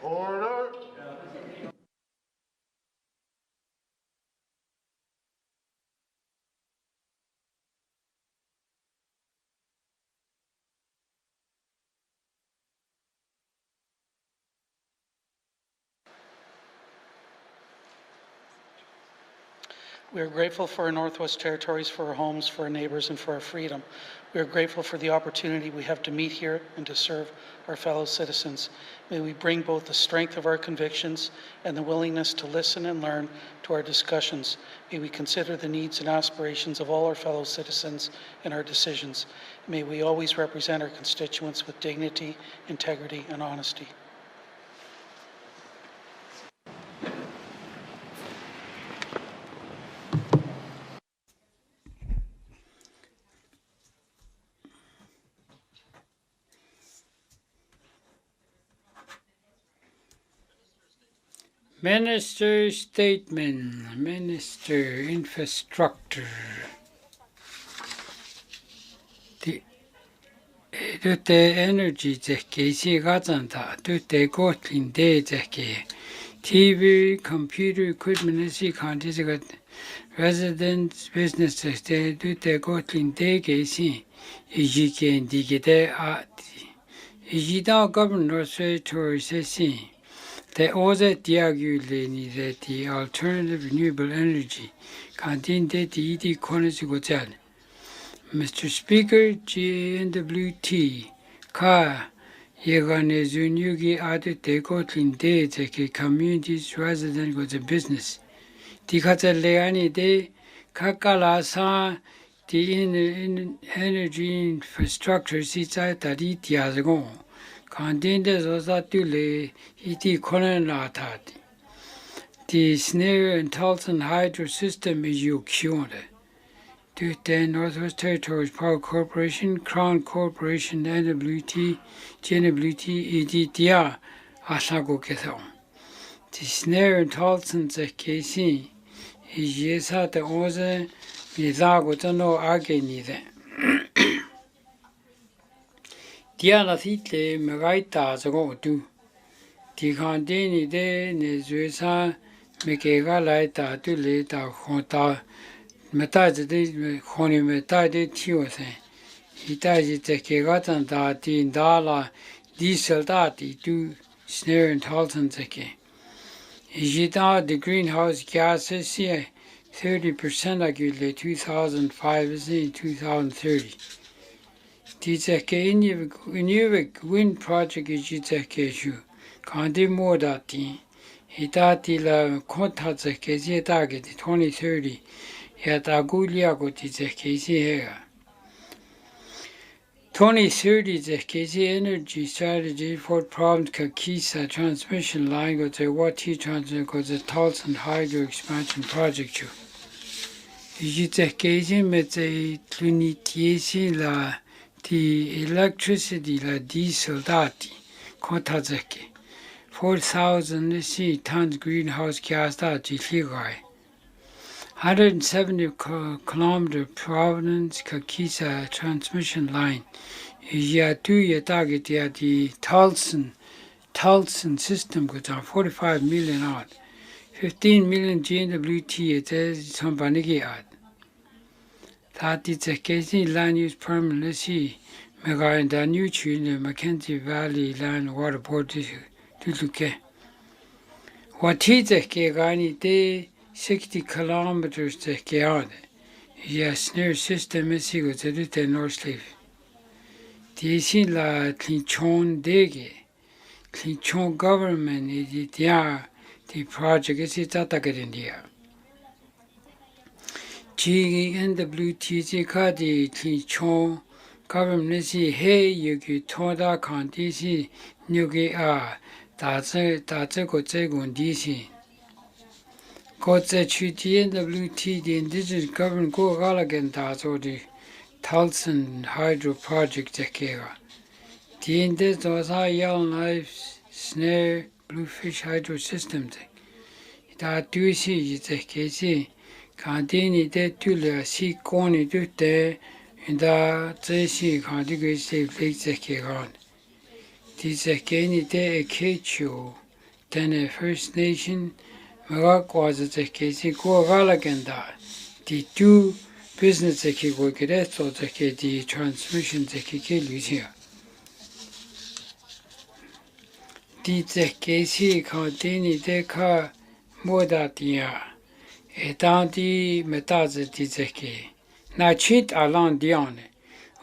Order. We are grateful for our Northwest Territories, for our homes, for our neighbors, and for our freedom. We are grateful for the opportunity we have to meet here and to serve our fellow citizens. May we bring both the strength of our convictions and the willingness to listen and learn to our discussions. May we consider the needs and aspirations of all our fellow citizens in our decisions. May we always represent our constituents with dignity, integrity, and honesty. Minister Statement, Minister Infrastructure. The energy zeki gazanda, the gotlin day zeki. TV, computer equipment is considered residents, businesses, they do the gotlin day gazing. Ijike digite at Ijida governor territory says. The other diagule that the alternative renewable energy contained the corners hotel. Mr. Speaker, Gnwt, Ka Yegane Zunyugi added the Gotlin Day the communities resident with a business. Dikata Leani de Kakalasa the energy infrastructure sits at the Tiazagon. Contained Zosatule iti Konanatati. The snare and Tulsan hydro system is Yukione. Due to Northwest Territories Power Corporation, Crown Corporation, Gnwt, EDTA, Asago Ketho. The snare and Tulsan Zakesi is Yesa the Oze, Mizago Tano Agenide. Diana Thitle, Magaita, the go to. The Condini de Nezuesa, Mekega Laita, to later, Honta, Metaj de Honi Metaj de Tiose. He dies at the Kegatan dati, Dala, diesel dati, to snare and Halton Zeke. Ijita, the greenhouse gases, 30% accurately 2005 is in 2030. The Gnwt wind project is the Kandi more dati. Hitati la contact the target 2030. Yet Agulia got the here. 2030 the energy strategy for problems Kakisa transmission line got the Gnwt transmission got the Tulsan hydro expansion project. Is met the Lunitiesi la the electricity la diesel dati kontazeki 4,000 tons greenhouse gas dati ligai 170 kilometer Providence Kakisa transmission line ya tu ya target ya the Tulsan system goes on 45 million odd 15 million Gnwt it is somebody odd that is a case land use permanency Mega in the new tune the Mackenzie Valley Land Water Board to look at. What is the Kegani day 60 kilometers to Keade? Yes, near system is equal to the North Sleeve. The is la Clinchon Dege. Clinchon government is the project is it attacked in here. Gnwt Kadi Clinchon government si hey yuki toda county si nyuki that's go zegun DC. Got the Gnwt the indigenous government go galagan that's or the Tulsan hydro project Zakera. The indigenous yellow knives snare bluefish hydro systems. That do see is the case. Continue that to the sea corny to there. And the JC conjugate safe lakes the di zekeni de ekecho Dene First Nation mega kwaza zekesi ko galagenda di two business zeki go gere so zeki di transmission zeki ke lucia di zekesi ka deni de ka moda dia etanti metaze di zeki na chit along dione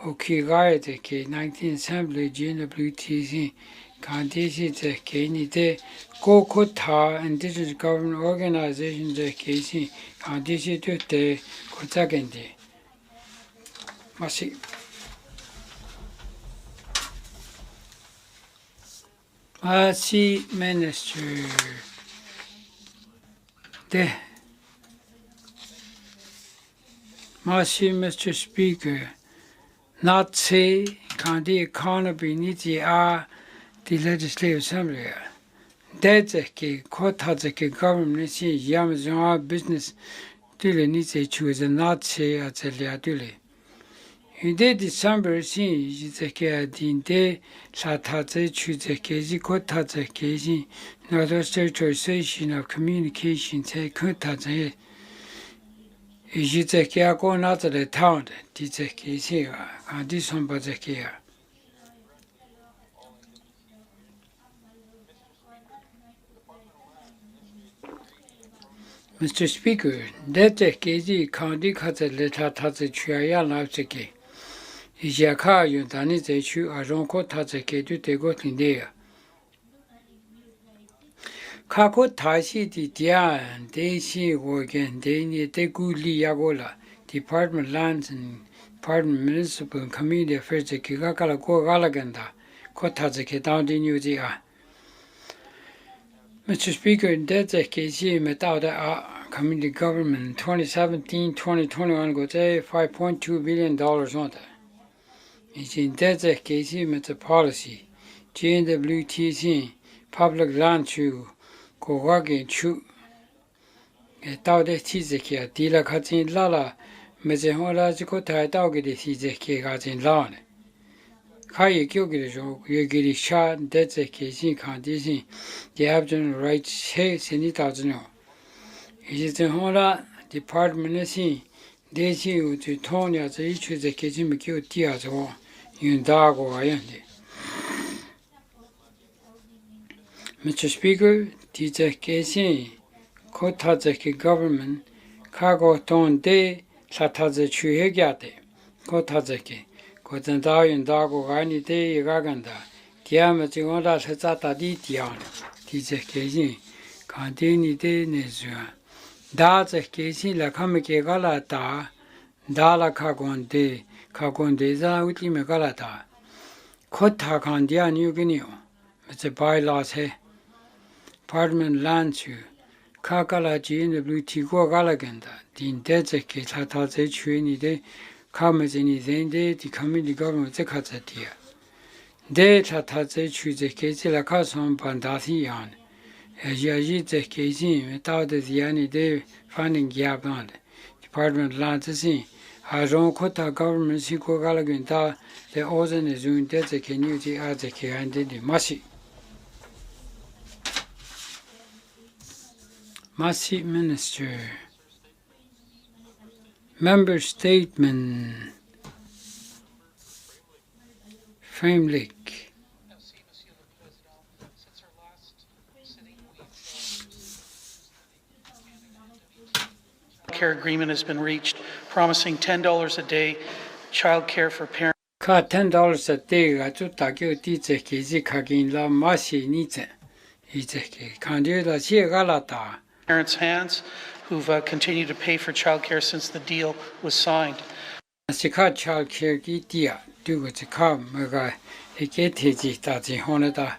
Okigaya zeki 19th Assembly Gnwt Kandisi zeki de Kokota Indigenous Government Organization zeki Kandisi de Kotsagende Masi Minister de Masi Mr. Speaker not say Kandi economy needs the Legislative Assembly. That's Kotazaki government see Yamazon business Dule needs a choose and not say at the Liadule. In December, see Zeke Din de Sataze choose a Kazi Kotazaki Northwest Territory Association of Communication say Kotaze. Izeke go not the town, Dizeki here, and this one Bazakia. Mr. Speaker, that Kazi County Kata Leta Tazi Chia Lapseki. Izaka Yuntani Zechu Aronko Tazeki to take out in there. Kako Tashi di Dia and Daisy Worgen, Dene Zhatıé Yagola, Department Lands and Department Municipal and Community Affairs Kigakala Go Galaganda, Kotazeki down in New Zealand. Mr. Speaker, that's a case without community government 2017-2021 goes $5.2 billion on that. It's in that case with the policy, Gnwt public land to go wagin chu. Tao de Tizeki, Dila Katin Lala, Mezehola Zikota Doggy Tizeki Gazin Lan. Kai Gilgirijo, Yagiri Shah, that's a case in condition, the Aboriginal rights say Senitazno. It is the Hola Department scene, they see to Tonya the issue the case in Mikio Tiazo, Yundago Ayandi. Mr. Speaker, the case in Kotazeki government, Kago Ton de Sataze Chuhegate, Kotazeki. Kotanda Yundago Gani de Gaganda, Tiamazingola Sata di Tian, Tizekezi, Kandini de Nezua. That's a case la Kamike Galata, Dala Kagonde, Kagondeza Ultima Galata. Kota Kandia New Guinea, with the bylaws he. Parliament lands you. Kakala Gnwt Go Galaganda, Din Dezeki Tataze Chuini de. Comes in the community government Zekatia. De Tataze choose a case like Cason Pandasian. As Yaji the case without the Ziani day finding Gaband. Department land to see. Aron Kota government Siko Galaganta, the Ozen is doing that the community as the K and the Masi. Masi Minister. Member Statement Frame Lake. Care agreement has been reached, promising $10 a day child care for parents. Ka $10 a day I to Takio Tizeki Zikagin La Masi Nite. Izeki Candida Galata. Parents' hands who've continued to pay for child care since the deal was signed. Sika child care Gitia, do what the car Maga, a getty Tazi Honada.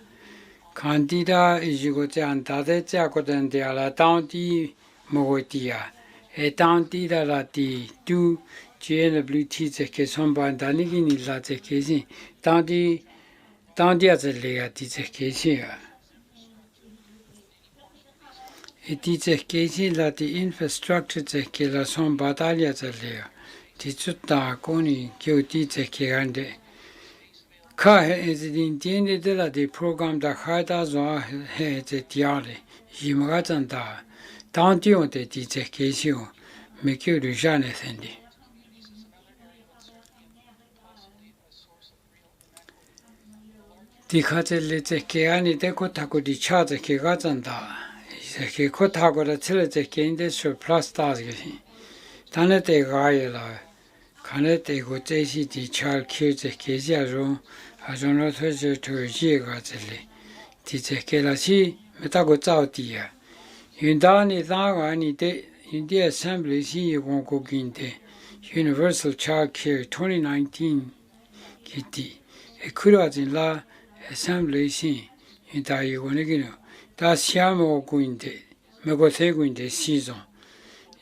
Candida is you go down Tade Jacodan de la Downty Mogotia, a Downty la di do Gnwt Zeki Somba Danigini La Zekezi, Downty as a layer Dizekezi. It is a case that the infrastructure zeki la son battaglia zalea. Tizutta coni chiuti zeki ande. Ka is in Dene Zhatıé program da khada zo he ze diale yimaga zanda dang dio de di ze keisio me kyu ru jane sendi di khaze le ze ke ani de ko ta ko di cha ze ke ga zanda ze ke ko ta ko da chile ze ke inde surplus da ge tane de ga ye la khane de go ze si di cha ke ze ke ja ro a zo no se to ji ga ze le di ze ke la si me ta go zao di ya yun da ni da ga ni de in the assembly si ye go go gin de Universal Child Care 2019 ki di e kura jin la assembly si in da ye go ne gi no da sia mo go in de me go se go in de si zo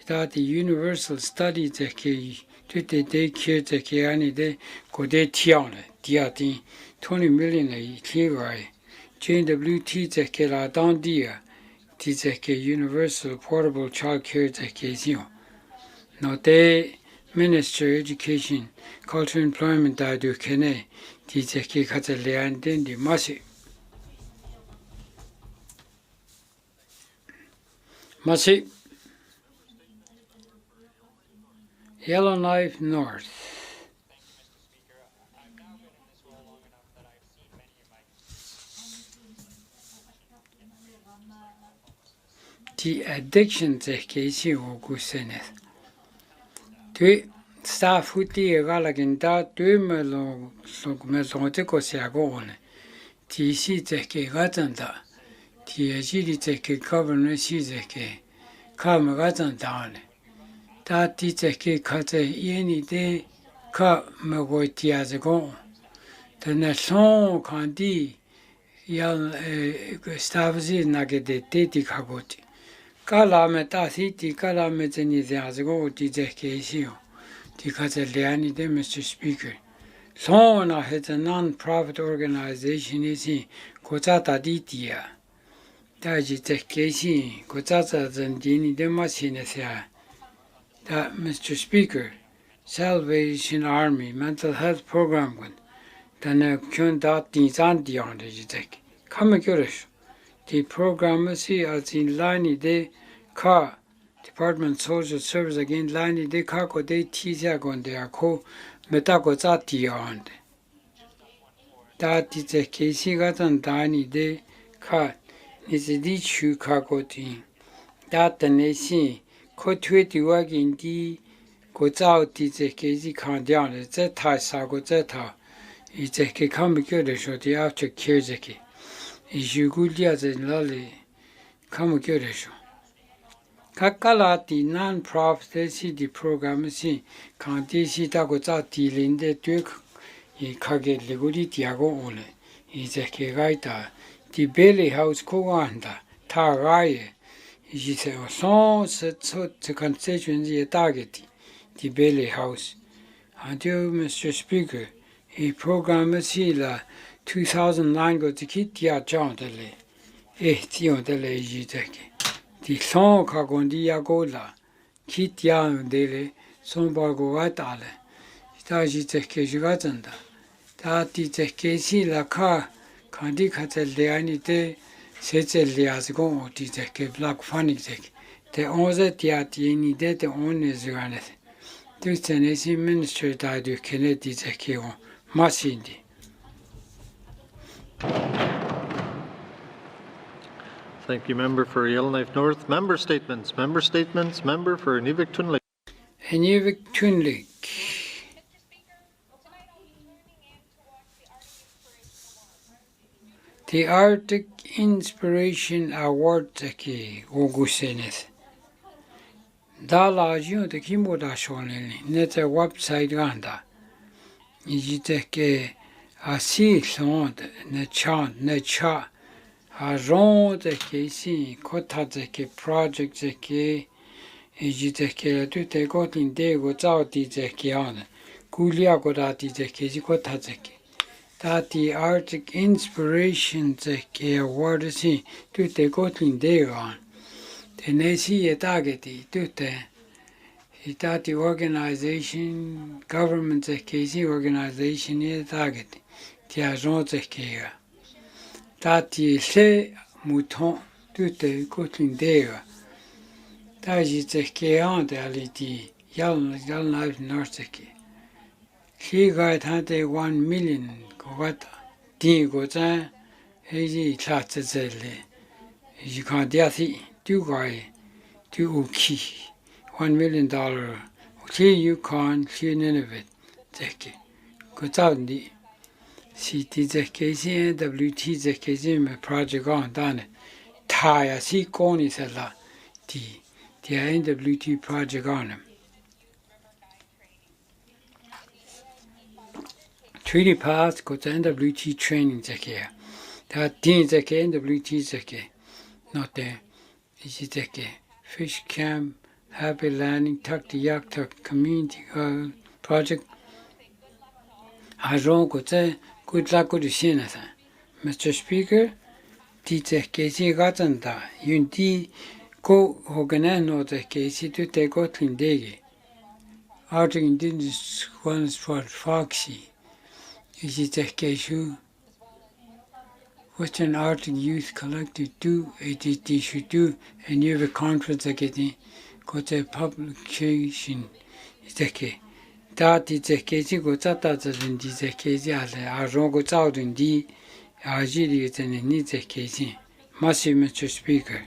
da the Universal Study ze ke de care ze ke ani de go de tiao le dia di 20 million le ki ga Gnwt ze ke la dan dia ti ze ke Universal Portable Child Care ze ke zio no de Minister Education Culture Employment da du kene ti ze ke kha ze le an den di masi Yellowknife North. The addiction ze keisi ogu senes. Tu staff huti galagin da tu melo te ko siago one. Ti si ze ke gazanda. Ti ajili ze ke governor si ze ke kam gazanda ne. Da ti ze ke kaze yeni de ka mago ti azago. Da na son kandi ya staff zi nage de ti kagoti. Kalame ta si ti kalame zeni zago ti ze keisio. Ti kaze leani de Mr. Speaker. Sona has a non-profit organization isi kozata di tia. Da ji ze keisi kozata zendini de masine sia. Da Mr. Speaker, Salvation Army mental health program gun. Da na kyun da ti zan di on de ji ze. Kame kyorish. The program si as in line de ka Department Social Service again line de ka ko de ti sia gon de ko meta ko za ti on de da ti ze ke si ga zan da ni de ka ni ze di chu ka ko ti da de ne si ko tue ti wa gin di ko zao ti ze ke si kan dia de ze ta sa ko ze ta I ze ke kam ke de sho di after care ze ke Jugulia ze lali kam ke de sho kakala ti non-profit si di program si kan ti si ta ko za ti lin de tu I kage leguri ti ago ole I ze ke gaita ti belly house ko anda ta gaye I se son se constituency ye target ti belly house until Mr. Speaker I program si la 2009 go ti ya jang de le ti on de le ji ze ke ti son ka gon di ya go la ki ya de le son ba go ga ta le ta ji ze ke ji ga zan da ta ti ze ke si la ka kan di ka ze le ani de se ze le as go ti ze ke black funny ze te on ze ti ya ti ni de te on ne ze ga ne tu se ne si minister da du kene ti ze ke on ma si di Thank you, Member for Yellowknife North. Member statements. Member statements. Member for Gnwt. Gnwt. The Arctic Inspiration Award ki ogusenes. Da la jion de kimoda shoneli net a website ganda. Ijite ke asi sonde ne cha a ron de ke si kota de ke project de ke ijite ke tu te gotin de go zao di de ke an kulia go da di de ke si kota de ke that the Arctic Inspiration de ke award si tu te gotin de an the ne si etageti tu te that the organization government de ke si organization etageti tia ronzekega. Tati se mouton toute cotlindega. Taji zekean de aliti yal life norseki. She got 1 million kogata. Din gozan heji chatzele. You can't deathi do guy do uki $1 million. She you can't she Nineveh zeki. Gozandi. Si ti zeki si Gnwt zeki si me project on done. Taya si koni sela ti Gnwt project on him. Treaty pass go to Gnwt training zeki. That din zeki Gnwt zeki. Not there. Is it zeki. Fish camp, happy landing, tuck the yak tuck community project. Aron go to good luck with the Shinathan. Mr. Speaker, di zeki si gatanda. Yun di go hoganano zeki si to take Gotlindegi. Arctic Indigenous ones for Foxy. Is it zeki shu? Western Arctic Youth Collective do ATT should do a new conference again. Go to publication. Zeki. Dati zeki si go tata zin di zeki si ale. Aron go out in di. Ajili is an ni zeki si. Massive Mr. Speaker.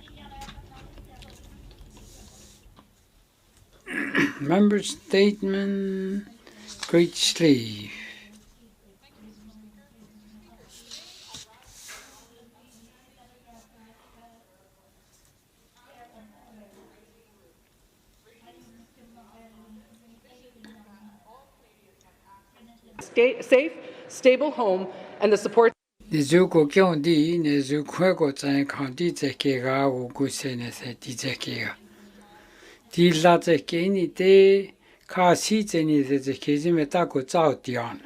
Member statement. Great Slave. Safe, stable home and the support. Nizuko Kyondi, Nizuko Zan County Zekega, Gusene Seti Zekega. Di La Zekeni de Kasi Zeni Zekezi Metako Zao Dion.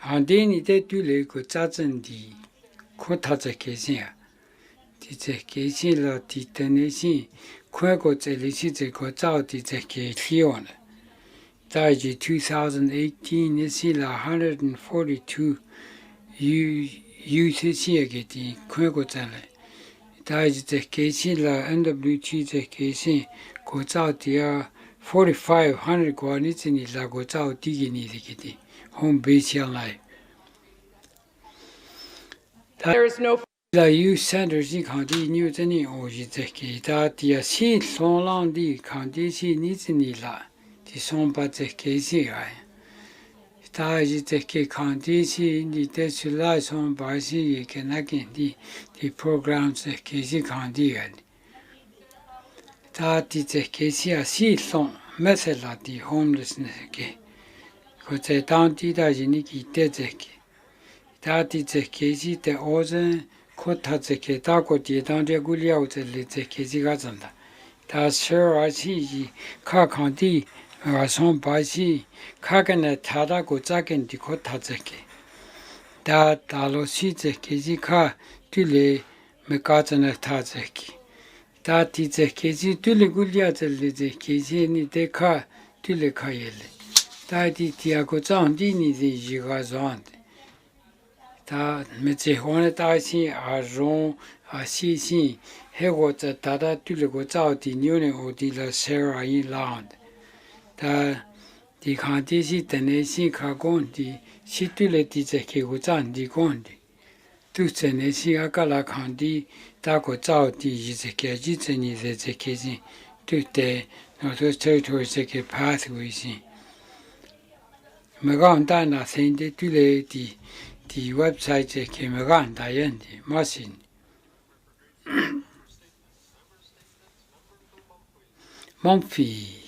Andini de Dule go Zazen di Kota Zekezia. Di Zekezi la di Tenesi, Quego Zelisi Zeko Zao di Zeke Fiona. Daiji 2018 is la 142 UCC ageti kwego zale. Daiji zekesi la Gnwt zekesi go zao dia 4,500 kwa nitini la go zao digi ni zeketi. Home base your life. There is no La youth centers in County New Zeni oji zeki. Da dia si long lang di County si nitini la. Di son ba zeki si ai. Da ji zeki County si ni de su la son ba si ye kenakin di program zeki si County ai. Da di zeki si a si long mesela di homelessness ke. Ko ze down di da ji ni ki de zeki. Da di zeki si de ozen ko ta zeki da ko di down de gu liao ze le zeki si ga zan da. Da sure a si ji ka County son baisi kagana tada go zaken di ko tazeke. Da dalo si zeke zi ka tule me kazana tazeke. Da ti zeke zi tule gulia zele zeke zi ni de ka tule ka yele. Da di tia go zang di ni zi ji ga zang. Da me zi hone da si a rong a si si he go za tada tule go zao di nyone o di la sera yi land. Da di County si Dene si ka gondi si tule di zeki go zan di gondi. Tu Dene si akala County da go zao di yi zeki ji zeni ze zeki zi. Tu de Northwest Territory zeki pathway si. Megan da na sende tule di website zeki megan da yendi masin. Monfi.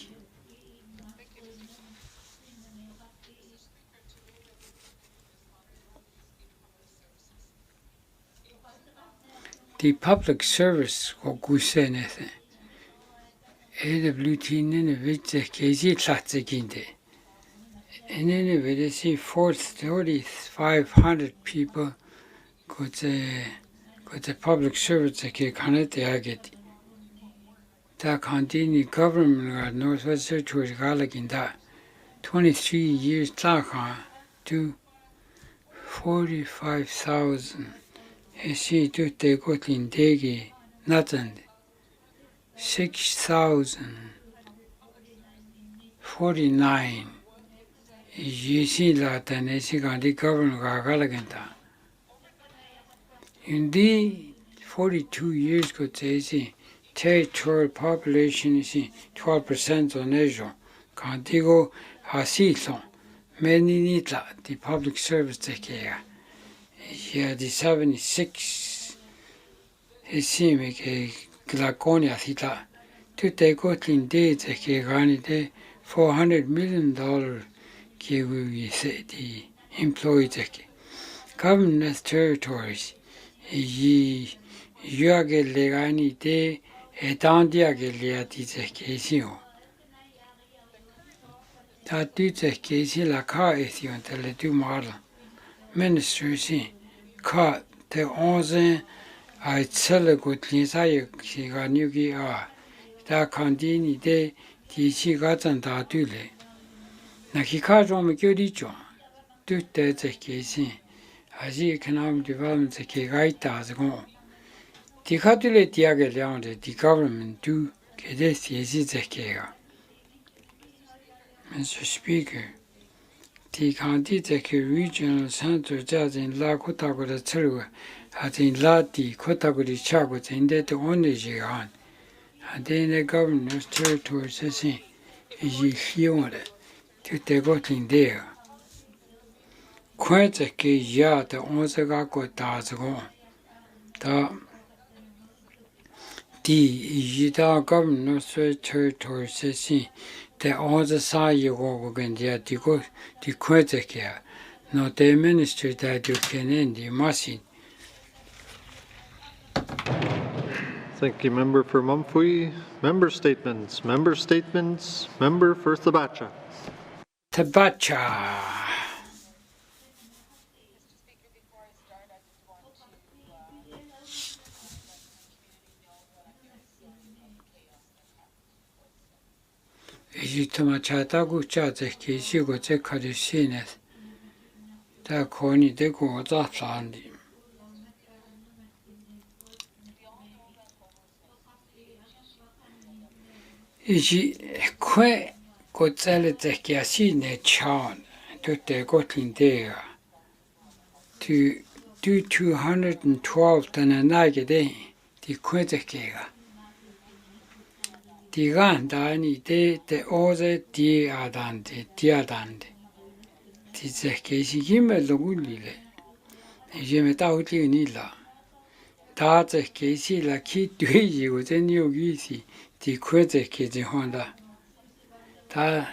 The public service ko gusene the AWT Nineveh kezi tlatzeginde. In Nineveh, see 4,500 people go to public service ke kanete ageti. Da continue government of Northwest Territories galaginda 23 years tlaka to 45,000 esi tutte kotlin degi natand 6,049 yesi la tanesi gandhi government gagalaganta in the 42 years ko tesi territorial population is 12% on Asia. Kantigo hasilo many nitla the public service take yeah the 76 esime ke glaconia thita to take otlin day take gani de $400 million ke we say the employee take government territories ye yuage legani de etandia ke liati take sio Tatu te la ka ethion te le tu marla. Ministers ka te 11 ai tsele gut lisa ye si ga nyugi a. Ta kandini de ti si ga zan ta tu le. Na ki ka jo me kyo di jo. Tu te Aji economic development te ke ga ita zgon. Ti ka tu le ti age leon de di government tu ke de si te ke ga. Mr. Speaker, the county regional center judge in La Kotagura Churwa has in Lati Kotaguri Chagos in that only Jihan, and then the governor's territory says he is to take out in there. Quite a key yard the Onsagako Tazagon. The Yida governor's territory says he. The other side you go again there to go to Quetzalcoatl. No, the minister that you can end the machine. Thank you, Member for Mumfui. Member statements. Member statements. Member for Thabacha. Tabacha. Tamacha gucha te kisi go te kadusines. Ta koni de go zatlandi. Kwe go tsele te kiasi ne chan to te gotlin dea. To do 212 tana nage de di kwezekega. Di gandani de oze di adante. Di zekesi gime logulile. Jeme tauti unila. Da zekesi la ki duiji go zen yogisi di kwezekezi honda. Da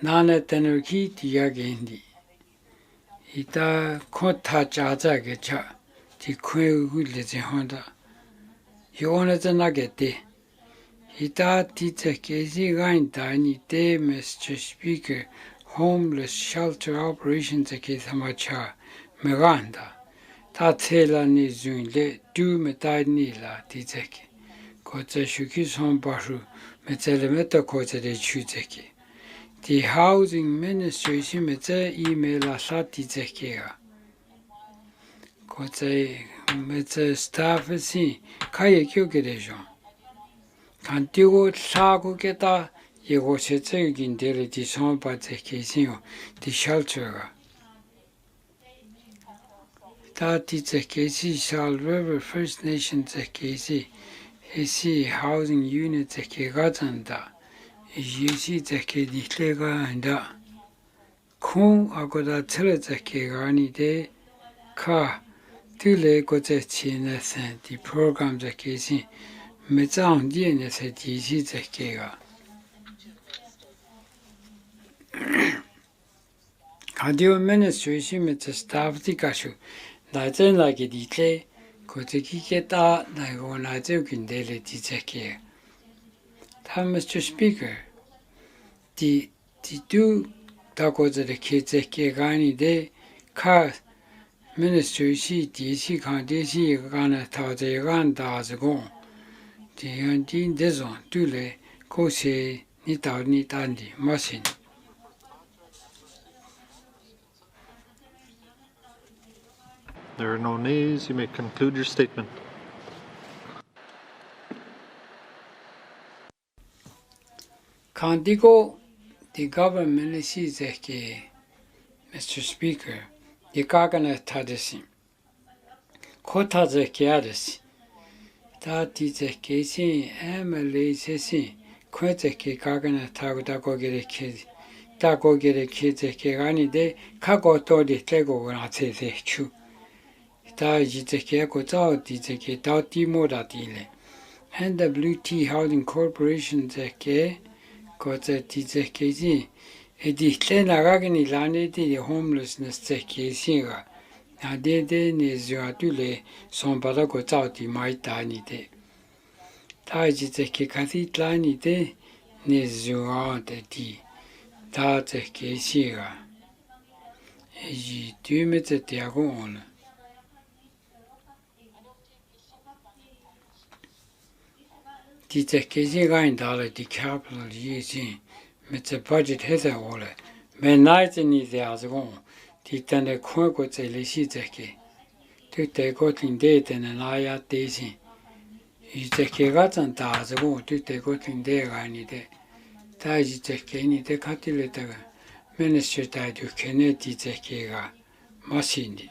nana tenuki di agendi. Ita kota jaza ge cha di kwe ugule zi honda. Yona zanagete. Ita tita kezi gain tani de Mr. Speaker homeless shelter operations ke thamacha meganda. Ta tela ni zunle du metai ni la tizeke. Kota shuki son bashu metele meta kota de chuzeke. The housing ministry is email a sati zekega. Kote mete staff si kaya kyogerejon. Kantigo sago keta yego setsegin dele di sompa zekesin di shelter. Tati zekesi Shal River First Nation zekesi esi housing unit zekegazanda. Yesi zeke ditlega anda kung agoda tele zeke gani de ka tile goze chine sen di program zeke si mezang diene se di si zeke ga kadio ministry si meze staff di kashu na zen la ge ditle goze ki keta na go na ze gindele di zeke Mr. Speaker, the two tacos the kids gani de car minister si DC can DC gana taze gan das go. The antin deson tule ko se ni tandi machine. There are no nays. You may conclude your statement. Kandigo, the government is Mr. Speaker, the Gagana Tadisi. Kota Zekiadis. That is a case, Emily Sessi, Queteke Gagana Tago get a kid. Tago get a kid, a Kirani de Kago Todi Tego when I say the chu. That is a Keko out, it's a Kitati Modatile. NWT Housing Corporation, the K, got a Tizekezi. It is Lenaragani landed the homelessness, the Kesiga. Na Dene Zhatıé son balago zauti mai tani de. Ta jite kasi tlani de ne zuante di. Ta te kesiga. Ji dume te tiago on. Di te kesiga in dollar di capital using met the budget hether ole. Men night ni de azgon. Di tane kwenko te lesi teke. Tu te gotlin de tene naya tesi. I te ke gatan ta azgo tu te gotlin de gani de. Ta ji te ke ni te katile te minister ta du kene ti te ke ga masindi.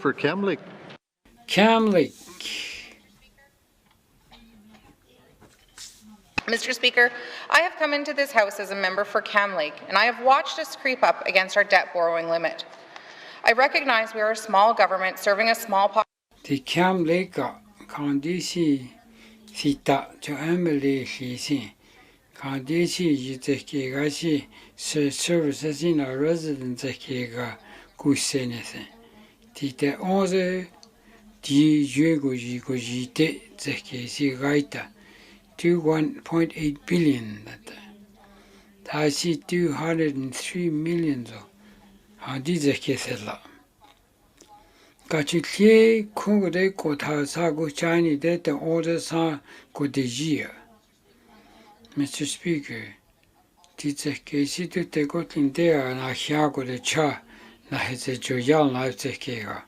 For Kamlik. Kamlik. Mr. Speaker, I have come into this House as a member for Cam Lake, and I have watched us creep up against our debt borrowing limit. I recognize we are a small government serving a small population. The Cam Lake kandisi sita to Emily Lisi. Kandisi yite gashi services in a residence kega kusenese. Tite 11 di juego jite zeke si gaita. To 1.8 billion that I see 203 million so how did the kesela Kachuke Kungre Kota Sago China that the order sa go de year. Mr. Speaker, did the case to the gotlin there and I go the cha na has a joyal life the kega.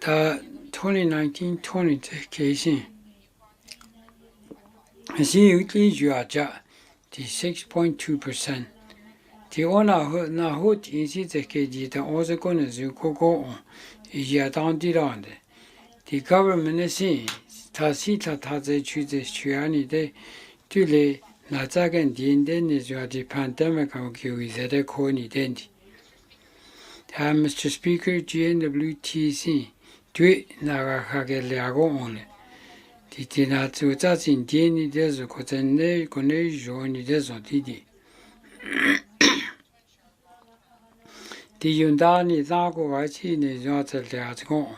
The 2019-20 case See, you are just 6.2%. The owner na hot is it the KG, the other corners you go on, is ya down the round. The government is saying, Tasita Taze chooses Chuani de Tule, Nazagan, the Indian is your the pandemic of you is at a corny dent. Mr. Speaker, GNWTC, do it Narahagelago only. Titi na tsu tsa tsin tieni desu ko tenne kone joni desu titi. Ti yundani zago wachi ni zhata lia zgon.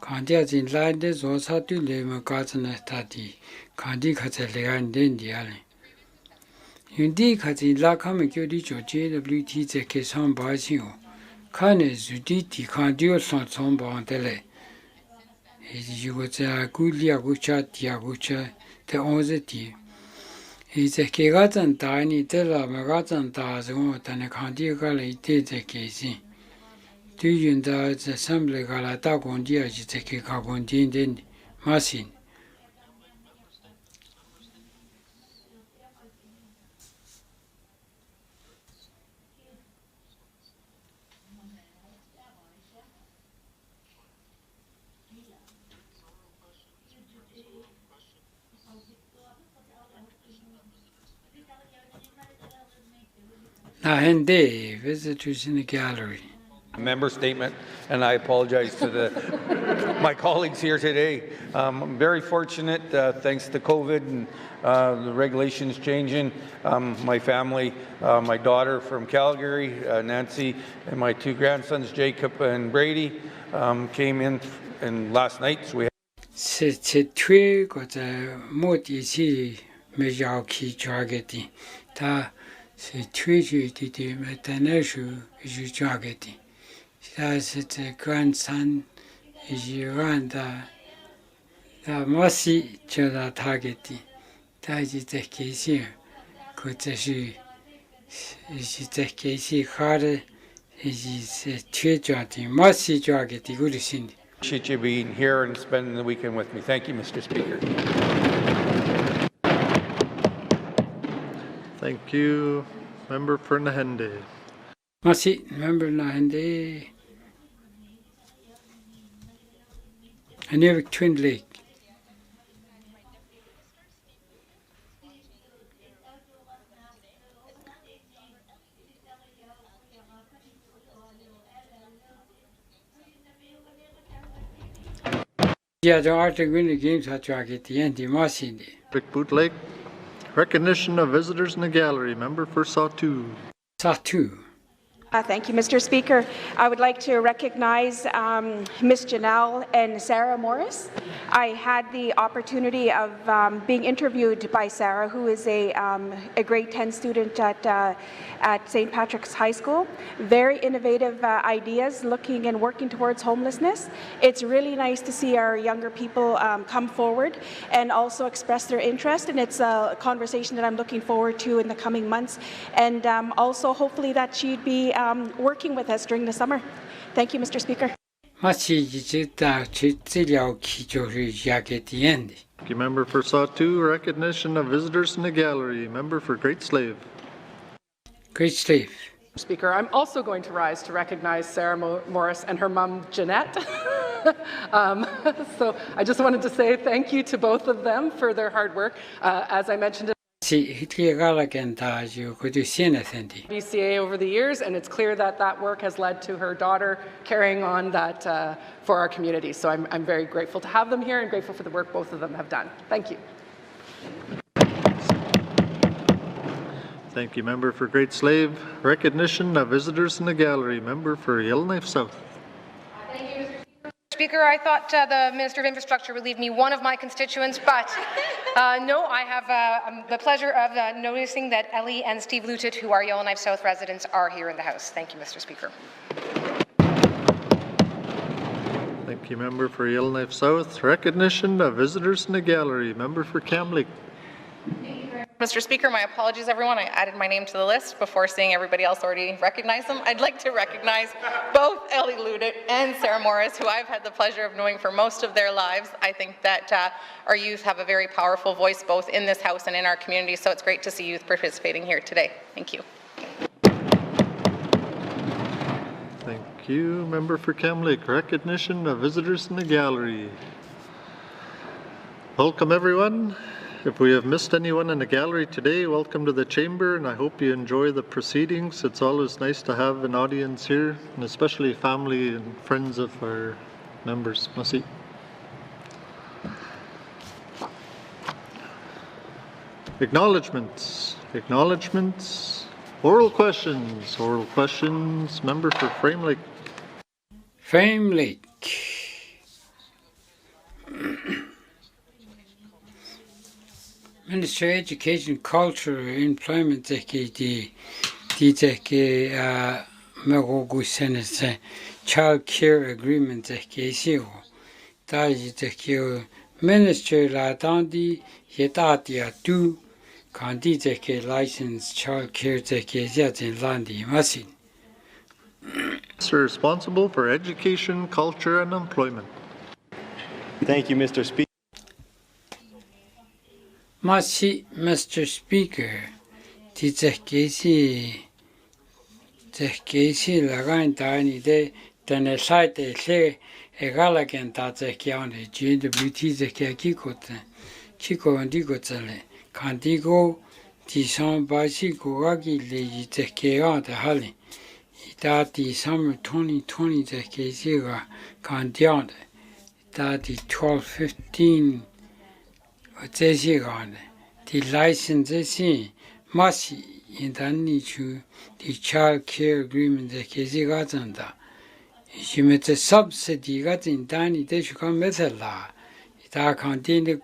Kandia zin lai desu sa tu le me katsana tati. Kandi katsa lia ndendi ali. Yundi katsi la kame kyo di cho JWT ze ke san ba si o. Kane zudi ti kandio san san ba antele. You would say, Gulia Gucha, Tiagucha, the Ozeti. He's a Kegatan tiny Tella Magatan Taz, and a Candigal did the case. Do you know the assembly Galatagondia, you take a carbondin, Massin? Nahende, visitors in the gallery. Member statement, and I apologize to my colleagues here today. I'm very fortunate, thanks to COVID and the regulations changing. My family, my daughter from Calgary, Nancy, and my two grandsons, Jacob and Brady, came in last night. So we C'est tué quand mot ici me jau qui jageti. Ta c'est tué tu maintenant je jageti. Ça c'est grandson je randa la mosi je la targeti. Ta je te question que c'est is the case hard is Church Mercy Jog at the good Cindy. Appreciate you being here and spending the weekend with me. Thank you, Mr. Speaker. Thank you. Member for Nahende. Mercy, member Nahende. I never Twin Lake. Yeah, the Arctic Winter Games are at the end of Mercy. Rick Boot Lake. Recognition of visitors in the gallery. Member for Sawtoo. Satu. Thank you, Mr. Speaker. I would like to recognize Ms. Janelle and Sarah Morris. I had the opportunity of being interviewed by Sarah, who is a grade 10 student at St. Patrick's High School. Very innovative ideas looking and working towards homelessness. It's really nice to see our younger people come forward and also express their interest, and it's a conversation that I'm looking forward to in the coming months, and also hopefully that she'd be working with us during the summer. Thank you, Mr. Speaker. Thank Thank you, Member for Sawtoo. Recognition of visitors in the gallery. Member for Great Slave. Great Slave. Speaker, I'm also going to rise to recognize Sarah Morris and her mom, Jeanette. So I just wanted to say thank you to both of them for their hard work. As I mentioned, BCA over the years, and it's clear that that work has led to her daughter carrying on that for our community. So I'm very grateful to have them here and grateful for the work both of them have done. Thank you. Thank you, Member for Great Slave. Recognition of visitors in the gallery. Member for Yellowknife South. Thank you, Mr. Speaker. I thought the Minister of Infrastructure would leave me one of my constituents, but no, I have the pleasure of noticing that Ellie and Steve Gnwt, who are Yellowknife South residents, are here in the House. Thank you, Mr. Speaker. Thank you, Member for Yellowknife South. Recognition of visitors in the gallery. Member for Kamloops. Mr. Speaker, my apologies, everyone. I added my name to the list before seeing everybody else already recognize them. I'd like to recognize both Ellie Gnwt and Sarah Morris, who I've had the pleasure of knowing for most of their lives. I think that our youth have a very powerful voice both in this House and in our community, so it's great to see youth participating here today. Thank you. Thank you, Member for Kamloops. Recognition of visitors in the gallery. Welcome, everyone. If we have missed anyone in the gallery today, welcome to the chamber, and I hope you enjoy the proceedings. It's always nice to have an audience here, and especially family and friends of our members. Merci. Acknowledgements. Acknowledgements. Oral questions. Oral questions. Member for Frame Lake. Frame Lake. Minister of Education, Culture, Employment, Child Care Agreement, Minister La Dandi, Yetatia Du, Kandi License, Child Care, Landi, Masin. Minister responsible for education, culture, and employment. Thank you, Mr. Speaker. Mr. Speaker, Tizekesi Lagan Dani de Denesite Le Egalagan Tazekian, Gnwt Zekikotan, Chico and Digotale, Candigo, Tison Basi Gogagi Legi Zekian the Hali, Dati summer 2020 Zekesiga Candian, Dati 1215. The license must in the child care agreement the Kizigazanda. She met a subsidy got in Danny, they should come with a law. It are continued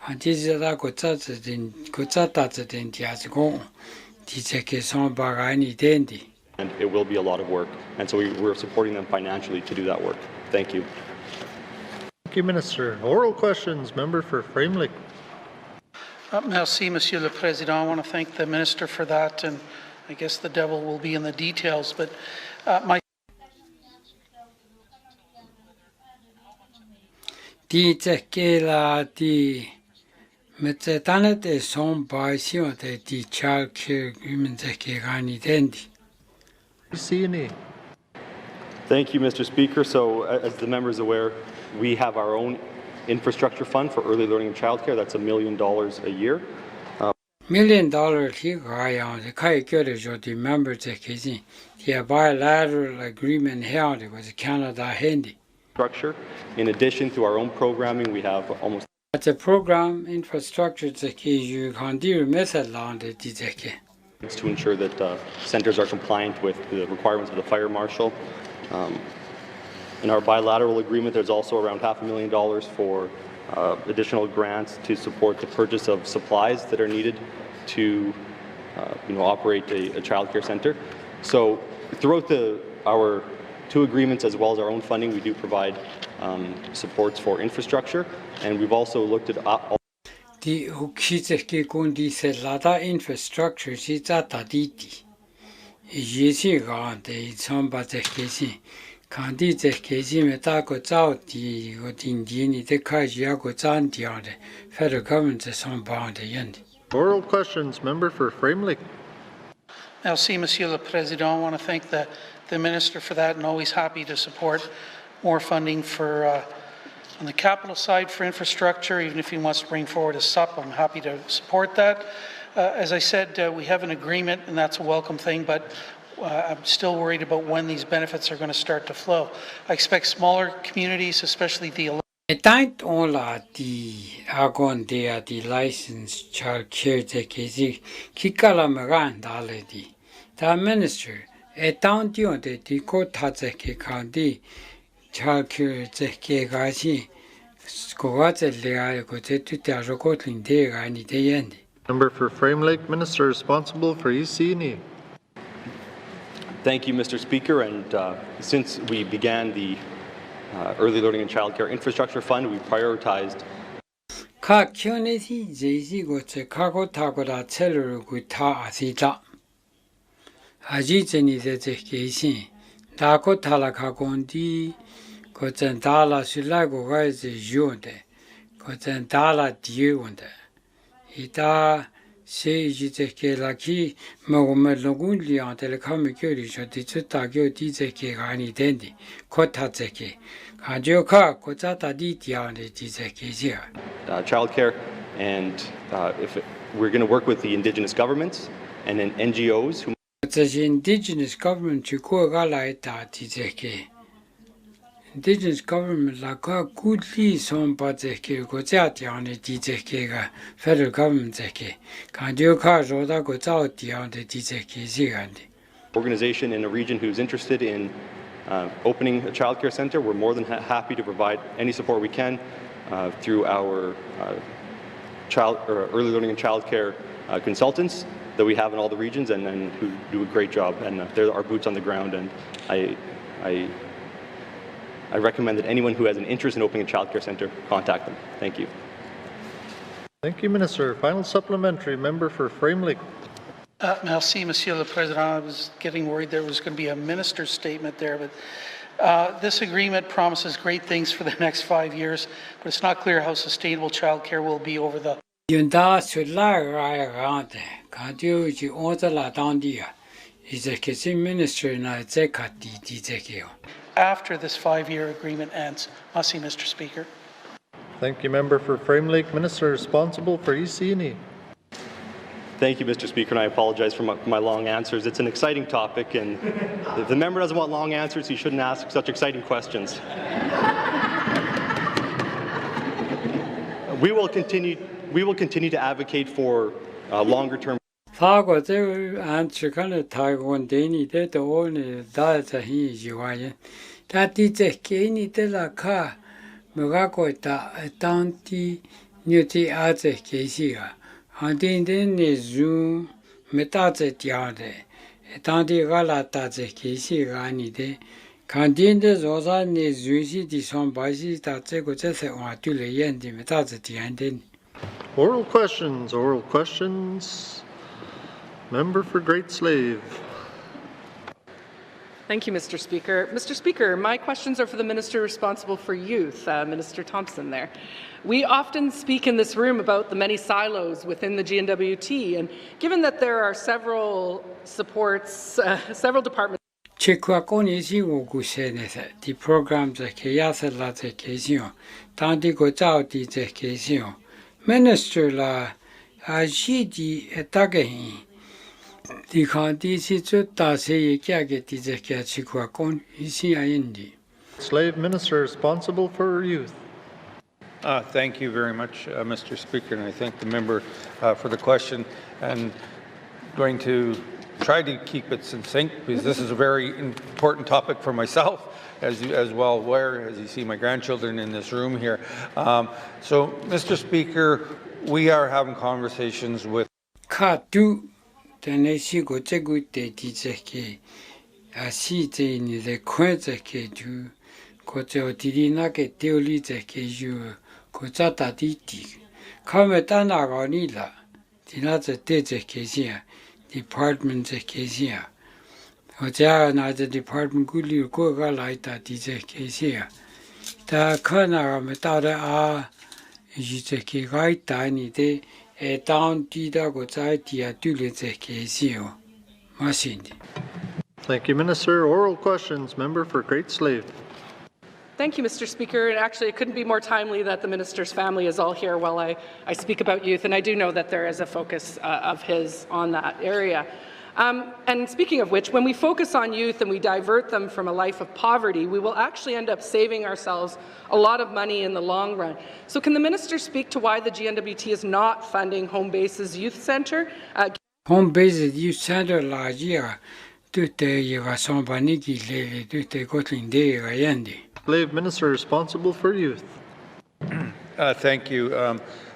until the Gotzat in Gotzatat in Tiago. Tizekison Bagani Dendi. And it will be a lot of work, and so we're supporting them financially to do that work. Thank you. Thank you, Minister. Oral questions. Member for Frame Lake. Merci, Monsieur le Président. I want to thank the Minister for that, and I guess the devil will be in the details, but my Di che la di mezz'età de son paesio de di child care agreement che gani dendi. Sini. Thank you, Mr. Speaker. So, as the member is aware, we have our own infrastructure fund for early learning and childcare. That's $1 million a year. $1 million he got the kai gyo the member the bilateral agreement held with Canada handy. Structure. In addition to our own programming, we have almost. The program infrastructure you can do method long the to ensure that centers are compliant with the requirements of the fire marshal. In our bilateral agreement, there's also around $500,000 for additional grants to support the purchase of supplies that are needed to operate a child care center. So throughout our two agreements as well as our own funding, we do provide supports for infrastructure, and we've also looked at the Ukizeki Gundi said Lada infrastructure is at Aditi. Yesi got the Sombateki. Kandi Kesi Metako Zauti, what Indian, the Kajiago Zanti on the federal government is on bound the end. Oral questions, member for Framley. Merci, Monsieur le Président. I want to thank the Minister for that, and always happy to support more funding for on the capital side for infrastructure. Even if he wants to bring forward a SUP, I'm happy to support that. As I said, we have an agreement, and that's a welcome thing, but I'm still worried about when these benefits are going to start to flow. I expect smaller communities, especially the Don't all the agon the licensed child care kisi kikala magan daledi. The minister don't do the court county child care gashi scoats lea go to Tajokotlin de any day end. Member for Framlake, Minister responsible for ECNE. Thank you, Mr. Speaker. And since we began the Early Learning and Childcare Infrastructure Fund, we prioritized. Community JC got a cargo tagoda teller with ta asita. Ajitani the education. Dako talakagondi got an dala sulago guys is yonde. Got an dala dionde. Ita. Say que la key Mogundi on telecommunicators or the Tutagio Dizeke Rani Dendi, Kotateke, Kajoka, Kotata Ditia on the Dizeke here. Childcare, and we're going to work with the indigenous governments and then NGOs who. The indigenous government to go Galaita Dizeke. Indigenous government like a good lease on Bazeke, Gozati on the Dizeke, federal government Zeke. Can you cars or that goes out on the Dizeke Zigandi? Organization in a region who's interested in opening a child care center, we're more than happy to provide any support we can through our early learning and child care consultants that we have in all the regions, and then who do a great job. And they're our boots on the ground, and I recommend that anyone who has an interest in opening a child care center contact them. Thank you. Thank you, Minister. Final supplementary, member for Framley. Merci, Monsieur le Président. I was getting worried there was going to be a minister's statement there, but this agreement promises great things for the next 5 years, but it's not clear how sustainable child care will be over the. Is a kissing minister in a zekati. After this 5-year agreement ends. Merci, Mr. Speaker. Thank you, member for Framlake. Minister responsible for ECNE. Thank you, Mr. Speaker, and I apologize for my long answers. It's an exciting topic, and if the member doesn't want long answers, he shouldn't ask such exciting questions. We will continue to advocate for longer-term. Fago there answer kind of Taiwan Dene that the only that he is you. That is a Kenny de la car, Mugako Tanti Gnwt as a Kesia. And then is Zoom Metate Tiade, a Tanti Galata Kesi Rani de Candinda Zosa is Zuzi di Son Basis that they go to say on to the end, the Metate. Oral questions, oral questions. Member for Great Slave. Thank you, Mr. Speaker. Mr. Speaker, my questions are for the Minister responsible for youth, Minister Thompson there. We often speak in this room about the many silos within the GNWT, and given that there are several supports, several departments the programs Minister la the Slave Minister responsible for youth. Thank you very much, Mr. Speaker, and I thank the member for the question. And going to try to keep it succinct because this is a very important topic for myself, as well aware, as you see my grandchildren in this room here. So, Mr. Speaker, we are having conversations with Dene Zhatıé asi te ni de kwenze ke ju ko te o dirina ke teoli te ke ju ko tsata diti kame tana ga ni la dina te ke sia department te ke sia o ja na te department guli ko ga lai ta di te ke sia ta kana ga me ta de a ji te ke ga ta ni de e down di da go tsai ti a tu le te ke sia masindi. Thank you, Minister. Oral questions. Member for Great Slave. Thank you, Mr. Speaker. And actually, it couldn't be more timely that the minister's family is all here while I speak about youth. And I do know that there is a focus of his on that area. And speaking of which, when we focus on youth and we divert them from a life of poverty, we will actually end up saving ourselves a lot of money in the long run. So can the minister speak to why the GNWT is not funding Home Base's youth centre? Home Base's youth centre last year. Slave Minister responsible for youth. Thank you.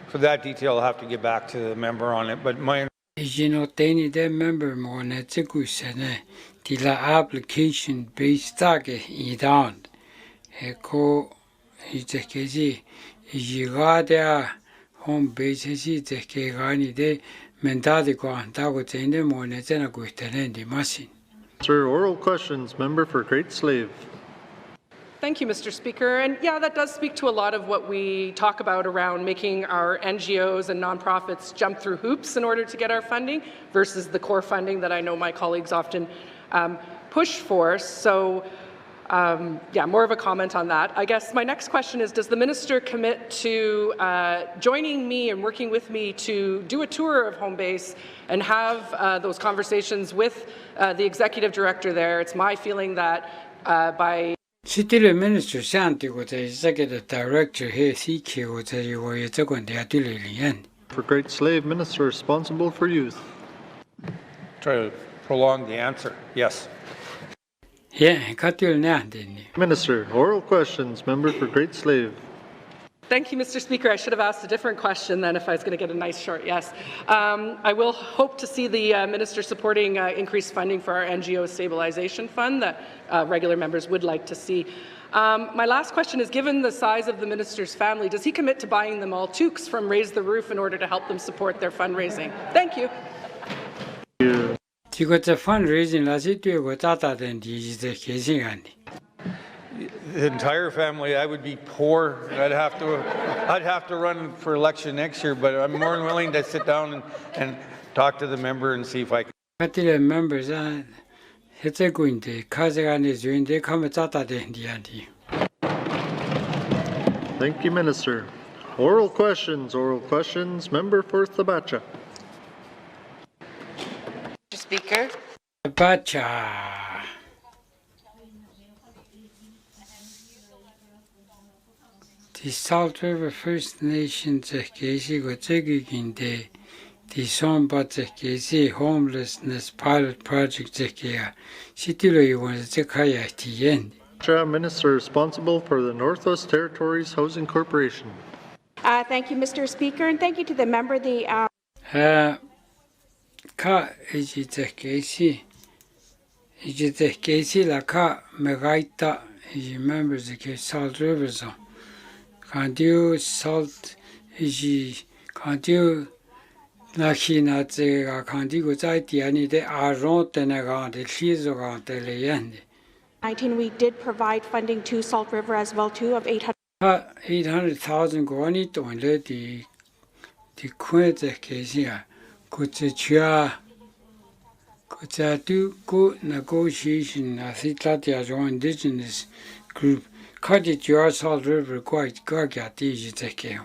For that detail, I'll have to get back to the member on it. But my member more the application based down. Eco home base de Sir, oral questions. Member for Great Slave. Thank you, Mr. Speaker. And yeah, that does speak to a lot of what we talk about around making our NGOs and nonprofits jump through hoops in order to get our funding versus the core funding that I know my colleagues often push for. So yeah, more of a comment on that. I guess my next question is, does the minister commit to joining me and working with me to do a tour of Home Base and have those conversations with the executive director there? It's my feeling that by City Minister Santi was the executive director here, CK was a For Great Slave Minister responsible for youth. Try to prolong the answer. Yes. Yeah, Minister, oral questions. Member for Great Slave. Thank you, Mr. Speaker. I should have asked a different question then if I was going to get a nice short yes. I will hope to see the minister supporting increased funding for our NGO Stabilization Fund that regular members would like to see. My last question is, given the size of the minister's family, does he commit to buying them all toques from Raise the Roof in order to help them support their fundraising? Thank you. Fundraising the entire family, I would be poor. I'd have to run for election next year, but I'm more than willing to sit down and talk to the member and see if I can. Members Thank you, Minister. Oral questions. Oral questions. Member for Thabacha. Mr. Speaker. Thabacha. The Salt River First Nations the homelessness pilot project Minister responsible for the Northwest Territories Housing Corporation. Thank you, Mr. Speaker, and thank you to the member. Members of Salt River Zone. Can't you salt? Can't you Nakina Zega Kandigo Zaitiani de Aron Tenagan, the Shizogan, the Leyende. 19, we did provide funding to Salt River as well too of 800,000 Guani to let the Quinta Casia could do good negotiation as it as one indigenous group. Cut it your Salt River quite Gaga Digi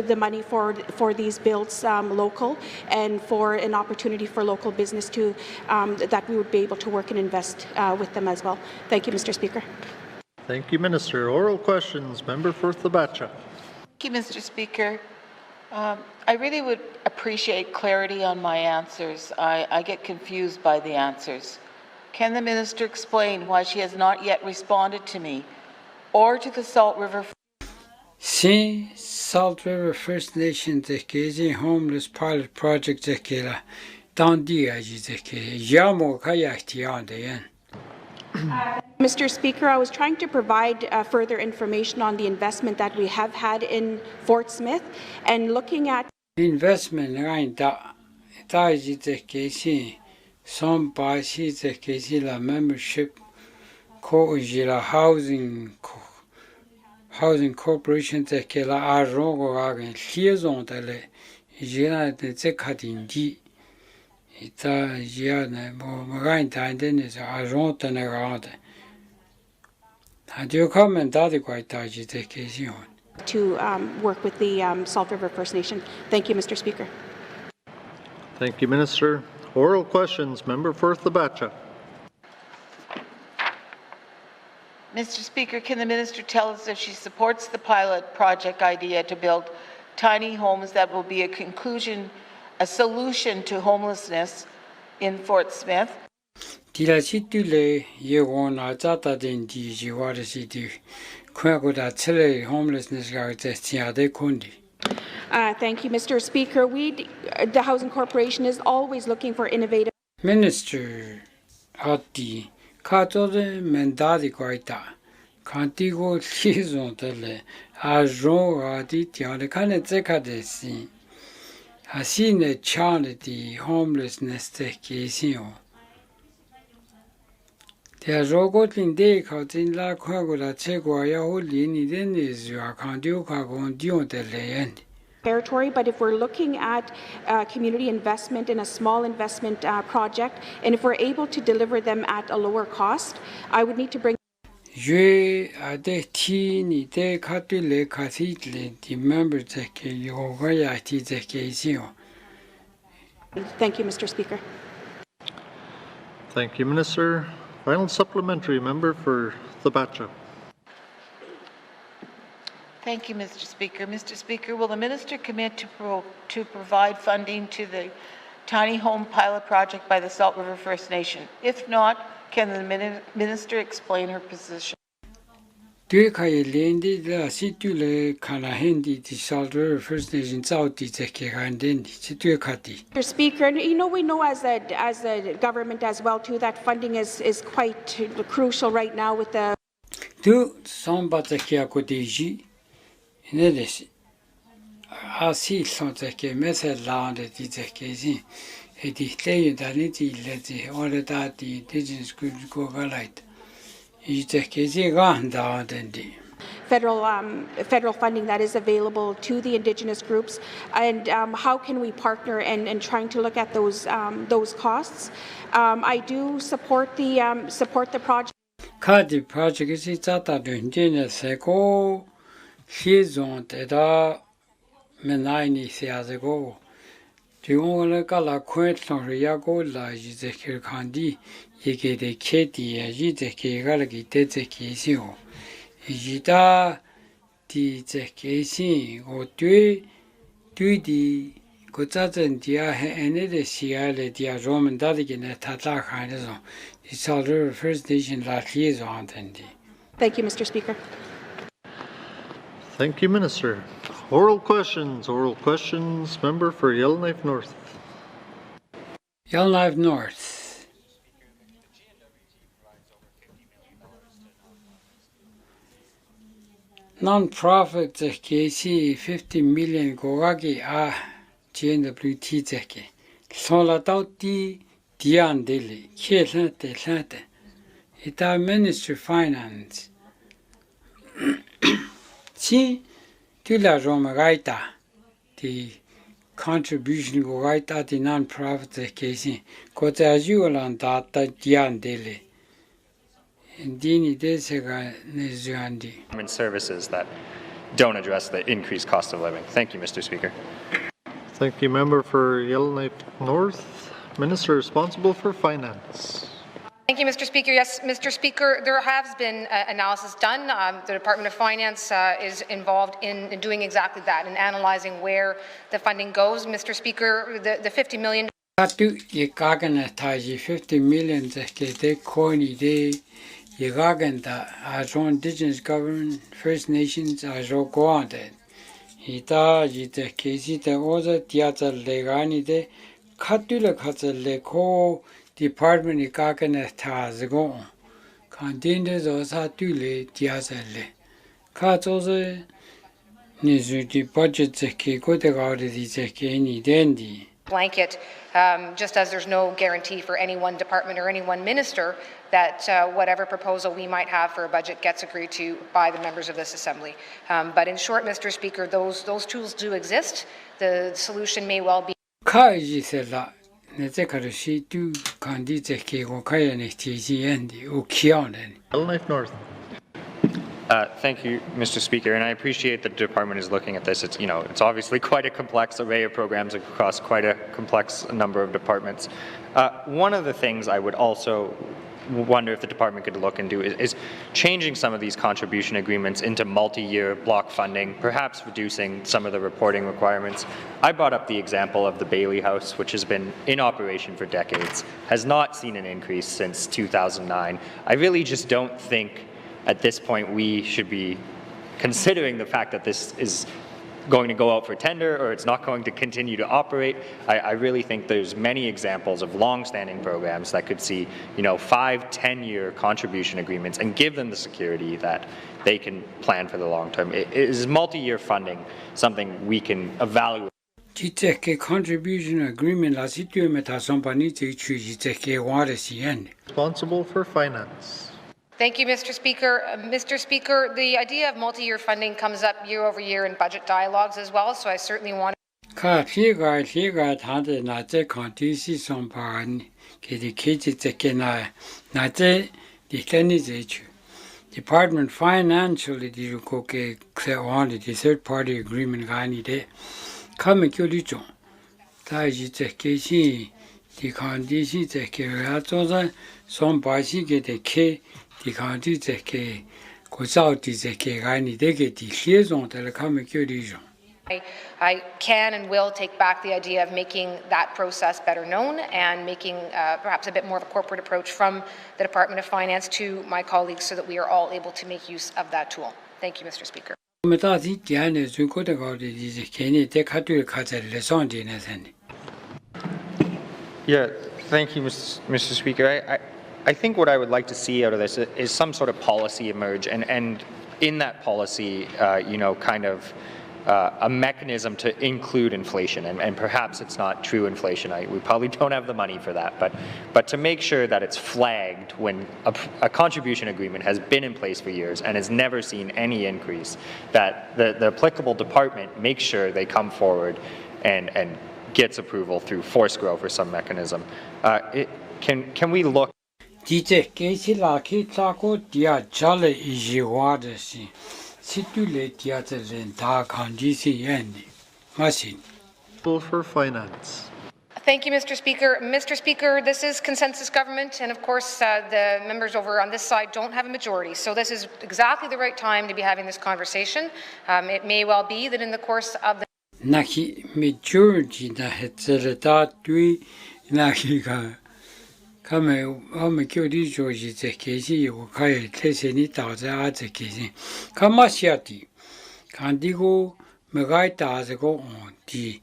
the money for these builds local and for an opportunity for local business to that we would be able to work and invest with them as well. Thank you, Mr. Speaker. Thank you, Minister. Oral questions. Member for Thabacha. Thank you, Mr. Speaker. I really would appreciate clarity on my answers. I get confused by the answers. Can the Minister explain why she has not yet responded to me or to the Salt River? See, Salt River First Nation Zeki homeless pilot project Zekila Dandia Zeki Yamo Kayaktian. Mr. Speaker, I was trying to provide further information on the investment that we have had in Fort Smith and looking at investment line that Zeki some by Zeki la membership co housing corporation Zeki la Arongo Agan liaison de Jena de Zekadindi. It's a Jana Morain Tanden is Aron Tenagan. Had you comment that quite Zeki? To work with the Salt River First Nation. Thank you, Mr. Speaker. Thank you, Minister. Oral questions. Member for Thabacha. Mr. Speaker, can the Minister tell us if she supports the pilot project idea to build tiny homes that will be a solution to homelessness in Fort Smith? Dilatitule Yewona Zata den Jiwara City, Quagoda Tele homelessness de Kundi. Thank you, Mr. Speaker. The Housing Corporation is always looking for innovative. Minister Ati Katode Mendadi Quaita Cantigo Season Tele Ajo Adi Tiana Zekadesi. I seen a charity homelessness technician. The Rogotin Day Cotin La Quagola Cheguaya Holini then is your Canduca Gondion de Leend. Territory, but if we're looking at community investment in a small investment project, and if we're able to deliver them at a lower cost, I would need to bring. Je ade tini de katule kathitle the members zeke yoga ti zeke sio. Thank you, Mr. Speaker. Thank you, Minister. Final supplementary. Member for Thabacha. Thank you, Mr. Speaker. Mr. Speaker, will the Minister commit to provide funding to the tiny home pilot project by the Salt River First Nation? If not, can the Minister explain her position? Mr. Speaker, we know as a government as well too that funding is quite crucial right now with the. Federal funding that is available to the Indigenous groups, and how can we partner and trying to look at those costs. I do support the project. Kadi project is tata dunjene seko hizon teda menaini siazego. Tiongole kala kwetson riago la jizekir kandi yeke de keti yizeke galagi tezeki sio. Jita di zeke sin o dui di gozazen dia ene de siale dia roman dadigene tata khanezo. The Salt River First Nation la liaison tendi. Thank you, Mr. Speaker. Thank you, Minister. Oral questions. Member for Yellowknife North. Yellowknife North. Non-profit KC 50 million goagi Gnwt zeke. Sola tauti dian dele. Lante. Ita Minister Finance. Si tu la Roma gaita. The contribution go gaita the non-profit case. Kote ajualan data dian dele. Dene Zhatıé. Services that don't address the increased cost of living. Thank you, Mr. Speaker. Thank you, Member for Yellowknife North. Minister responsible for Finance. Thank you, Mr. Speaker. Yes, Mr. Speaker, there has been analysis done. The Department of Finance is involved in doing exactly that, in analyzing where the funding goes. Mr. Speaker, the $50 million. 50 million they coin as indigenous government, First Nations as Guante. Ita the case the other theatre legani de Katula Leko Department Kagan Taz go. Containers also tule diazelle. Katoze Nizu the budget the Kiko the Gaudi the Keni Dendi. Blanket, just as there's no guarantee for any one department or any one minister that whatever proposal we might have for a budget gets agreed to by the members of this Assembly. But in short, Mr. Speaker, those tools do exist. The solution may well be. Yellowknife North. Thank you, Mr. Speaker, and I appreciate that the department is looking at this. It's, it's obviously quite a complex array of programs across quite a complex number of departments. One of the things I would also wonder if the department could look into is changing some of these contribution agreements into multi-year block funding, perhaps reducing some of the reporting requirements. I brought up the example of the Bailey House, which has been in operation for decades, has not seen an increase since 2009. I really just don't think at this point we should be considering the fact that this is going to go out for tender or it's not going to continue to operate. I really think there's many examples of long-standing programs that could see 5-10-year contribution agreements and give them the security that they can plan for the long term. Is multi-year funding something we can evaluate? Contribution agreement Responsible for Finance. Thank you, Mr. Speaker. Mr. Speaker, the idea of multi-year funding comes up year over year in budget dialogues as well, so I certainly want Department financially the third-party agreement come the conditions some basi get the K, the county the K, goes out the K, I need to get the liaison to the common region. I can and will take back the idea of making that process better known and making perhaps a bit more of a corporate approach from the Department of Finance to my colleagues so that we are all able to make use of that tool. Thank you, Mr. Speaker. Yeah, thank you, Mr. Speaker. I think what I would like to see out of this is some sort of policy emerge, and in that policy, kind of a mechanism to include inflation, and perhaps it's not true inflation. We probably don't have the money for that, but to make sure that it's flagged when a contribution agreement has been in place for years and has never seen any increase, that the applicable department makes sure they come forward and gets approval through forced growth or some mechanism. Can we look? For Finance. Thank you, Mr. Speaker. Mr. Speaker, this is consensus government, and of course, the members over on this side don't have a majority. So this is exactly the right time to be having this conversation. It may well be that in the course of the majority na hetzeleta tui na higa kame ome kyori joji zekezi yo kai teseni taza azekezi kamasiati kandigo megai taza go on di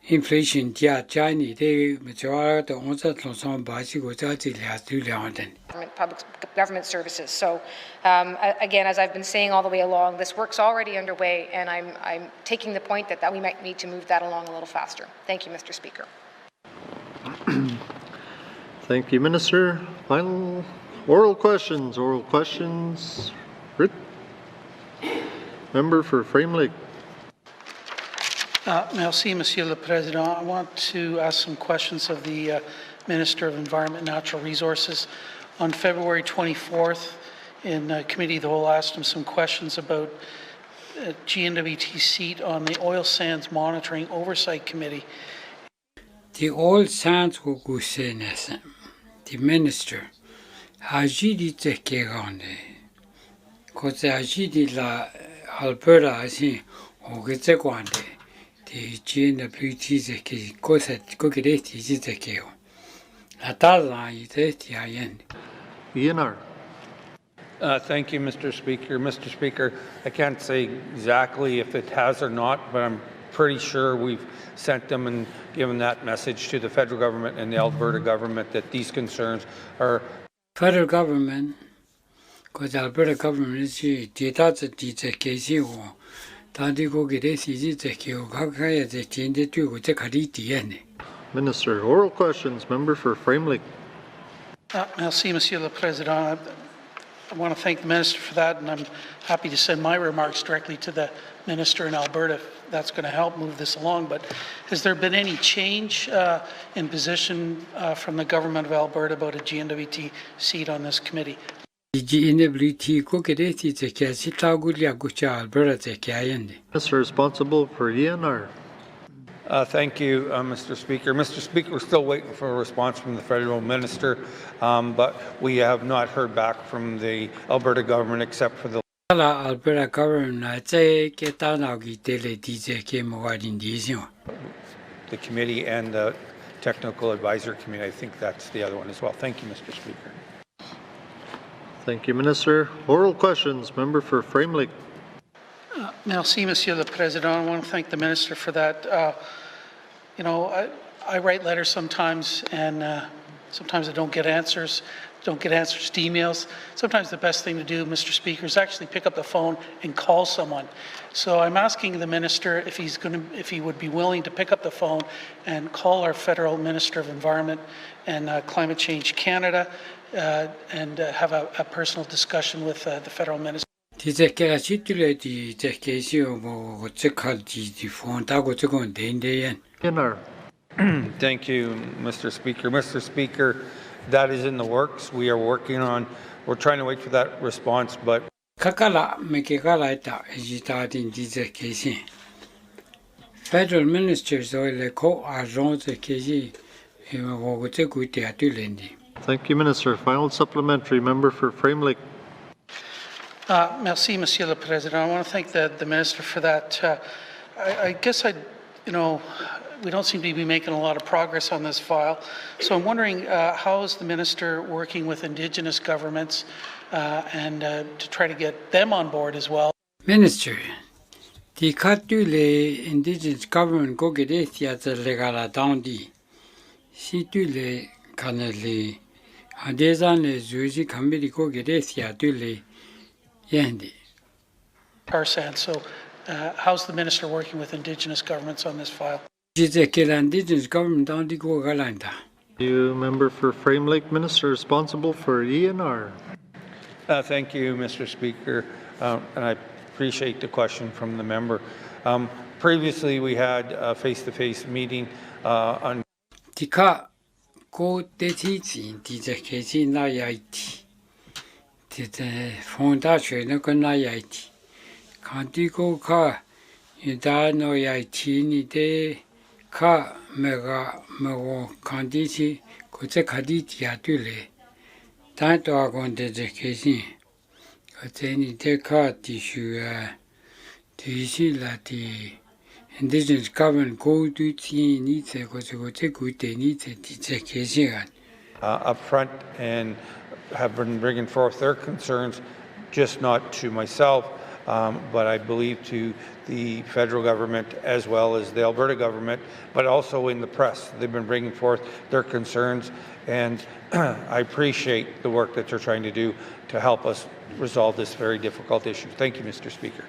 inflation tia China de majority the onset from some basic to last 2 London. Public government services. So again, as I've been saying all the way along, this work's already underway, and I'm taking the point that we might need to move that along a little faster. Thank you, Mr. Speaker. Thank you, Minister. Final oral questions. Oral questions. Rick? Member for Frame Lake. Merci, Monsieur le Président. I want to ask some questions of the Minister of Environment and Natural Resources. On February 24th, in Committee of the Whole, I asked him some questions about Gnwt seat on the Oil Sands Monitoring Oversight Committee. The oil sands will go the minister has the Kegane. Because la Alberta, I think, or get the Guande, the Gnwt, go get it, the Keo. ENR. Thank you, Mr. Speaker. Mr. Speaker, I can't say exactly if it has or not, but I'm pretty sure we've sent them and given that message to the federal government and the Alberta government that these concerns are. Federal government, because Alberta government is data the case or Tadigo get it, the Keo, Kakaya, the change to go to Kariti. Minister, oral questions. Member for Frame Lake. Merci, Monsieur le Président. I want to thank the Minister for that, and I'm happy to send my remarks directly to the Minister in Alberta if that's going to help move this along. But has there been any change in position from the Government of Alberta about a Gnwt seat on this committee? Minister responsible for ENR. Thank you, Mr. Speaker. Mr. Speaker, we're still waiting for a response from the federal minister, but we have not heard back from the Alberta government except for the Alberta government the committee and the technical advisory committee. I think that's the other one as well. Thank you, Mr. Speaker. Thank you, Minister. Oral questions. Member for Frame Lake. Merci, Monsieur le Président. I want to thank the Minister for that. You know, I write letters sometimes, and sometimes I don't get answers. To emails. Sometimes the best thing to do, Mr. Speaker, is actually pick up the phone and call someone. So I'm asking the Minister if he would be willing to pick up the phone and call our Federal Minister of Environment and Climate Change Canada and have a personal discussion with the Federal Minister. Thank you, Mr. Speaker. Mr. Speaker, that is in the works. We are working on, we're trying to wait for that response, but Federal ministers Thank you, Minister. Final supplementary. Member for Frame Lake. Merci, Monsieur le Président. I want to thank the Minister for that. I guess we don't seem to be making a lot of progress on this file. So I'm wondering, how is the Minister working with Indigenous governments and to try to get them on board as well? Minister, the Katule Indigenous government go get it at the Legala Dondi. Situle Canale, Adezan Zuzi Committee go get it at Dule Yendi. Parsan. So how's the Minister working with Indigenous governments on this file? Indigenous government down the go Galanda. You member for Frame Lake, Minister responsible for ENR. Thank you, Mr. Speaker, and I appreciate the question from the member. Previously, we had a face-to-face meeting on. Tika go teaching the na yaiti. The foundation no go na yaiti. Can't you go car? You da no yaiti ni de. Ka mega mego kanditi ko te kaditi atule tanto agonde de kesi ko te ni te ka tishu tisi la ti indigenous government go to ti ni te ko te gute ni te kesi up front and have been bringing forth their concerns, just not to myself, but I believe to the federal government as well as the Alberta government, but also in the press. They've been bringing forth their concerns, and I appreciate the work that they're trying to do to help us resolve this very difficult issue. Thank you, Mr. Speaker.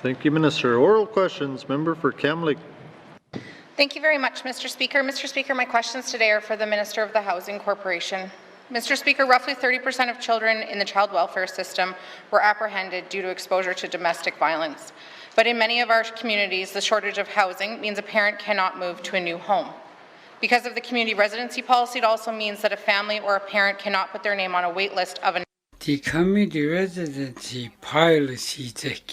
Thank you, Minister. Oral questions. Member for Kamloops. Thank you very much, Mr. Speaker. Mr. Speaker, my questions today are for the Minister of the Housing Corporation. Mr. Speaker, roughly 30% of children in the child welfare system were apprehended due to exposure to domestic violence. But in many of our communities, the shortage of housing means a parent cannot move to a new home. Because of the community residency policy, it also means that a family or a parent cannot put their name on a wait list of an The community residency policy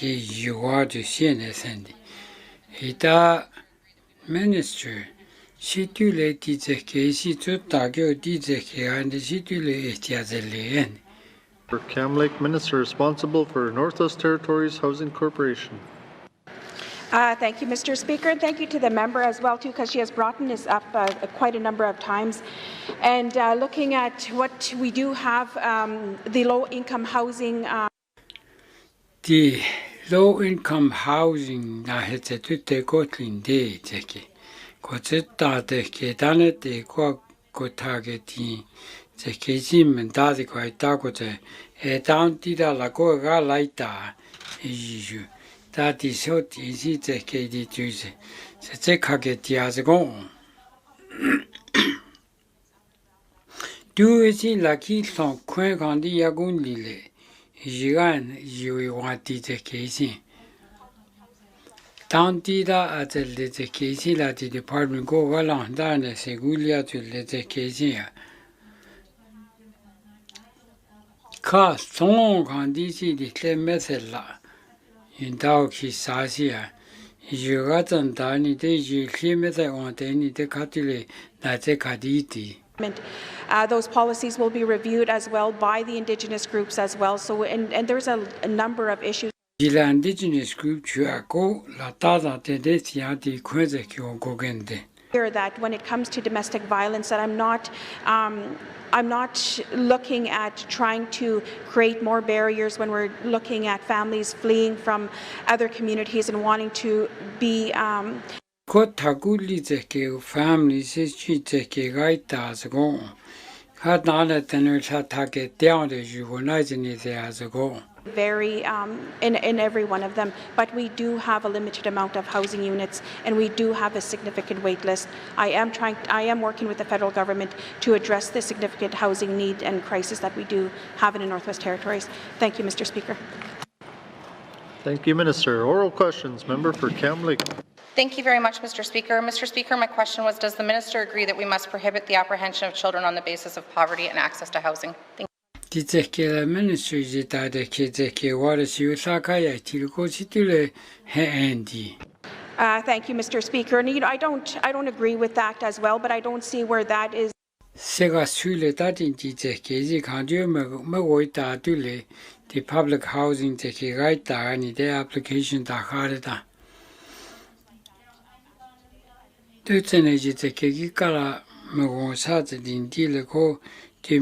you are to CNSND. Ita Minister stipulated the case to Tagyo DZK and stipulated For Kamloops, Minister responsible for Northwest Territories Housing Corporation. Thank you, Mr. Speaker, and thank you to the member as well, too, because she has brought this up quite a number of times. And looking at what we do have, the low-income housing. The low-income housing na hetse tutte kotlin de teki. Ko tsutta teki dane te ko targeti teki sim dadi ko ita ko te e down tida la ko ga laita iju. That is what is it teki di tuse. Se te kage ti azgo. Du esi la ki son kwen kandi yagun lile. Jigan yui wati te kesi. Tanti da atel de te kesi la ti department go galan da ne segulia tu le te kesi ya. Ka son kandi si di tle mesela. In dao ki sasi ya. Juga zan da ni de ji kli mesa on te ni de katile na te kaditi. Those policies will be reviewed as well by the Indigenous groups as well. So, and there's a number of issues. The Indigenous group that when it comes to domestic violence, that I'm not looking at trying to create more barriers when we're looking at families fleeing from other communities and wanting to be. Families Very in every one of them, but we do have a limited amount of housing units, and we do have a significant wait list. I am working with the federal government to address the significant housing need and crisis that we do have in the Northwest Territories. Thank you, Mr. Speaker. Thank you, Minister. Oral questions. Member for Kamloops. Thank you very much, Mr. Speaker. Mr. Speaker, my question was, does the Minister agree that we must prohibit the apprehension of children on the basis of poverty and access to housing? Thank you. Thank you, Mr. Speaker. And I don't agree with that as well, but I don't see where that is. The public housing take right there and the application da harda. Kala Magosat in Dileko, the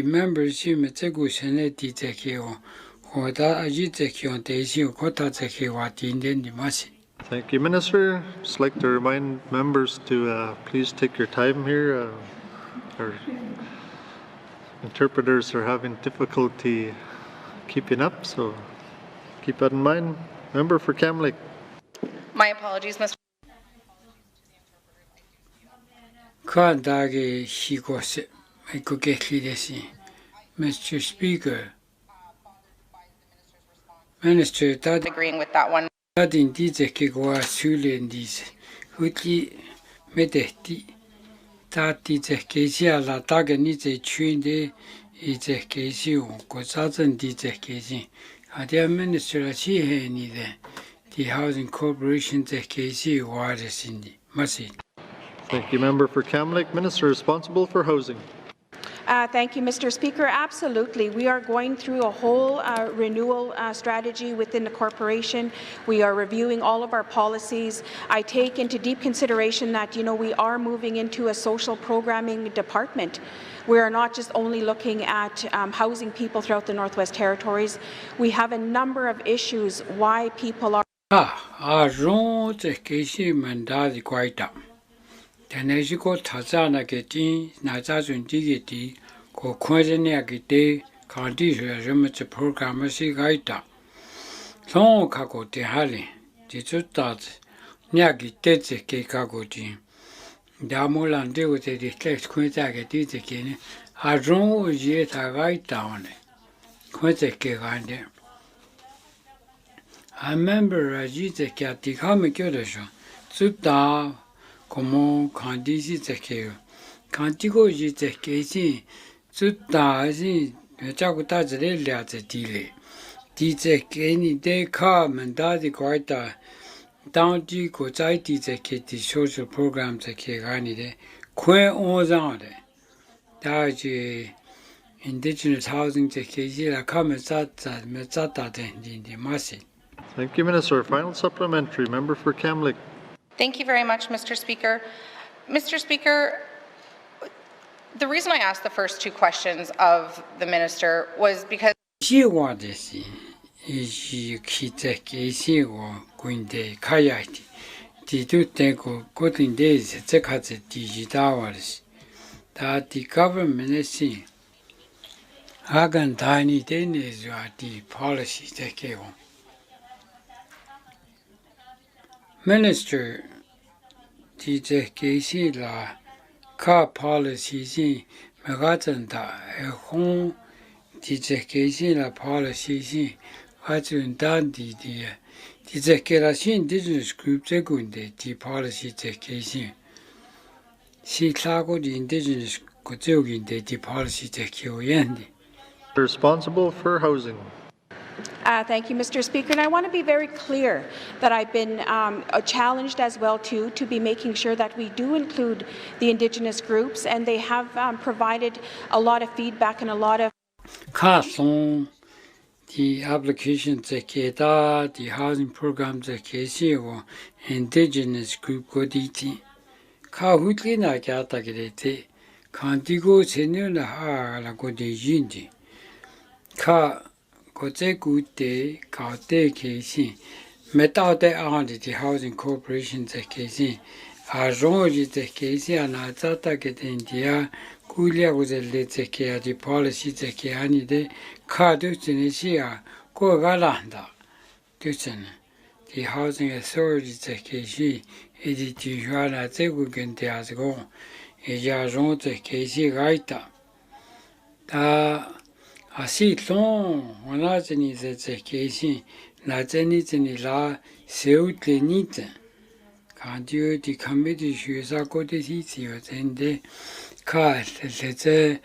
membership Metegu di Tekeo, or that Ajitekio, Desio, Kota Tekewat in the Masi. Thank you, Minister. Just like to remind members to please take your time here. Our interpreters are having difficulty keeping up, so keep that in mind. Member for Kamloops. My apologies, Mr. Mr. Speaker, Minister, that agreeing with that one. That indeed the Kigwa Sulendis, Hutli Medeti, that is a case la Taganite Chinde is a case you, Kosatan did a case. Dear Minister, she neither the Housing Corporation the case you are the Cindy. Mercy. Thank you, Member for Kamloops. Minister responsible for housing. Thank you, Mr. Speaker. Absolutely. We are going through a whole renewal strategy within the corporation. We are reviewing all of our policies. I take into deep consideration that, we are moving into a social programming department. We are not just only looking at housing people throughout the Northwest Territories. We have a number of issues why people are Tenesico Tazana Getty, Nazazun Digiti, Ko Quazania Cardi, Remit Programmer Sigaita. Long Kako Tehali, Titutat, Niagi Tetse Kagoti. Damolan de with the text Quintagat again, Adron was yet a right down. Quintakande. I remember a Jita Cat, the comic Yodasha, Suta. Como Candisi Tekeo. Cantico Jiteki, Sutazi, Chakuta's Relia Tile. Tizek any day come and daddy quita. Down G Kozaiti Teketi social programs a Kiranide. Que Ozade. Daji indigenous housing Tekezi, la Kamezata, Mezata, the Masi. Thank you, Minister. Final supplementary, member for Kamlik. Thank you very much, Mr. Speaker. Mr. Speaker, the reason I asked the first two questions of the Minister was because she wanted to see Kiteki or Quinde Kayati. Did you think of good in days at the digital that the government is seeing? Hagan tiny Dene Zhatıé policy take on. Minister, the la car policy, Magatanda, a home, the la policy, Hatun Dandi, the indigenous group, the policy take. See Clago, the indigenous Kotogin, the policy take. Responsible for housing. Thank you, Mr. Speaker. And I want to be very clear that I've been challenged as well to be making sure that we do include the Indigenous groups, and they have provided a lot of feedback and a lot of the applications the housing programs or Indigenous group goditi. Hutlina Katagate, Cantigo Senuna la Godejindi. Kote Gute, Kaute Kesi, Metao de Andi, the housing corporation the Kesi, Ajonji the Kesi, and Azata get India, Gulia was a little the policy the Kiani de Carducia, Go Galanda, Dusen, the housing authority the Kesi, Edituana Tegugan de Asgo, Ejajon the Kesi Gaita. Asi long, on a teni the case, Nazenitini la Seutlenite. Can't you the committee shoes are good as easy and the car, the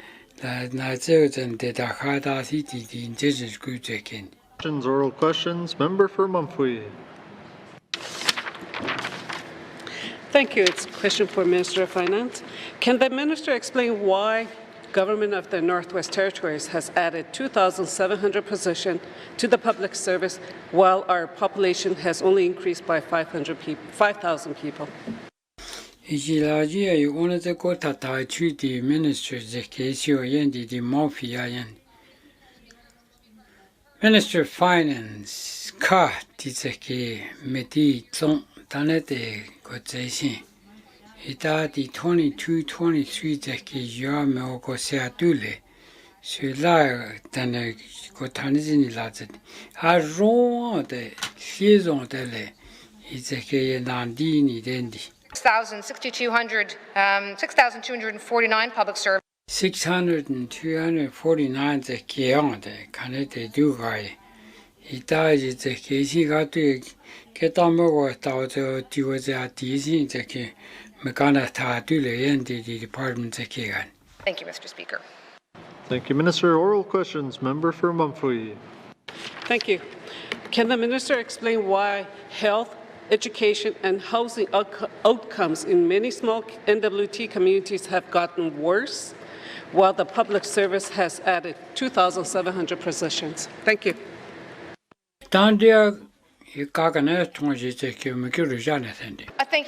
Nazers and the Dakota City, the indigenous group again. Oral questions, member for Mumfui. Thank you. It's a question for Minister of Finance. Can the Minister explain why Government of the Northwest Territories has added 2,700 positions to the public service while our population has only increased by 5,000 people? Ijilaji one of the Kota the ministers the case yendi the mafia. Minister of Finance ka tizeke meti ton tanete kotsesi. Ita di 22-23 zeki yame oko seatule. Sula tane ko tanizini lazet. A ron de liaison de le. Izeke nandini dendi. 6,249 public service. 649 zeki ande kanete dugai. Ita zeki sigatu ketamo tao zo diwa dizi zeki. Thank you, Mr. Speaker. Thank you, Minister. Oral questions. Member for Mumfui. Thank you. Can the Minister explain why health, education, and housing outcomes in many small NWT communities have gotten worse, while the public service has added 2,700 positions. Thank you. Thank you,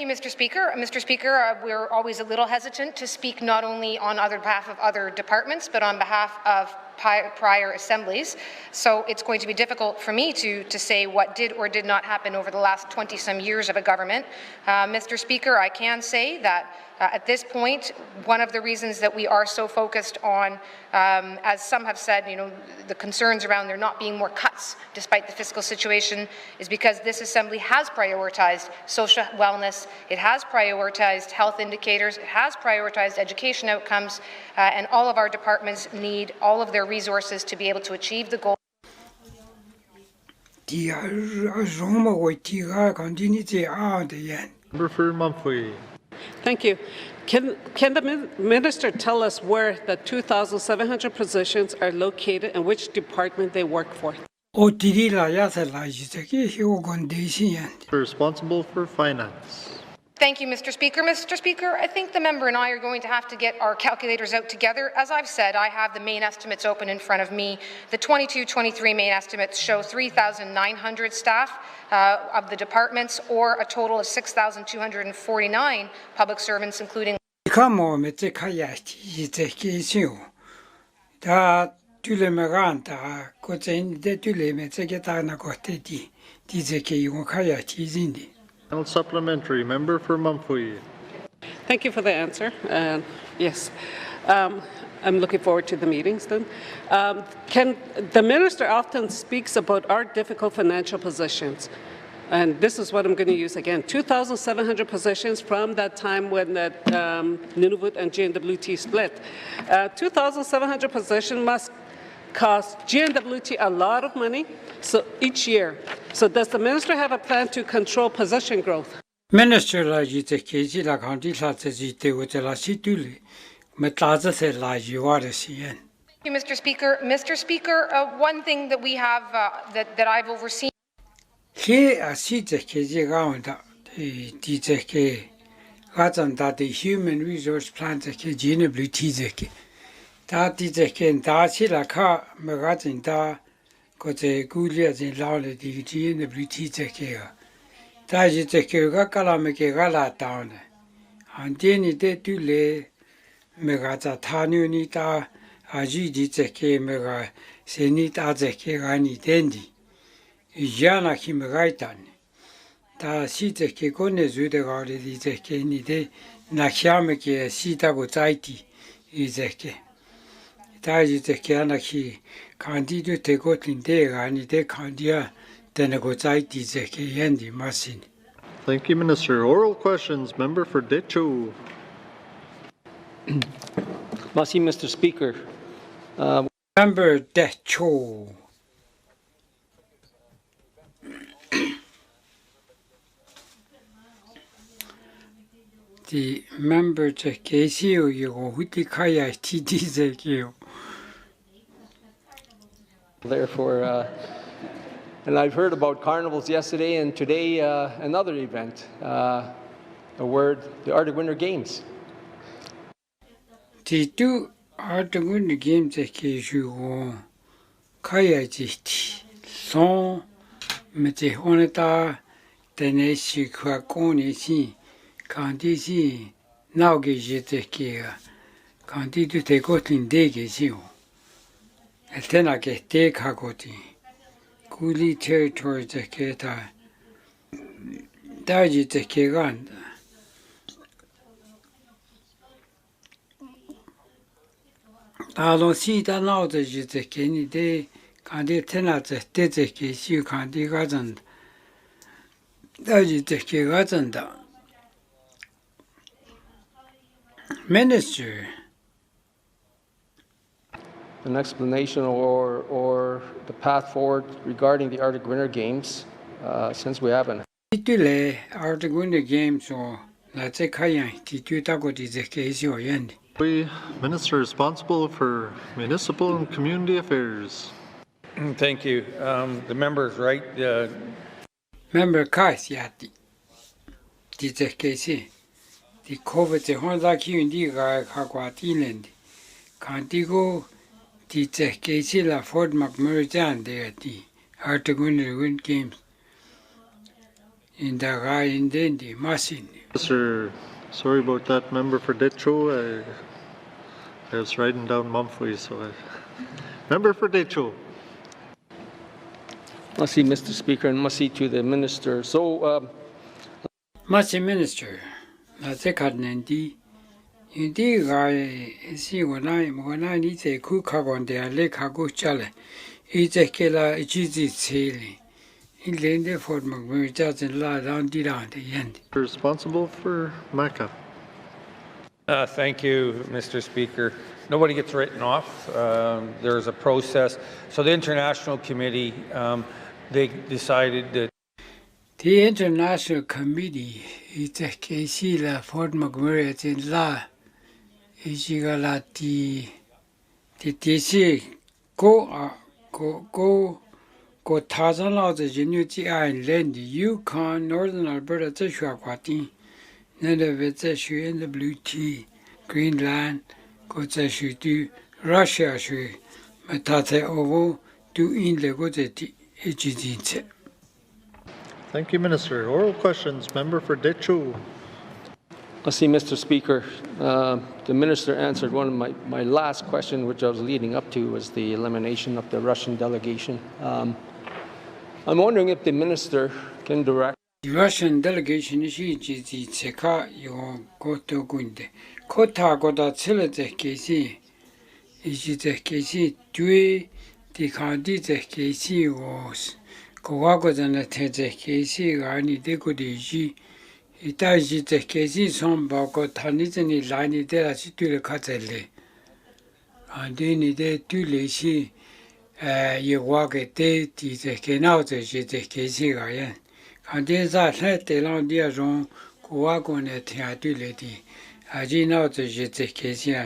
Mr. Speaker. Mr. Speaker, we're always a little hesitant to speak not only on behalf of other departments, but on behalf of prior assemblies. So it's going to be difficult for me to say what did or did not happen over the last 20-some years of a government. Mr. Speaker, I can say that at this point, one of the reasons that we are so focused on, as some have said, the concerns around there not being more cuts despite the fiscal situation, is because this Assembly has prioritized social wellness, it has prioritized health indicators, it has prioritized education outcomes, and all of our departments need all of their resources to be able to achieve the goal. Thank you. Can the minister tell us where the 2,700 positions are located and which department they work for? Responsible for finance. Thank you, Mr. Speaker. Mr. Speaker, I think the member and I are going to have to get our calculators out together. As I've said, I have the main estimates open in front of me. The 22-23 main estimates show 3,900 staff of the departments, or a total of 6,249 public servants, including Supplementary, member for Mumfui. Thank you for the answer. Yes, I'm looking forward to the meetings then. The minister often speaks about our difficult financial positions. And this is what I'm going to use again. 2,700 positions from that time when the Gnwt and Gnwt split. 2,700 positions must cost Gnwt a lot of money each year. So does the minister have a plan to control position growth? Minister, Thank you, Mr. Speaker. Mr. Speaker, one thing that we have that I've overseen. The human resource plan Ta si te ke kone zude gare di te ke ni de na chiame ke si ta go zaiti I te ke. Ta ji te ke ana ki kandi du te go tinde ga ni de kandia te na go zaiti te ke yendi masin. Thank you, Minister. Oral questions, member for Decho. Merci, Mr. Speaker. Member Decho. The member to KCO, you go Hutikaya TDZQ. Therefore, and I've heard about carnivals yesterday and today another event, the Arctic Winter Games. The two Arctic Winter Games that KCO Kaya Jiti, Son, Mete Honeta, Dene Zhatıé, Kandi si now ge jete ke kandi tu te kotin de ge si o eltena ke te khagoti kuli territory te ke ta daji te ke ganda alo si ta now de jete ke ni de kandi tena te ke si kandi ga zan daji te ke ga zan da Minister. An explanation or the path forward regarding the Arctic Winter Games, since we haven't. Arctic Winter Games or We, Minister responsible for municipal and community affairs. Thank you. The member is right. Member Kasiati. The COVID the Honda Q&D guy Hakwatiland. Kantigo teacher Casey la Fort McMurray there the Article Games in the guy in the machine. Sir, sorry about that, member for Decho. I was writing down Mumphrey, so member for Decho. Must see, Mr. Speaker, and must see to the minister. So, Must minister, that's a Kadnandi. Indeed, I see when I need a cook on the lake Hago Chale. It's a killer, it's easy sailing. In Lende Fort McMurray doesn't lie down the end. Responsible for MACA. Thank you, Mr. Speaker. Nobody gets written off. There's a process. So the International Committee, they decided that the International Committee is a case la Fort McMurray in la is la the DC go Tarzan law the Gnwt Island, Yukon, Northern Alberta, Zeshuakwati, Gnwt, Gnwt, Greenland, go Zeshu, Russia, Matate Ovo, do in the good HGD. Thank you, Minister. Oral questions, member for Decho. I see, Mr. Speaker, the minister answered one of my last question, which I was leading up to, was the elimination of the Russian delegation. I'm wondering if the minister can direct. The Russian delegation is the Tseka, you go to Gunde. Kota Goda Tsilete Casey is the Casey, Dewey, the candidate Casey was Kowago than a Tete Casey, Rani Decodigi. It does the Casey, some Bako Tanizani Lani de la Situ Catele. And then it too lazy. You walk a day, the canal, the Casey Ryan. And there's that let the long dear wrong, Kowagon at Tiatuleti. I did not the Casey.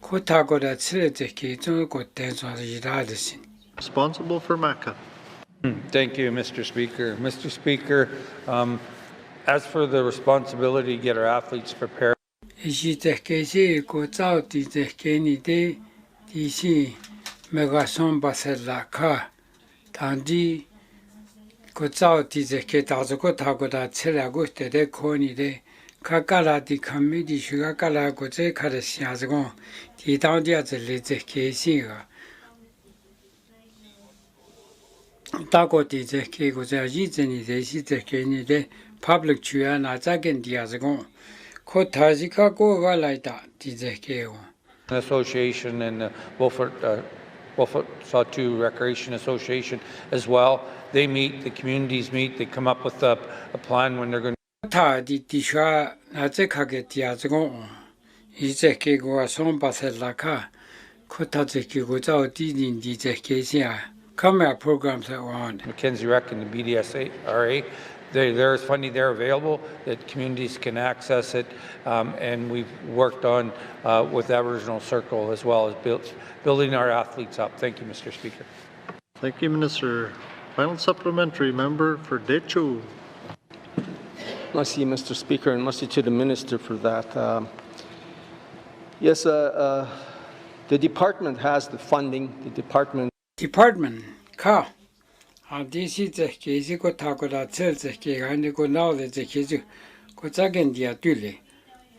Kotago that said the Kato got dance on the Radisson. Responsible for MACA. Thank you, Mr. Speaker. Mr. Speaker, as for the responsibility to get our athletes prepared. Is it a Casey goes out the Kenny Day, DC. Megason Basella Ka Tandi Gozao di Ketazago da Telaguste de Coni de Kakala di Committee Shugakala Goze Kadasiazagon, the Dandia the Lizze Kesiga Tago di Zeki Gozajizeni de Sitekeni de Public Chuana Zagan Diazagon, Kotazika go Valaita di Zekeo. Association and the Wolford Sawtooth Recreation Association as well. They meet, the communities meet, they come up with a plan when they're going to. Di Tisha Nazekage Tiazagon is a Kego Son Baselaka, Kotazeki Gozao Didin di Zekesia. Camera programs that were on. Mackenzie Rec and the BDSRA. There's funding there available that communities can access it, and we've worked on with Aboriginal Circle as well as building our athletes up. Thank you, Mr. Speaker. Thank you, Minister. Final supplementary, member for Decho. Must see, Mr. Speaker, and must see to the minister for that. Yes, the department has the funding. The department. Ka. This is the case, go taco that tells the cake, and go now that the case go again the Adule.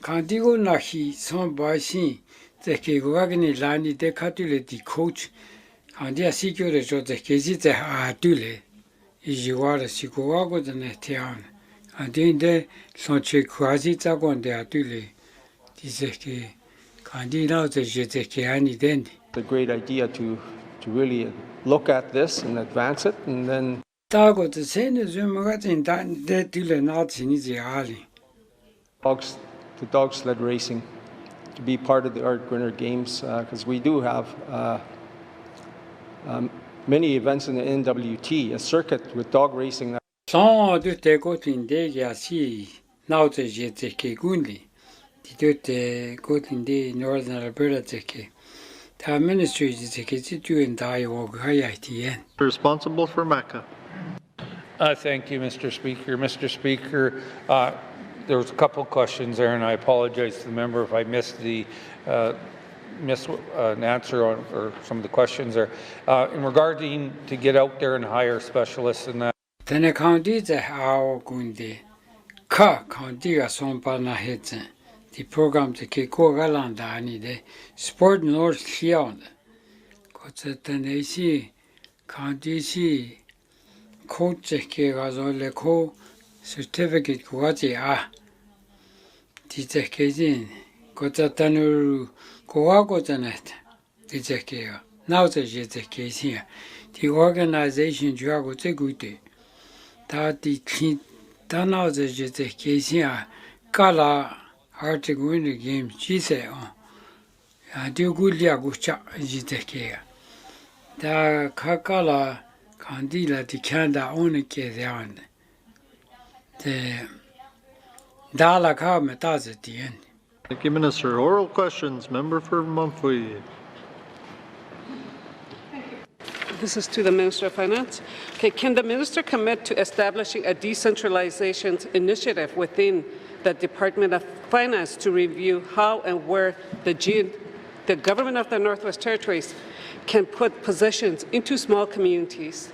Candigo Nahi, some by sea, the cake wagon lani de catule the coach, and the secret of the case the Adule. Is you are a Sikowago than a town, and then the Sonche quasi tagon de Adule. This is a candida the Jeteki then. A great idea to really look at this and advance it, and then Tago the same as you magazine that do not in the alley. The dog sled racing to be part of the Art Winter Games, because we do have many events in the NWT, a circuit with dog racing. Sans de te gotin de yasi, now the Jeteki Gunli, the gotin de Northern Alberta teke. The ministry is doing dialogue. Responsible for MACA. Thank you, Mr. Speaker. Mr. Speaker, there was a couple of questions there, and I apologize to the member if I missed the miss an answer on or some of the questions there. In regarding to get out there and hire specialists and that. Dene County the how gundi ka county ga sompa na hetsen. The program to ke ko galanda ani de sport north hion. Ko Dene si county si coach ke ga zo le ko certificate ko ga Dije ke jin ko Dene ko ko janet Dije ke now the ke si the organization jo go te gute ta di ta now the ke si kala hard to win the game she say do good ya go cha ke da kakala kandila di kanda on ke down the dala ka meta the end. Thank you, Minister. Oral questions. Member for Mumfui. This is to the Minister of Finance. Okay, can the Minister commit to establishing a decentralization initiative within the Department of Finance to review how and where the government of the Northwest Territories can put positions into small communities?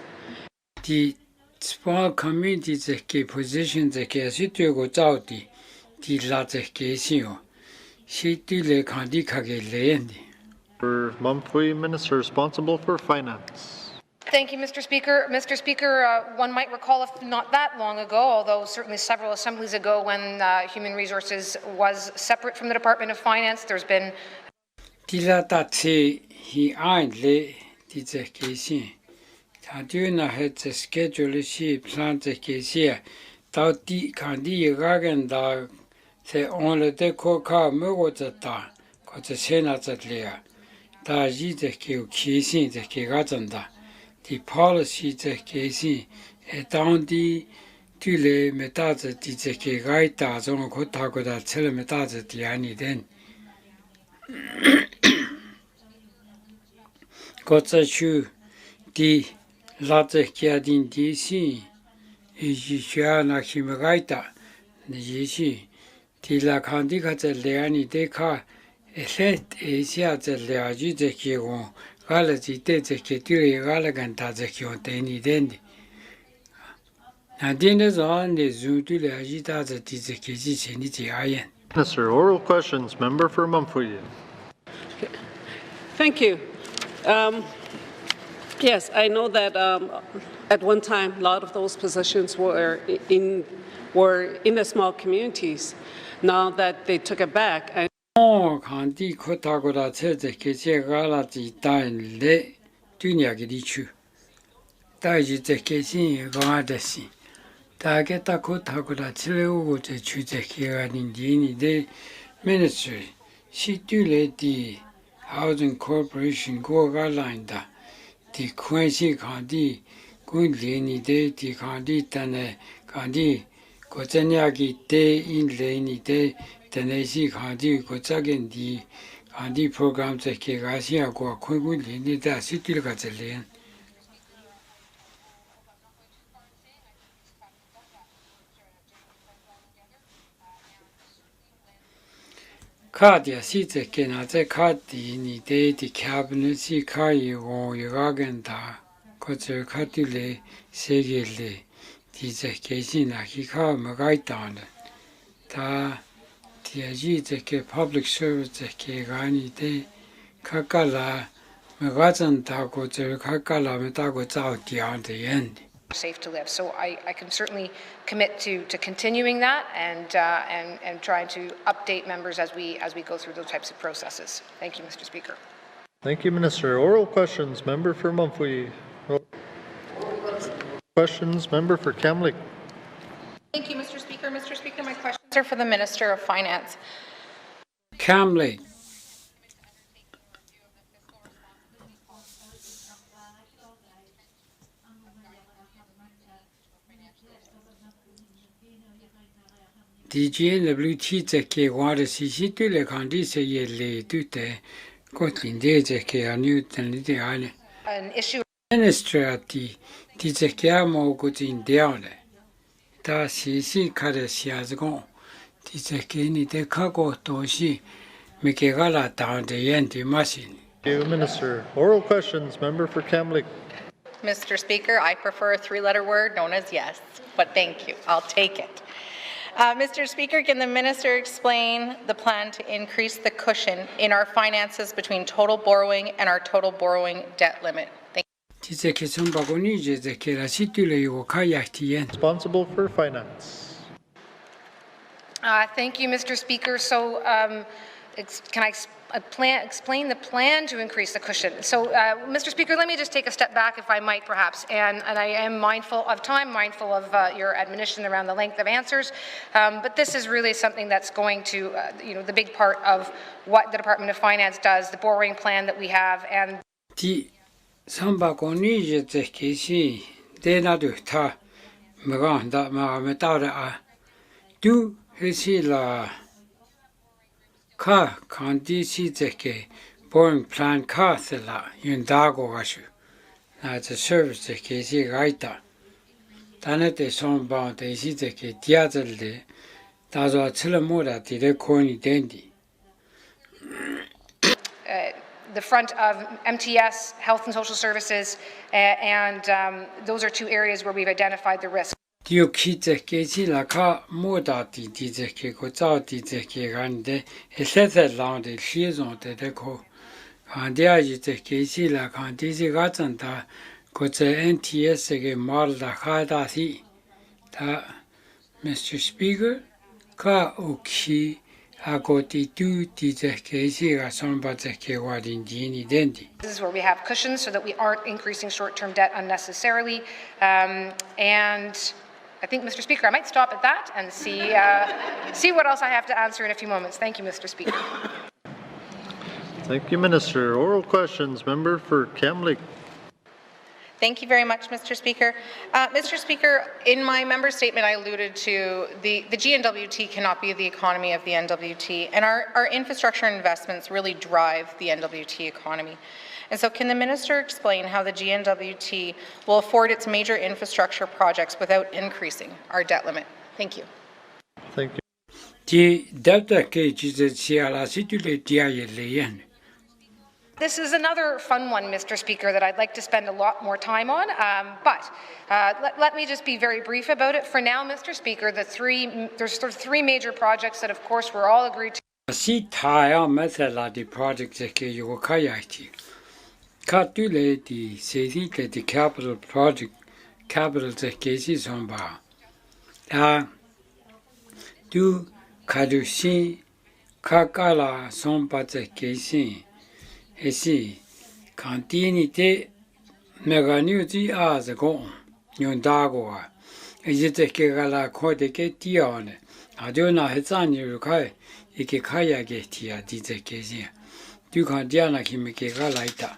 The small communities that positions that go out the lots of cases. She do le kandi kage lendi. For Mumfui, Minister responsible for Finance. Thank you, Mr. Speaker. Mr. Speaker, one might recall, if not that long ago, although certainly several assemblies ago, when Human Resources was separate from the Department of Finance, there's been. Dilatati he le dizekesi. Taduna had the schedule she planned the case. Tauti kandi gaganda. Se on le déco ka mugota, quand the Senate at Lea, da ji de kissing the Kigazanda, the policy the casing, a down the Tule metata di the Kigaita, on Kotago that telemetata the Annie then. Got a shoe, the latte kiadin DC, is Jana Kimagaita, the GC. Tila kandi ka leani de ka eset Asia leaji de kion galaji de ke tiri galagan de kion teni dendi. Nadine zon de zutu leaji ta de ke ji cheni ji ayen. Minister, oral questions. Member for Mumfui. Thank you. Yes, I know that at one time a lot of those positions were in the small communities. Now that they took it back. Kandi Kotagora said the Galati Dine Le Dunia Gidichu. Daji the Kesi Gadasi. Dageta Kotagora Tileu to Chuzeki in Dini de Ministry. She do let the Housing Corporation go galinda. The Quincy Kandi Gundlini de the Kandi Tane Kandi. Kotanyagi de in Lani de Tennessee Kandi Kotagan di Kandi programs at Kegasia go quickly in the city Catalian. Cardia sits a canate cati in the cabinet, see Kai or Yaganda, Kotter Catule, Segele. Dice che si na kika magaitan ta tiaji che public service che gani de kakala magatan ta ko te kakala meta ko zao tian de end. Safe to live. So I can certainly commit to continuing that and trying to update members as we go through those types of processes. Thank you, Mr. Speaker. Thank you, Minister. Oral questions. Member for Mumfui. Questions. Member for Kamlik. Thank you, Mr. Speaker. Mr. Speaker, my questions are for the Minister of Finance. Kamlik. The Gnwt che guarda si situ le candice le tutte cotlindese che a Newton l'ideale. An issue. Ministrati dice che amo cotindiale. Da si cade si asgon. Dice che ni de cago toshi Mikegala down the Yenti machine. Thank you, Minister. Oral questions, member for Kamloops. Mr. Speaker, I prefer a three-letter word known as yes, but thank you. I'll take it. Mr. Speaker, can the minister explain the plan to increase the cushion in our finances between total borrowing and our total borrowing debt limit? Thank you. Responsible for finance. Thank you, Mr. Speaker. So, can I explain the plan to increase the cushion? So, Mr. Speaker, let me just take a step back, if I might, perhaps. And I am mindful of time, mindful of your admonition around the length of answers. But this is really something that's going to, the big part of what the Department of Finance does, the borrowing plan that we have, and. Ka kandi si teke borrowing plan ka sela yundago washu. Na the service teke si gaita. Tanete somba de si teke diazelde. Dazo tilamora dire koni dendi. The front of MTS, Health and Social Services, and those are two areas where we've identified the risk. Dio kite kesi la ka moda di ke ko zao di ke gande e se lang de liaison de ko kan dia ji kesi la kan di si ga zan da ko ze NTS ke mal da ka da si ta Mr. Speaker ka oki agoti tu di kesi ga son ba ke wa din ni dendi. This is where we have cushions so that we aren't increasing short-term debt unnecessarily, and I think, Mr. Speaker, I might stop at that and see what else I have to answer in a few moments. Thank you, Mr. Speaker. Thank you, Minister. Oral questions, member for Kamloops. Thank you very much, Mr. Speaker. Mr. Speaker, in my member statement, I alluded to the GNWT cannot be the economy of the NWT, and our infrastructure investments really drive the NWT economy. And so can the minister explain how the GNWT will afford its major infrastructure projects without increasing our debt limit? Thank you. Thank you. This is another fun one, Mr. Speaker, that I'd like to spend a lot more time on, but let me just be very brief about it. For now, Mr. Speaker, there's three major projects that, of course, we're all agreed to. Katule di sesite di capital project capital kesi somba. Du kadushi kakala somba kesi. Esi kantini te meganuti azago yundagoa. Ejite kegala kode ke tione. Adona hezani rukai ike kaya getia dize kesi. Du kan diana kimike galaita.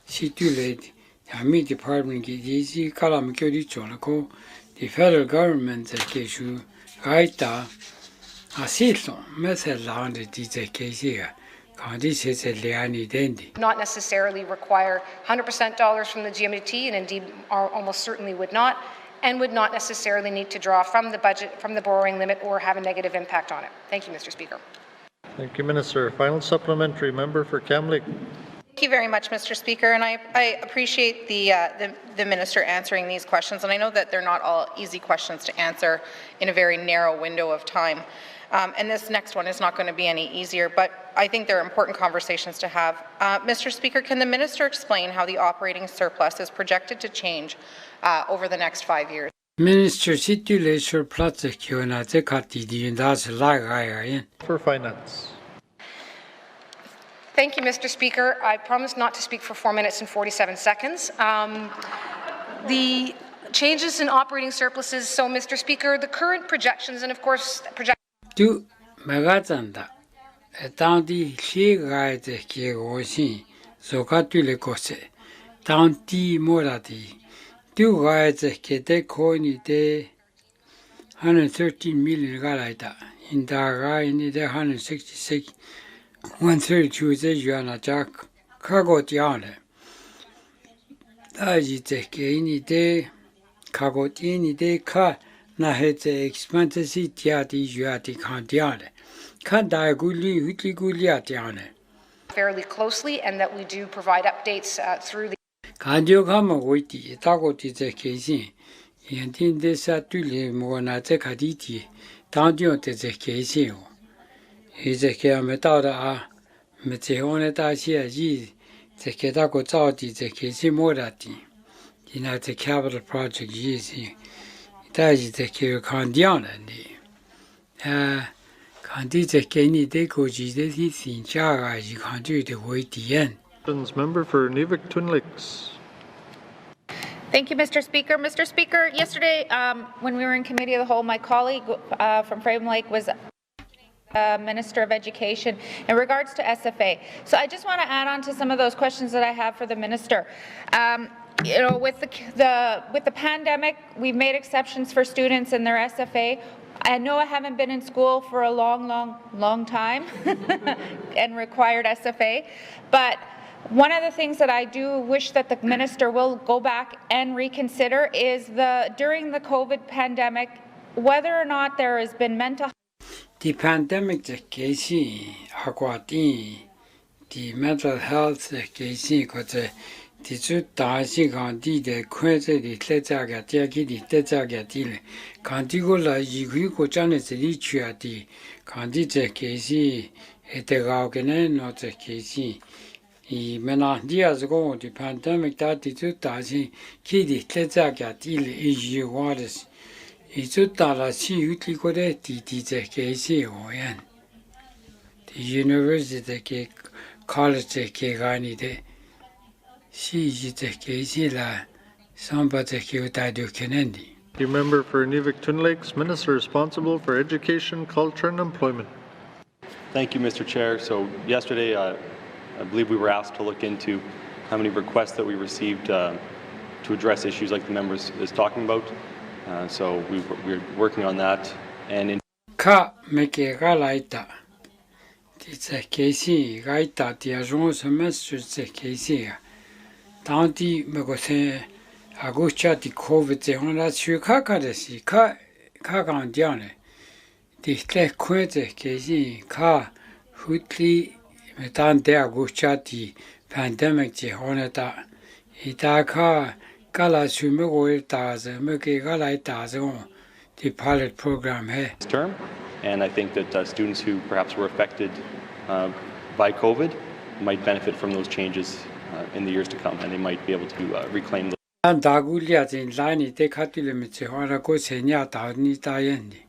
Situled Yami Department Gidisi Kalamikodi Chonako, the federal government Keshu Gaita Asilo, Messeland Dizekisia, Candice Leani Dendi. Not necessarily require 100% dollars from the GMT, and indeed almost certainly would not, and would not necessarily need to draw from the budget, from the borrowing limit, or have a negative impact on it. Thank you, Mr. Speaker. Thank you, Minister. Final supplementary, member for Kamloops. Thank you very much, Mr. Speaker, and I appreciate the minister answering these questions, and I know that they're not all easy questions to answer in a very narrow window of time. And this next one is not going to be any easier, but I think they're important conversations to have. Mr. Speaker, can the minister explain how the operating surplus is projected to change over the next 5 years? Minister, situle surplus for finance. Thank you, Mr. Speaker. I promise not to speak for 4 minutes and 47 seconds. The changes in operating surpluses, so Mr. Speaker, the current projections, and of course, Tu Magatanda, a tanti Shigaite Kiosin, so Catule Cose, Tanti Morati, two guides Kete Coini de 113 million Galaita, in Daga in the 166. 132 is Juana Jack Cargo Tiane. Daji take any day, Cargo any day car, Nahete expenses Tiati Juati Cantiane. 看大古里胡里古里啊这样的。 fairly closely and that we do provide updates through the 看就看嘛，我的大个的在开心，眼睛的啥对了，我那在看的的，当中的在开心哦。现在看没到的啊，没在我那大些日，在看大个早的在开心没得的，现在在 capital project 也是，但是在看这样的呢，看的在给你的国际的提醒下啊，是看这的会体验。 Member for Gnwt Twin Lakes. Thank you, Mr. Speaker. Mr. Speaker, yesterday when we were in Committee of the Whole, my colleague from Frame Lake was Minister of Education in regards to SFA. So I just want to add on to some of those questions that I have for the Minister. You know, with the pandemic, we've made exceptions for students in their SFA. I know I haven't been in school for a long time and required SFA, but one of the things that I do wish that the Minister will go back and reconsider is during the COVID pandemic, whether or not there has been mental. The pandemic 的期间，下挂点，the mental health 的期间，或者提出大些讲的控制的在这个这个的在这个的嘞，讲这个了，如果真的是你去啊的，讲的这期间，这个个呢，那这期间。 maintenant, years ago, the pandemic that the two thousand kids let get ill is waters. It's two thousand you go there, the university college gani she is the case la somebody Kennedy. You member for Gnwt Twin Lakes, Minister responsible for education, culture and employment. Thank you, Mr. Chair. So yesterday, I believe we were asked to look into how many requests that we received to address issues like the member is talking about. So we're working on that. And in Ka meke galaita. It's a case, gaita, the Ajon semester, the case. Tanti Megose Agucha, the COVID, the Honda Shukakadesi, Ka Gandiane. The Tlek Quete case, Ka Hutli. Metan de aguchati pandemic je honeta itaka kala sume go taze meke gala taze the pilot program he term, and I think that students who perhaps were affected by COVID might benefit from those changes in the years to come, and they might be able to reclaim those. And dagulia in line de katilimite hora go senya ta ni tayendi.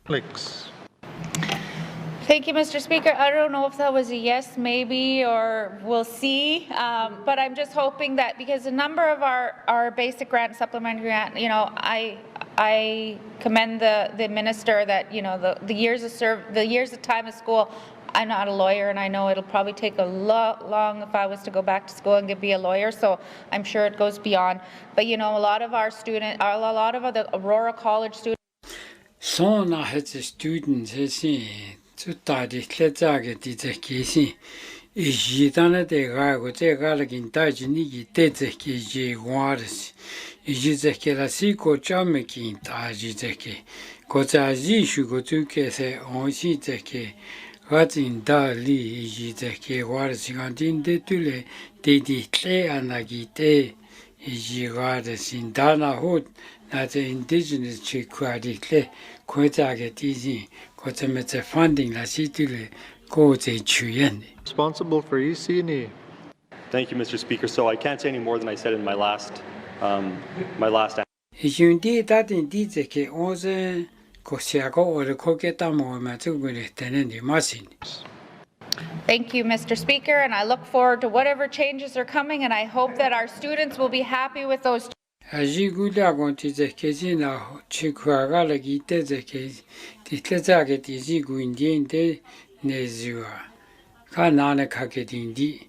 Thank you, Mr. Speaker. I don't know if that was a yes, maybe, or we'll see. But I'm just hoping that because a number of our basic grant, supplementary grant, you know, I commend the minister that you know the years of time of school. I'm not a lawyer, and I know it'll probably take a long if I was to go back to school and be a lawyer. So I'm sure it goes beyond. But you know, a lot of our students, a lot of the Aurora College students. Some of the students, to study the education is done at the guy with the Gallagher Tajini, Tezeki, Waters. Is the Kelasico Jamakin Tajiki. Kotazi should go to Kese on Shiteke. What's in Dali is the Waters in the Tule, they declare and Agite is Waters in Dana Hood, not the indigenous chick declare. Funding responsible for EC&E. Thank you, Mr. Speaker. So I can't say any more than I said in my last answer. Thank you, Mr. Speaker, and I look forward to whatever changes are coming, and I hope that our students will be happy with those. Ajigulia gonti the Kazina, Chikuagala Gite the case, the Tezageti Ziguindin de Nezua, Kanana Kaketindi,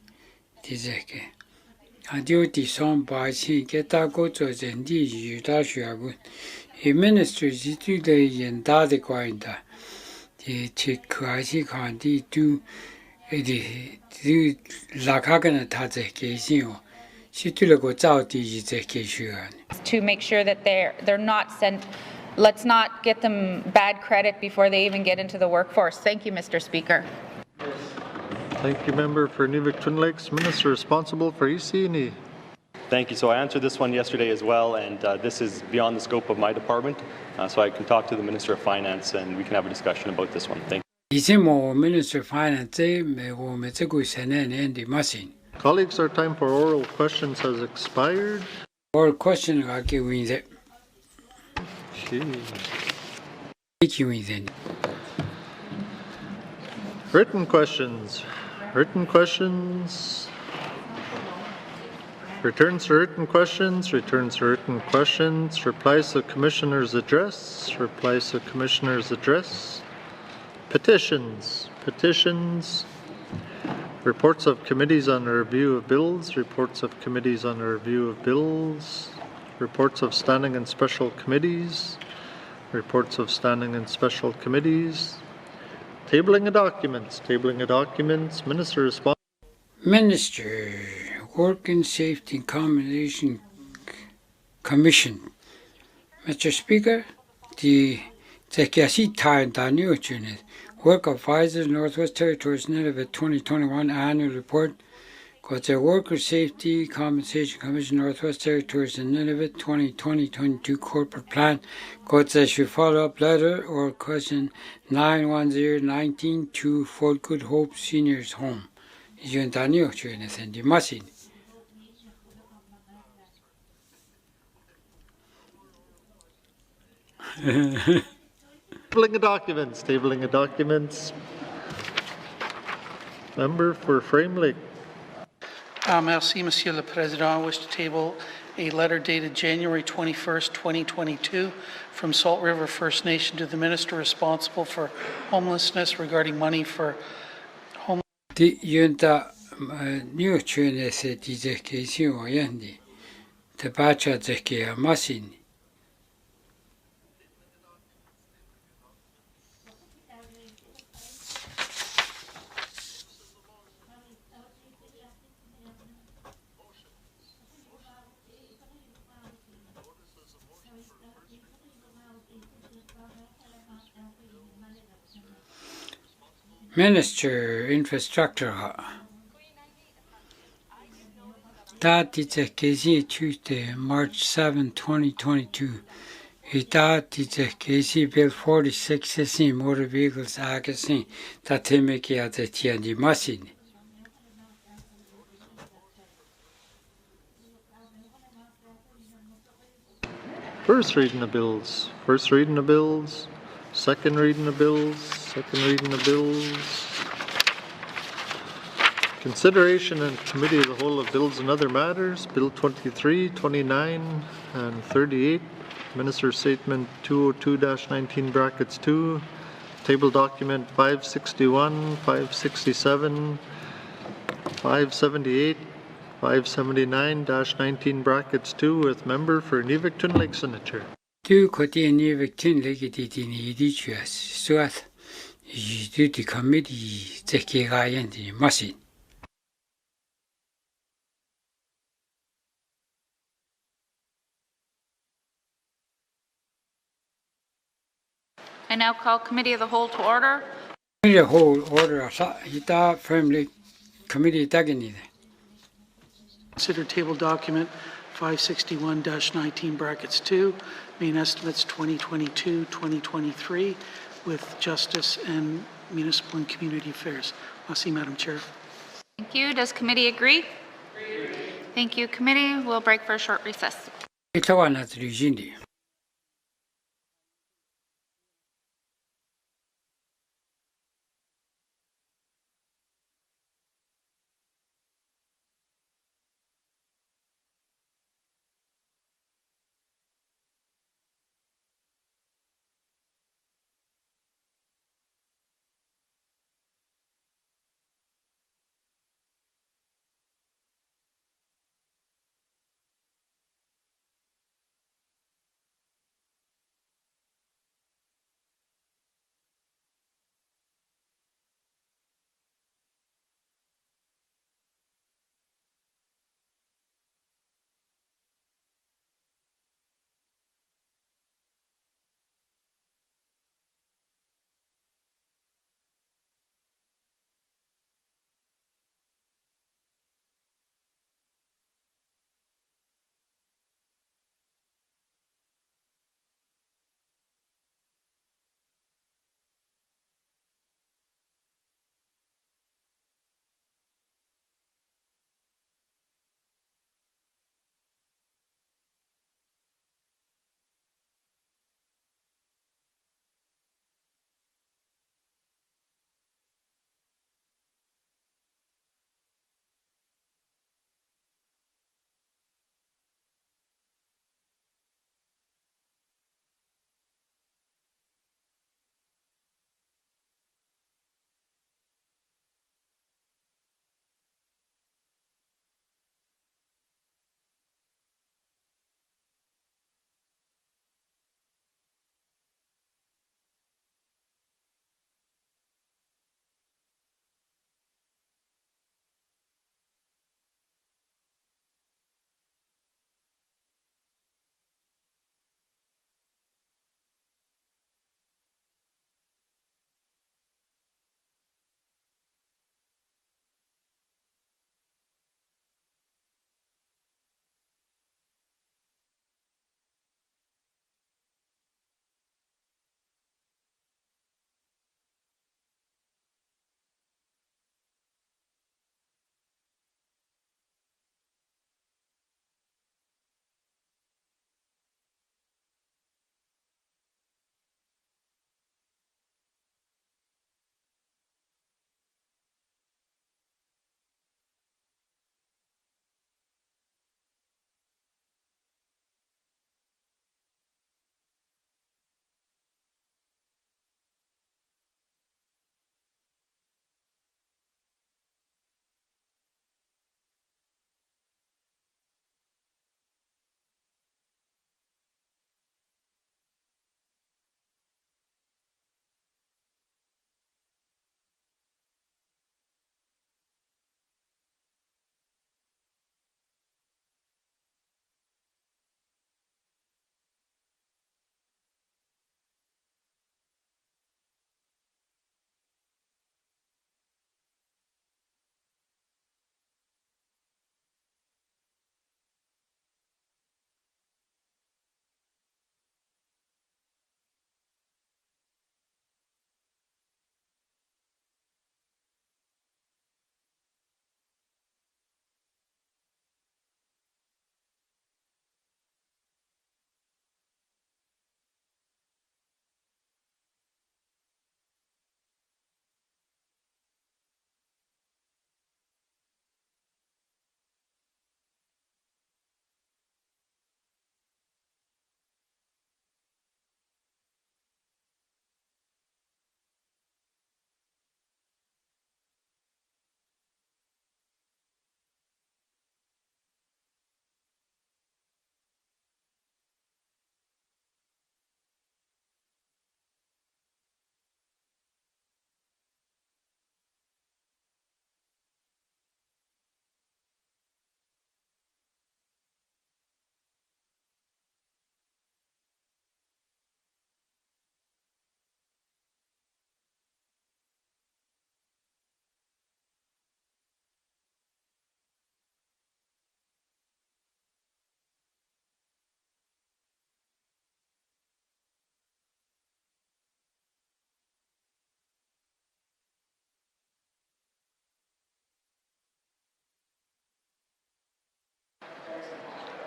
Tizeke. Adioti son by si Getagotos and Diji Dashuagut. A minister Zitude and Dade Quinta, the Chikuasi Kandi to Lakagana Tate Kazio. To make sure that they're not sent let's not get them bad credit before they even get into the workforce. Thank you, Mr. Speaker. Thank you, Member for Gnwt Twin Lakes. Minister responsible for EC&E. Thank you. So I answered this one yesterday as well, and this is beyond the scope of my department, so I can talk to the Minister of Finance and we can have a discussion about this one. Thank you. Minister of Finance, Colleagues, our time for oral questions has expired. Oral question Written questions. Written questions. Returns to written questions. Returns to written questions. Replies to Commissioner's address. Replies to Commissioner's address. Petitions. Petitions. Reports of committees on a review of bills. Reports of committees on a review of bills. Reports of standing and special committees. Reports of standing and special committees. Tabling of documents. Tabling of documents. Minister response. Minister, Work and Safety and Accommodation Commission. Mr. Speaker, the Tekasi Time Gnwt Unit Work Advisors Northwest Territories Gnwt 2021 Annual Report. Got the Worker Safety Compensation Commission Northwest Territories and Gnwt 2022 Corporate Plan. Got the follow-up letter or question 91019 to Fort Good Hope Seniors Home. 이전 단위역 주연에서 이제 마신. Tabling of documents. Tabling of documents. Member for Frame Lake. Merci, Monsieur le Président. I wish to table a letter dated January 21st, 2022 from Salt River First Nation to the Minister responsible for homelessness regarding money for homeless. 디 윤다 뉴트에서 디제 계시오 연디. 대바차 제케야 마신. Minister Infrastructure that is a KC Tuesday, March 7, 2022. That is a KC Bill 46 Motor Vehicles Act that they make at the TND machine. First reading of bills. First reading of bills. Second reading of bills. Second reading of bills. Consideration and committee of the whole of bills and other matters. Bill 23, 29, and 38. Minister's Statement 202-19 brackets 2. Table document 561, 567, 578, 579-19 brackets 2 with member for Gnwt Twin Lakes Senator. Do Kotia Gnwt Twin Lake Dini Edichus, Suat, Duty Committee, Zeki Gayan, Masin. I now call Committee of the Whole to order. Committee of the Whole order, Hita Firmly Committee Dagini. Consider table document 561-19 brackets 2, main estimates 2022-2023 with Justice and Municipal and Community Affairs. Merci, Madam Chair. Thank you. Does committee agree? Thank you, committee. We'll break for a short recess.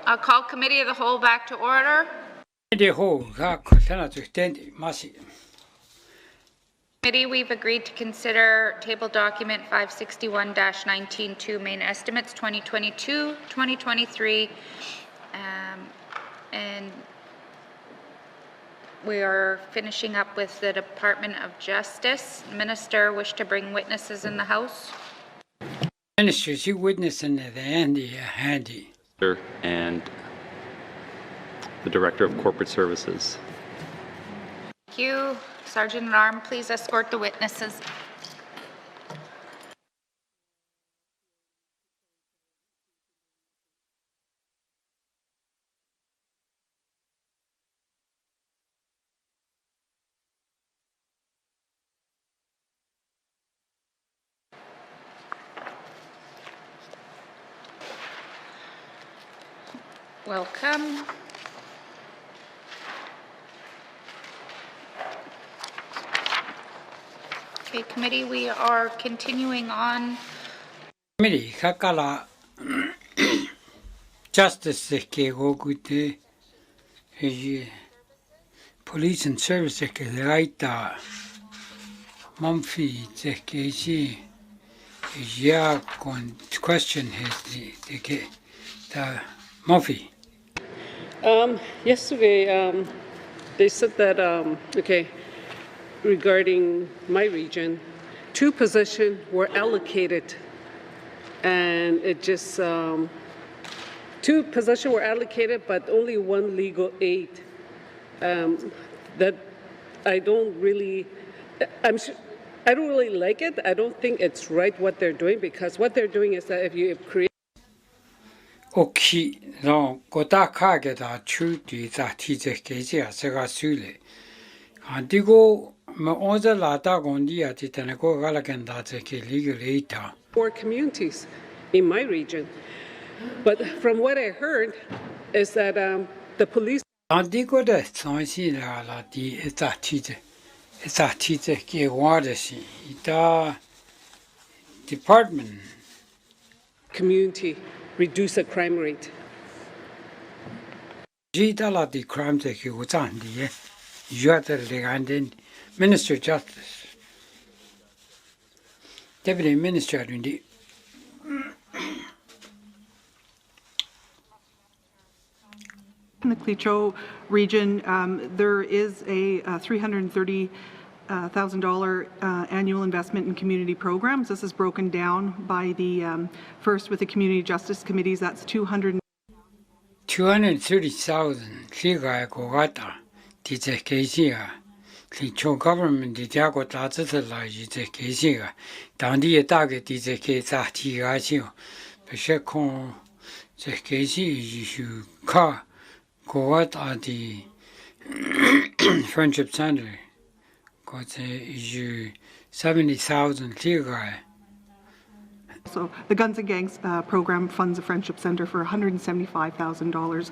I'll call Committee of the Whole back to order. Committee, we've agreed to consider table document 561-19-2 main estimates 2022-2023, and we are finishing up with the Department of Justice. Minister, wish to bring witnesses in the House? Minister, she witness in the handy. And the Director of Corporate Services. Thank you. Sergeant at Arms, please escort the witnesses. Welcome. Okay, committee, we are continuing on. Committee, kakala justice ke go good police and service ke laita Mumfy ke ji ya question has the Murphy. Yesterday, they said that, regarding my region, 2 positions were allocated, and it just, 2 positions were allocated, but only 1 legal aid. That I don't really, I don't really like it. I don't think it's right what they're doing, because what they're doing is that if you create Okay, no, kota kage da chu di za ti je ke ji a se ga su le. An di go ma oza la da gon di a ti tane go ga la ken da je ke legal aid. 4 communities in my region. But from what I heard is that the police An di go da san si la di e za ti je ke wa de si da department community reduce the crime rate. The crime that you was on the Minister of Justice, Deputy Minister in the in the Clecho region, there is a $330,000 annual investment in community programs. This is broken down by the first with the community justice committees. That's 230,000. Liga Gogata, Tizekisia, Clecho government, the Jago Tazela, Tizekisia, Dandi target Tizekisa Tigasio, Peshekon, Zekesi, you car, Gogata, the Friendship Center. Got you 70,000 Liga. So the Guns and Gangs program funds a friendship center for $175,000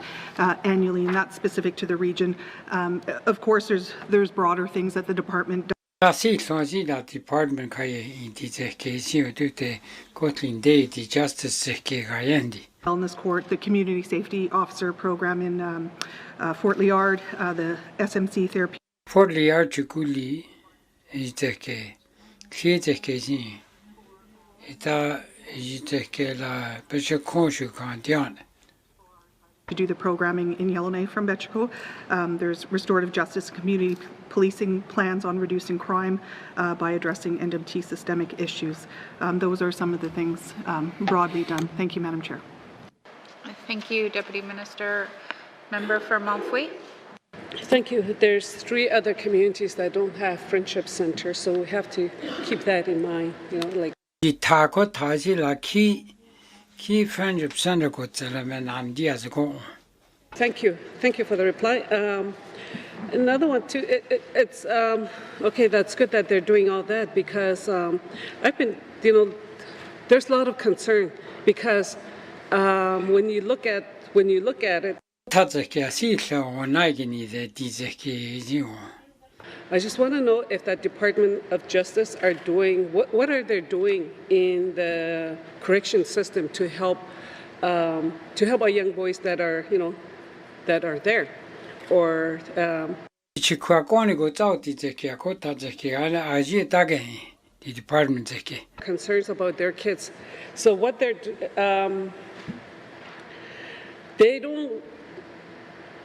annually, and that's specific to the region. Of course, there's broader things that the department does. That department the justice Wellness Court, the community safety officer program in Fort Liard, the SMC therapy. Fort Liard Chukuli is the clear to do the programming in Yellowknife from Betchco. There's restorative justice, community policing plans on reducing crime by addressing NWT systemic issues. Those are some of the things broadly done. Thank you, Madam Chair. Thank you, Deputy Minister. Member for Montfouet. Thank you. There's 3 other communities that don't have friendship centers, so we have to keep that in mind. You know, like. The key friendship center got ideas go. Thank you for the reply. Another one too. It's okay. That's good that they're doing all that, because I've been, there's a lot of concern, because when you look at it. I just want to know if that Department of Justice are doing, what are they doing in the correction system to help to help our young boys that are, that are there, or concerns about their kids. So what they don't.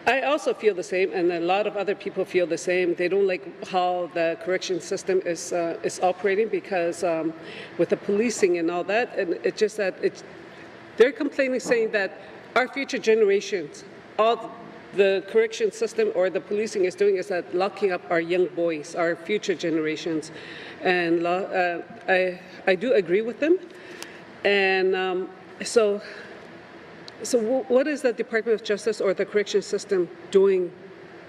I also feel the same, and a lot of other people feel the same. They don't like how the correction system is operating because with the policing and all that, and it's just that they're complaining, saying that our future generations, all the correction system or the policing is doing is that locking up our young boys, our future generations, and I do agree with them, and so. So what is the Department of Justice or the correction system doing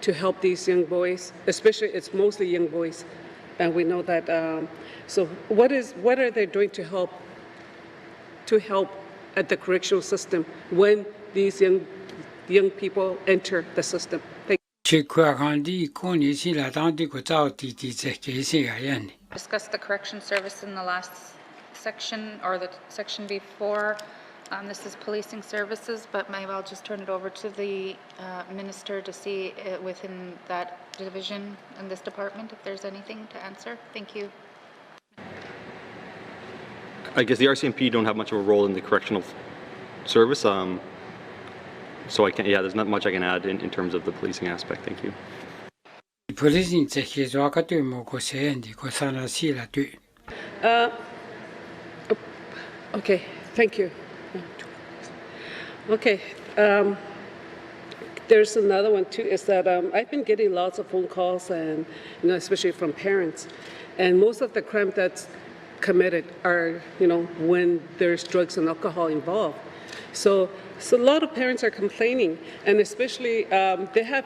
to help these young boys? Especially, it's mostly young boys, and we know that. So what are they doing to help at the correctional system when these young people enter the system? Thank you. Discussed the correction service in the last section or the section before. This is policing services, but maybe I'll just turn it over to the minister to see within that division in this department if there's anything to answer. Thank you. I guess the RCMP don't have much of a role in the correctional service, so I can't. Yeah, there's not much I can add in terms of the policing aspect. Thank you. Okay. Thank you. Okay, there's another one too, is that I've been getting lots of phone calls and, especially from parents, and most of the crime that's committed are, when there's drugs and alcohol involved. So a lot of parents are complaining, and especially they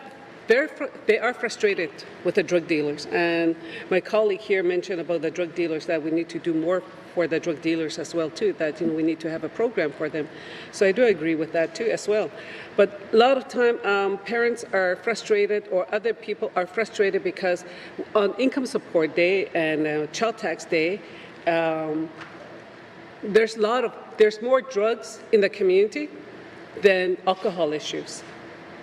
are frustrated with the drug dealers. And my colleague here mentioned about the drug dealers, that we need to do more for the drug dealers as well too, that we need to have a program for them. So I do agree with that too as well. But a lot of time parents are frustrated, or other people are frustrated, because on income support day and child tax day, there's more drugs in the community than alcohol issues.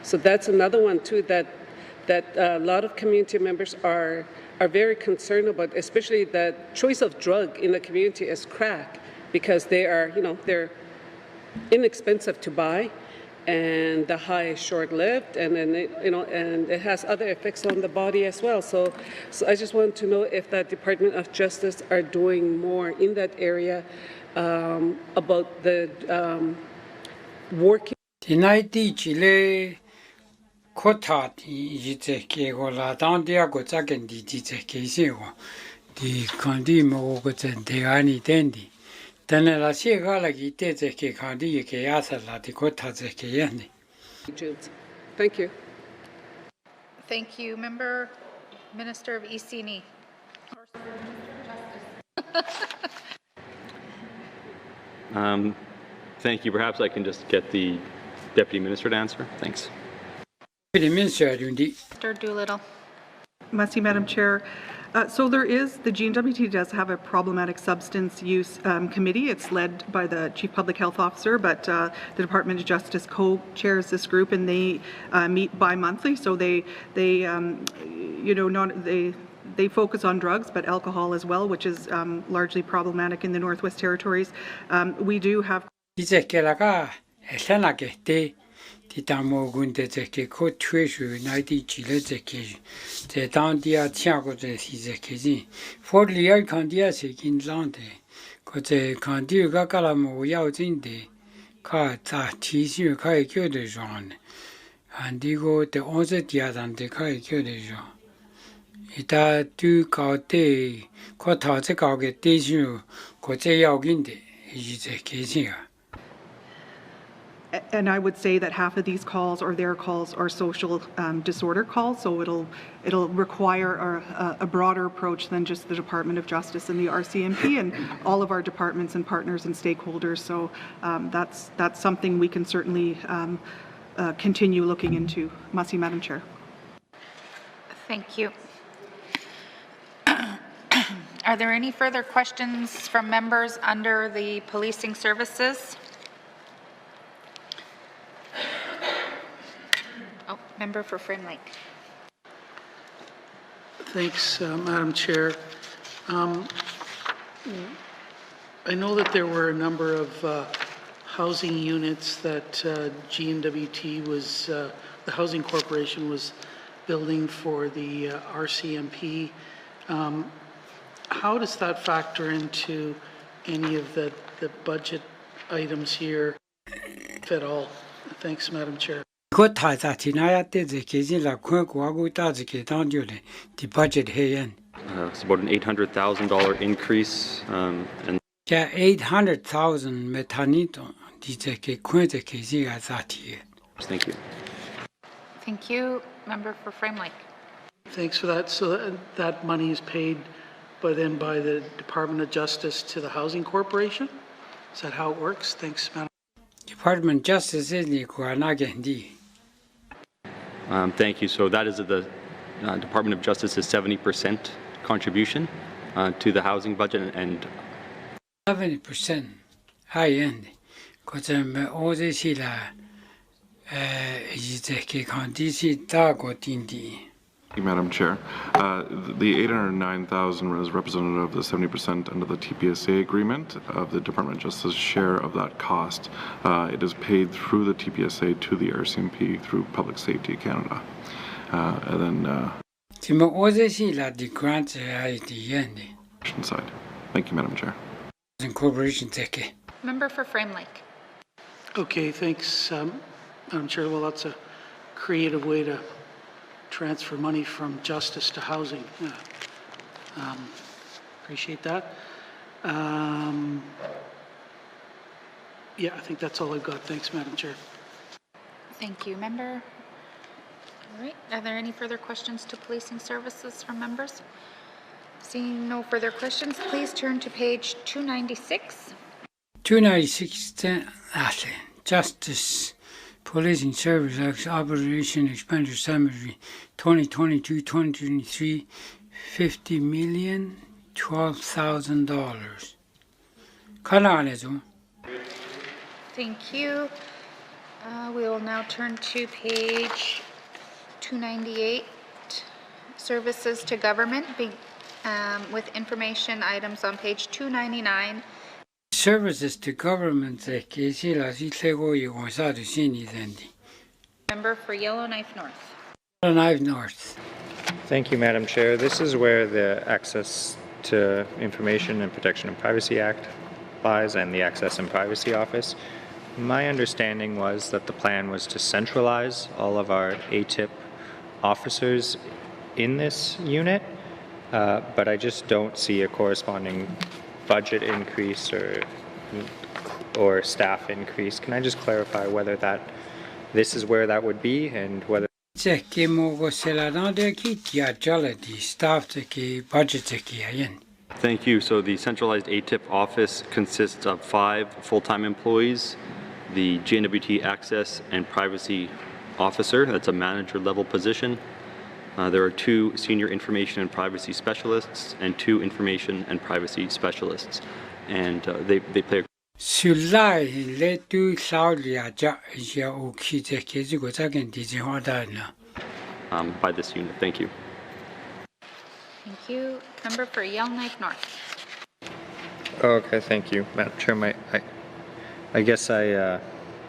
So that's another one too, that a lot of community members are very concerned about, especially the choice of drug in the community is crack, because they are, they're inexpensive to buy, and the high is short-lived, and then and it has other effects on the body as well. So I just want to know if the Department of Justice are doing more in that area about the working. Thank you. Thank you. Minister of ECNE. Thank you. Perhaps I can just get the Deputy Minister to answer. Thanks. Mr. Doolittle. Merci, Madam Chair. So the Gnwt does have a problematic substance use committee. It's led by the Chief Public Health Officer, but the Department of Justice co-chairs this group, and they meet bi-monthly. So they focus on drugs, but alcohol as well, which is largely problematic in the Northwest Territories. We do have. Tambour Gnwt ko treasure 90 the down dia tiago the season for the year candia seeking land ko the candia gakala yao jin de ka ta tissu kai kyo de zone and digo the 11 dia dan de kai kyo de jo ita tu ka te ko ta che ka ge tissu ko che yao gin de yi the kesin. And I would say that half of these calls or their calls are social disorder calls, so it'll require a broader approach than just the Department of Justice and the RCMP and all of our departments and partners and stakeholders. So that's something we can certainly continue looking into. Merci, Madam Chair. Thank you. Are there any further questions from members under the policing services? Oh, member for Frame Lake. Thanks, Madam Chair. I know that there were a number of housing units that Gnwt was, the Housing Corporation was building for the RCMP. How does that factor into any of the budget items here, if at all? Thanks, Madam Chair. Ko ta ta ti na ya te ze ke jin la khwe ko gu ta ze ke dang jo le the budget he yan. It's about an $800,000 increase. And Ja 800,000 me tani to di ze ke khwe ze ke ji ga za ti. Thank you. Thank you. Member for Frame Lake. Thanks for that. So that money is paid by the Department of Justice to the Housing Corporation? Is that how it works? Thanks, Madam. Department of Justice is ni ko na gen di. Thank you. So that is the Department of Justice's 70% contribution to the housing budget, and 70% high end. Ko ze me o ze si la yi ze ke kan di si da go tin di. Madam Chair. The $809,000 is representative of the 70% under the TPSA agreement of the Department of Justice share of that cost. It is paid through the TPSA to the RCMP through Public Safety Canada. And then the grant side. Thank you, Madam Chair. Corporation take. Member for Frame Lake. Okay, thanks, Madam Chair. Well, that's a creative way to transfer money from justice to housing. Appreciate that. Yeah, I think that's all I've got. Thanks, Madam Chair. Thank you, member. All right, are there any further questions to policing services from members? Seeing no further questions, please turn to page 296. 296, Justice Policing Service Operation Expenditure Summary 2022-2023, $50,012,000. Thank you. We will now turn to page 298, Services to Government, with information items on page 299. Services to Government, Member for Yellowknife North. Yellowknife North. Thank you, Madam Chair. This is where the Access to Information and Protection of Privacy Act lies, and the Access and Privacy Office. My understanding was that the plan was to centralize all of our ATIP officers in this unit, but I just don't see a corresponding budget increase or staff increase. Can I just clarify whether this is where that would be, and whether Thank you. So the centralized ATIP office consists of 5 full-time employees, the Gnwt Access and Privacy Officer, that's a manager level position. There are 2 senior information and privacy specialists and 2 information and privacy specialists, and they play a by this unit. Thank you. Thank you. Member for Yellowknife North. Okay, thank you, Madam Chair. I guess I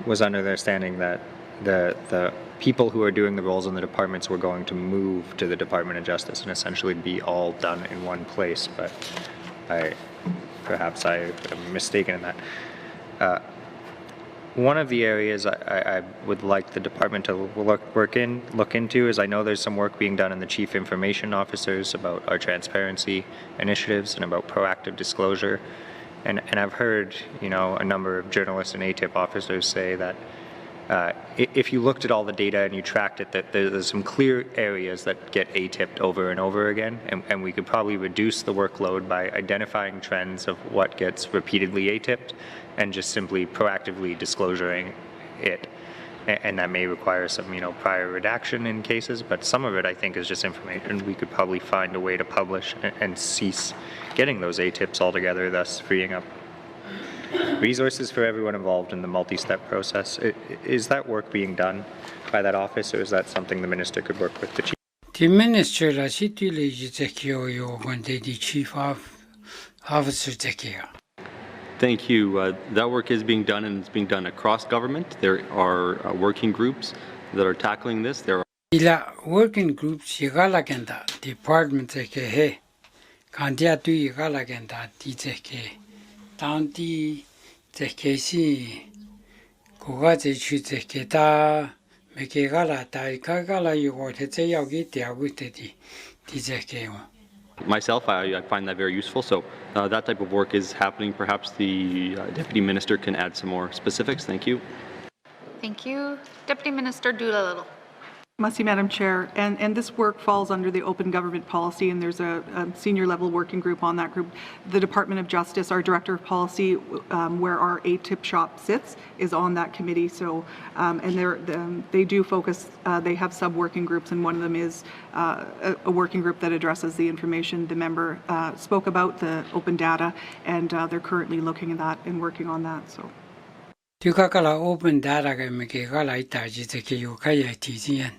was under the understanding that the people who are doing the roles in the departments were going to move to the Department of Justice and essentially be all done in one place, but perhaps I am mistaken in that. One of the areas I would like the department to look into is, I know there's some work being done in the chief information officers about our transparency initiatives and about proactive disclosure. And I've heard, a number of journalists and ATIP officers say that if you looked at all the data and you tracked it, that there's some clear areas that get ATIP'd over and over again, and we could probably reduce the workload by identifying trends of what gets repeatedly ATIP'd and just simply proactively disclosing it. And that may require some, prior redaction in cases, but some of it, I think, is just information we could probably find a way to publish and cease getting those ATIPs altogether, thus freeing up resources for everyone involved in the multi-step process. Is that work being done by that office, or is that something the minister could work with the chief? The minister la situle jizekio wande the chief officer zekia. Thank you. That work is being done, and it's being done across government. There are working groups that are tackling this. There are Ila working groups yigalagenda department zeke he kandia tu yigalagenda di zeke tanti zeke si koga zechu zeke ta meke gala ta ikagala yugo te ze yogi te agute di zeke wo. Myself, I find that very useful. So that type of work is happening. Perhaps the Deputy Minister can add some more specifics. Thank you. Thank you. Deputy Minister Doolittle. Merci, Madam Chair. And this work falls under the open government policy, and there's a senior level working group on that group. The Department of Justice, our Director of Policy, where our ATIP shop sits, is on that committee. So, and they do focus, they have sub-working groups, and one of them is a working group that addresses the information the member spoke about, the open data, and they're currently looking at that and working on that. So. Tukakala open data ga meke gala itaji zeke yo kaya tizian.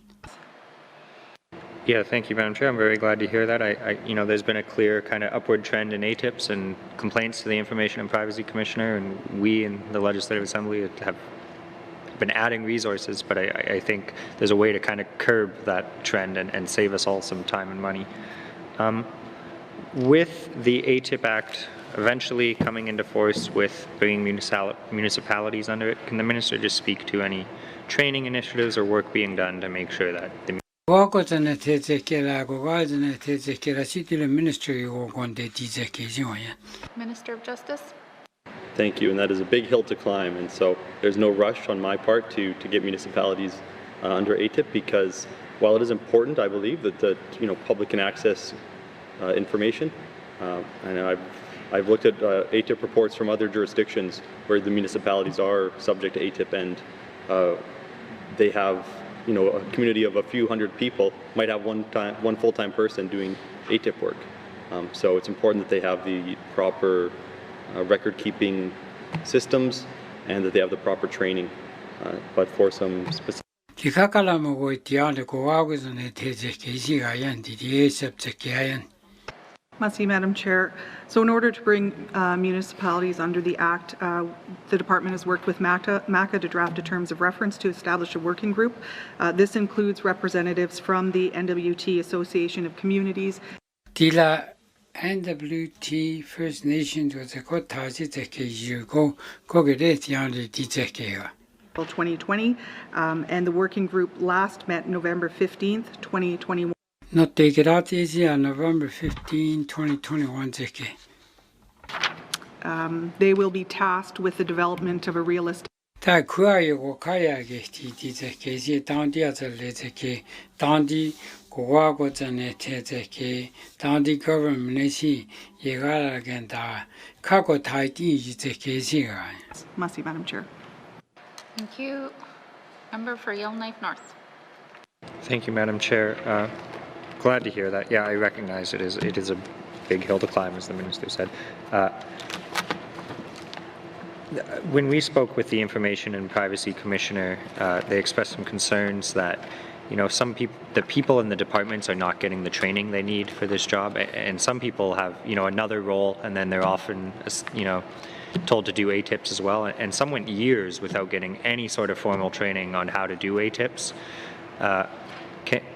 Yeah, thank you, Madam Chair. I'm very glad to hear that. There's been a clear kind of upward trend in ATIPs and complaints to the Information and Privacy Commissioner, and we in the Legislative Assembly have been adding resources, but I think there's a way to kind of curb that trend and save us all some time and money. With the ATIP Act eventually coming into force with bringing municipalities under it, can the Minister just speak to any training initiatives or work being done to make sure that the Minister of Justice. Thank you, and that is a big hill to climb, and so there's no rush on my part to get municipalities under ATIP, because while it is important, I believe, that public can access information, and I've looked at ATIP reports from other jurisdictions where the municipalities are subject to ATIP, and they have a community of a few hundred people might have one full-time person doing ATIP work. So it's important that they have the proper record-keeping systems and that they have the proper training. But for some specific Merci, Madam Chair. So in order to bring municipalities under the Act, the Department has worked with MACA to draft a terms of reference to establish a working group. This includes representatives from the Gnwt Association of Communities. Tila Gnwt First Nations was a good target go get it young the 2020, and the working group last met November 15th, 2021. Not take it out easy on November 15, 2021. They will be tasked with the development of a realistic. Ta kuya go kaya geti dizeke je tandi azalezeke tandi gowa go zane tezeke tandi government si yegala genda kako taiti jizeke ziga. Merci, Madam Chair. Thank you. Member for Yellowknife North. Thank you, Madam Chair. Glad to hear that. Yeah, I recognize it is a big hill to climb, as the Minister said. When we spoke with the Information and Privacy Commissioner, they expressed some concerns that, the people in the departments are not getting the training they need for this job, and some people have, another role, and then they're often, told to do ATIPs as well, and some went years without getting any sort of formal training on how to do ATIPs.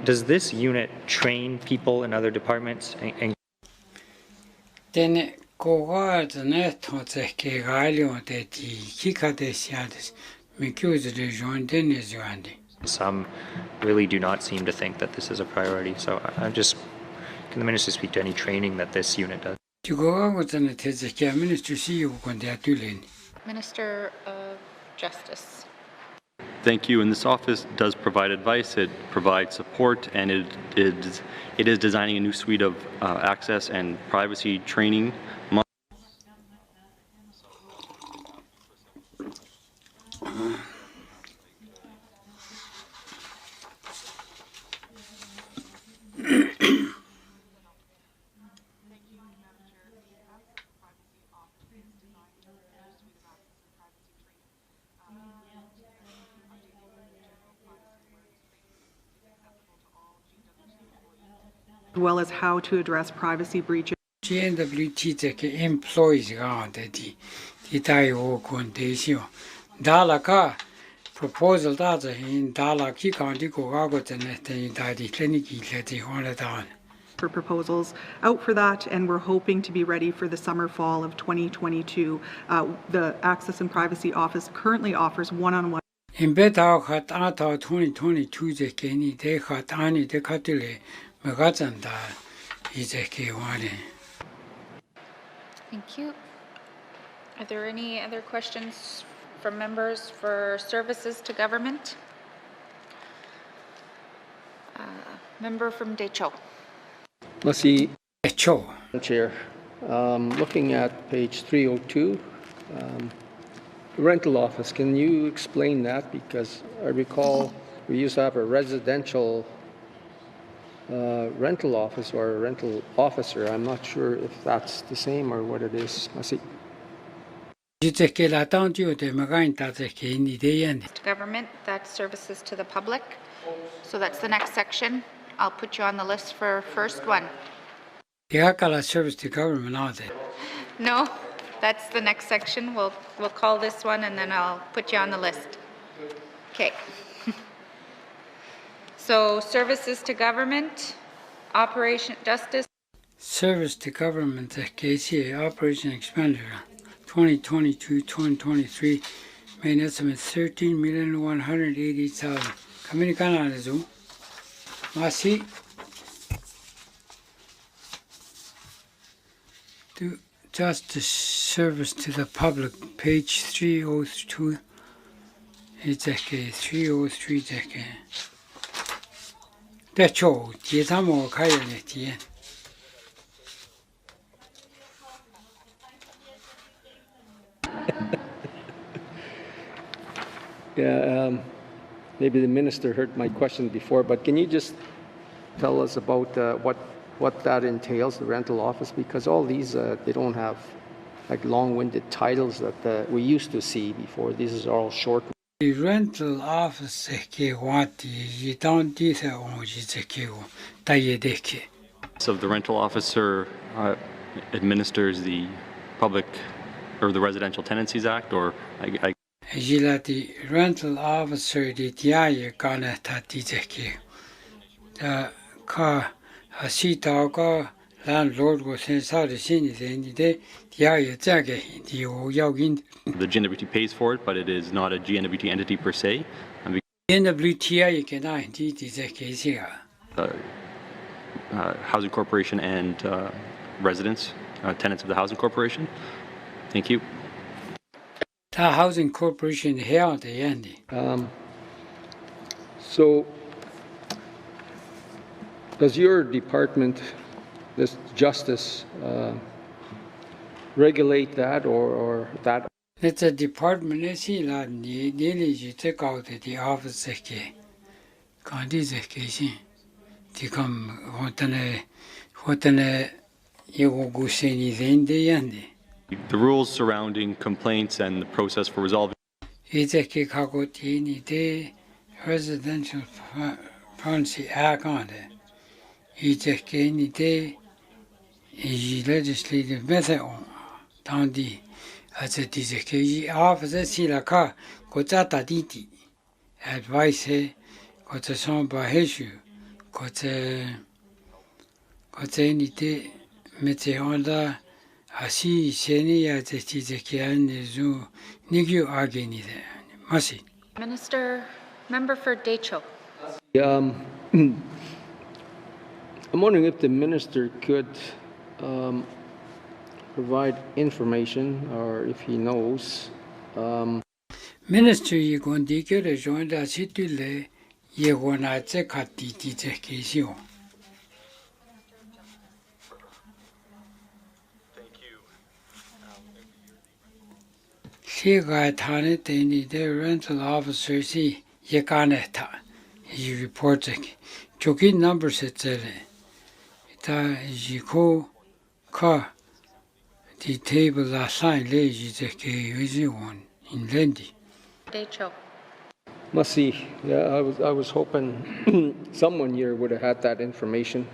Does this unit train people in other departments? Dene Gogards Tozeke Galio de Kika de Siades, Mikuz de Jean Dene Zhatıé. Some really do not seem to think that this is a priority. So can the Minister speak to any training that this unit does? Minister of Justice. Thank you. And this office does provide advice, it provides support, and it is designing a new suite of access and privacy training. well as how to address privacy breaches. Gnwt teke employees gaande di tayo condition. Dala ka proposal da in dala ki kandi ko gago tene teni dadi kliniki leti hona dan. For proposals out for that, and we're hoping to be ready for the summer fall of 2022. The Access and Privacy Office currently offers one-on-one. In beta khat ata 2022 teke ni de khat ani de khatile magazanda izeke wale. Thank you. Are there any other questions from members for services to government? Member from Decho. Let's see. Decho. Chair. Looking at page 302, rental office. Can you explain that? Because I recall we used to have a residential rental office or a rental officer. I'm not sure if that's the same or what it is. Government, that's services to the public. So that's the next section. I'll put you on the list for first one. Service to government, are they? No, that's the next section. We'll call this one and then I'll put you on the list. Okay. So services to government, Operation Justice. Service to government, KCA, Operation Expenditure, 2022-2023, main estimate 13,180,000. Kamini kana lezu, masi to justice service to the public, page 302. It's a 303 decade. That's all. Jitamo Kayanetian. Yeah, maybe the minister heard my question before, but can you just tell us about what that entails, the rental office? Because all these, they don't have like long-winded titles that we used to see before. These are all short. The rental office So the rental officer administers the public or the Residential Tenancies Act, or the rental officer the tiaye kana tatizeke. The car asita ka landlord go sensa the sin is any day tiaye jage the yogin. The Gnwt pays for it, but it is not a Gnwt entity per se. Gnwt can I indeed is a case here. Housing Corporation and residents, tenants of the Housing Corporation. Thank you. The Housing Corporation here at the end. So, does your department, this justice, regulate that or that? It's a department. Let's see, nearly you take out the office. Can't is a case. To come what you go say anything the end. The rules surrounding complaints and the process for resolving. It's a kikagotini de Residential Privacy Act on it. It's a any day legislative method on down the as a DZK officer Silaka Kotata Diti advice got a song by issue got any day Meteonda. Asi senia te tizekian zu nigyu ageni de masi. Minister, member for Decho. I'm wondering if the minister could provide information, or if he knows. Minister, you going to get a joint as it will, you want to cut the tizekisio. The rental officer see Yakaneta. He reporting. Jokin numbers at the Jiko car. The table last sign lazy the one in Lendi. Decho. Must see. Yeah, I was hoping someone here would have had that information.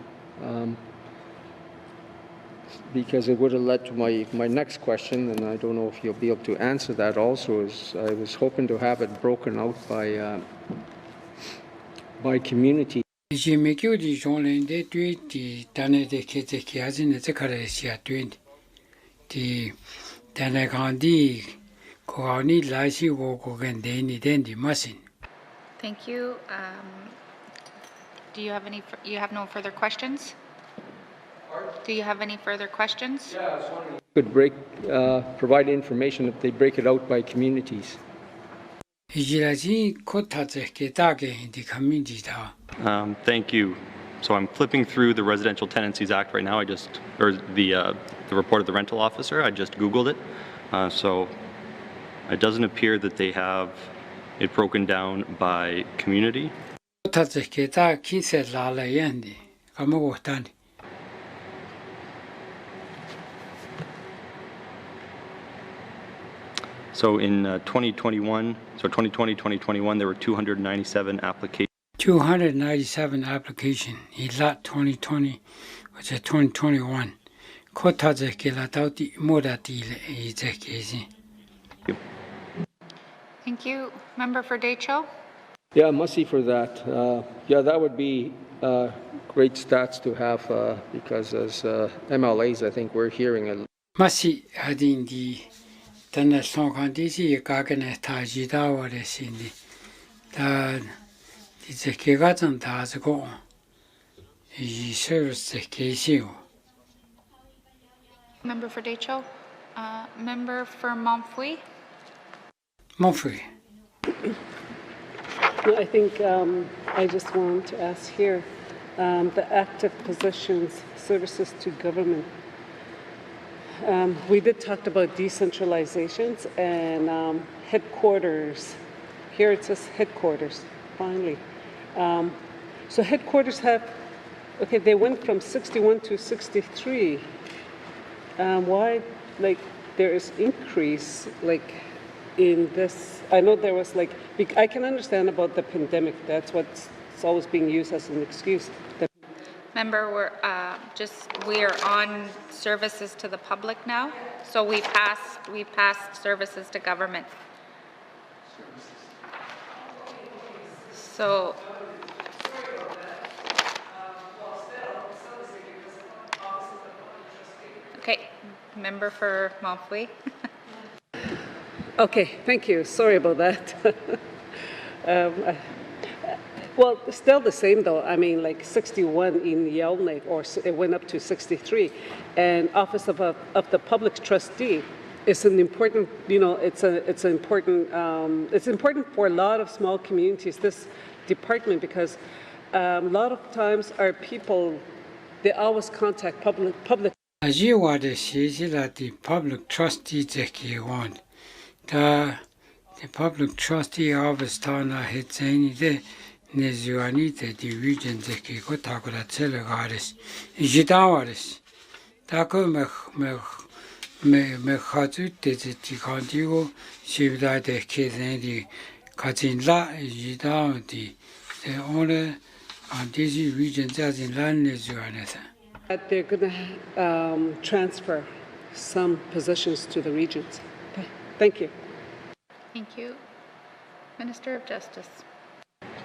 because it would have led to my next question, and I don't know if you'll be able to answer that also, is I was hoping to have it broken out by community. Thank you. Do you have any? You have no further questions? Do you have any further questions? Yeah, I was wondering if you could provide information if they break it out by communities. Thank you. So I'm flipping through the Residential Tenancies Act right now. Or the report of the rental officer. I just Googled it. So it doesn't appear that they have it broken down by community. So in 2021, so 2020, 2021, there were 297 applications. 297 applications. In 2020, which is 2021. Thank you. Member for Decho? Yeah, Mussy for that. Yeah, that would be great stats to have because as MLAs, I think we're hearing a Mussy had in the Dene Zhatıé Gagane Tajida or the Cindy. That it's a Kigatan Tazago. He serves the case. Member for Decho? Member for Montfouy? Montfouy. No, I think I just want to ask here, the active positions, services to government. We did talk about decentralizations and headquarters. Here it says headquarters, finally. So headquarters have, okay, they went from 61 to 63. Why, like, there is increase, like, in this? I know there was, like, I can understand about the pandemic. That's what's always being used as an excuse. Member, we are on services to the public now. So we passed services to government. So. Okay, member for Montfouy. Okay, thank you. Sorry about that. Well, still the same though. I mean, like 61 in Yellowknife, or it went up to 63. And Office of the Public Trustee is an important, you know, it's important for a lot of small communities, this department, because a lot of times our people, they always contact public. As you want to see that the public trustee want the public trustee office tana hits any day. Nezuanite the region zeki kotakura telegaris. Jidavaris. Taco me hatute the contigo, shivda de kizendi, Katinla, Jidao, the only on this region as in land Nezuaneta. They're going to transfer some positions to the regions. Okay. Thank you. Thank you. Minister of Justice.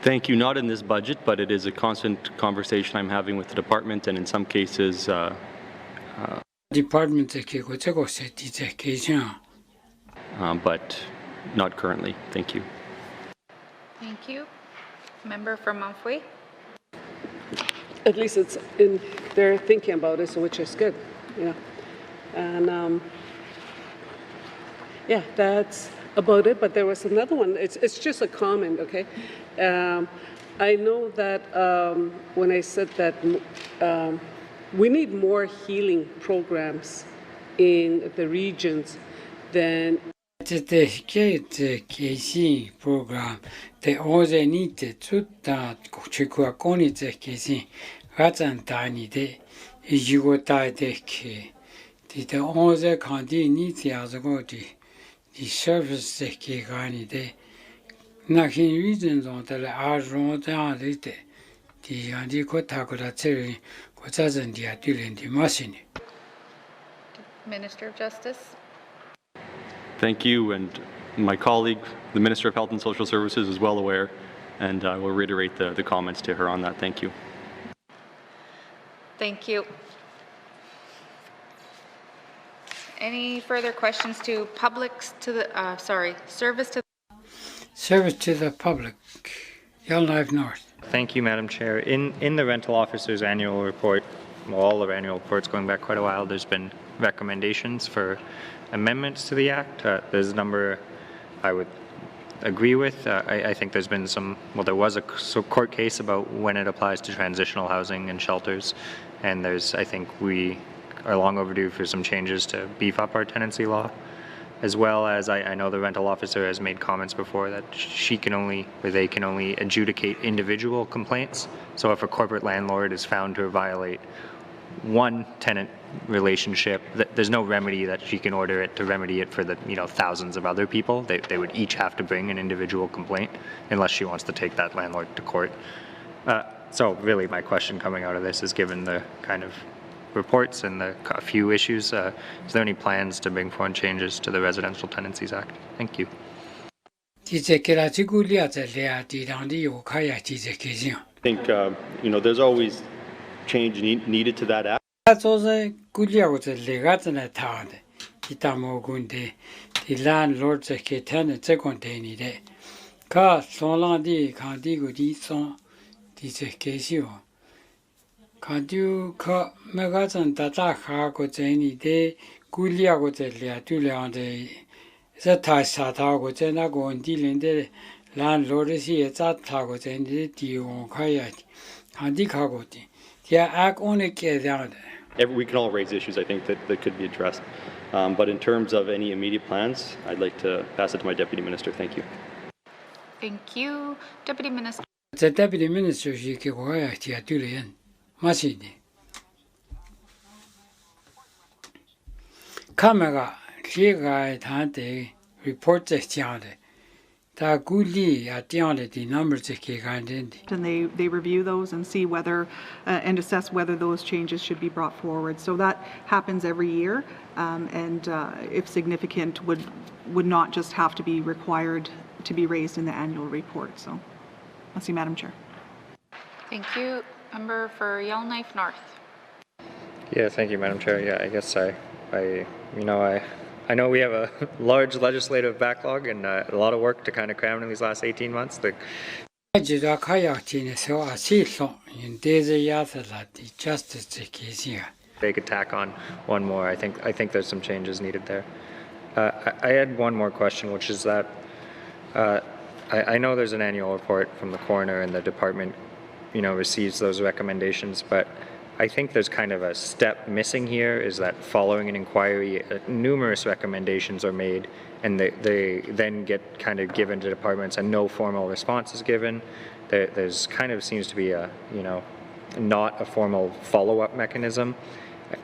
Thank you. Not in this budget, but it is a constant conversation I'm having with the department, and in some cases, but not currently. Thank you. Thank you. Member from Montfouy. At least it's in, they're thinking about it, so which is good, you know. And yeah, that's about it. But there was another one. It's just a comment, okay? I know that when I said that we need more healing programs in the regions than. The program, the other need to that Chikuakoni Kissing, Ratsan Tiny Day, you go die the key. The other country needs the other go to the service the key Gani Day. Nothing reasons on the Arron down the the Anti-Kotakura Kotazan the Adulin the Masini. Minister of Justice. Thank you, and my colleague, the Minister of Health and Social Services, is well aware, and I will reiterate the comments to her on that. Thank you. Thank you. Any further questions to Service to the public. Yellowknife North. Thank you, Madam Chair. In the rental officer's annual report, well, all of our annual reports going back quite a while, there's been recommendations for amendments to the Act. There's a number I would agree with. I think there's been there was a court case about when it applies to transitional housing and shelters, and I think we are long overdue for some changes to beef up our tenancy law, as well as I know the rental officer has made comments before that they can only adjudicate individual complaints. So if a corporate landlord is found to violate one tenant relationship, there's no remedy that she can order it to remedy it for the thousands of other people. They would each have to bring an individual complaint unless she wants to take that landlord to court. So really my question coming out of this is, given the kind of reports and a few issues, is there any plans to bring forward changes to the Residential Tenancies Act? Thank you. I think there's always change needed to that act. The landlords tenants ka Kandu ka magazan tata ko zeni de gulia go zelia tulian de zata sata go zena go ndilin de landlord si zata go zeni di on kaya kandi ka go di dia ak on ke down. We can all raise issues, I think, that could be addressed. But in terms of any immediate plans, I'd like to pass it to my Deputy Minister. Thank you. Thank you. Deputy Minister. The Deputy Minister she ke go ya ti atulian. Masidi. Kamera, Kigai Tante reports a chande. Ta guli at the numbers of Kigandindi. And they review those and see whether and assess whether those changes should be brought forward. So that happens every year, and if significant, would not just have to be required to be raised in the annual report. So, I'll see, Madam Chair. Thank you. Member for Yellowknife North. Yeah, thank you, Madam Chair. Yeah, I guess I know we have a large legislative backlog and a lot of work to kind of cram in these last 18 months. Big attack on one more. I think there's some changes needed there. I had one more question, which is that I know there's an annual report from the coroner and the department receives those recommendations, but I think there's kind of a step missing here, is that following an inquiry, numerous recommendations are made, and they then get kind of given to departments and no formal response is given. There's kind of seems to be a, not a formal follow-up mechanism.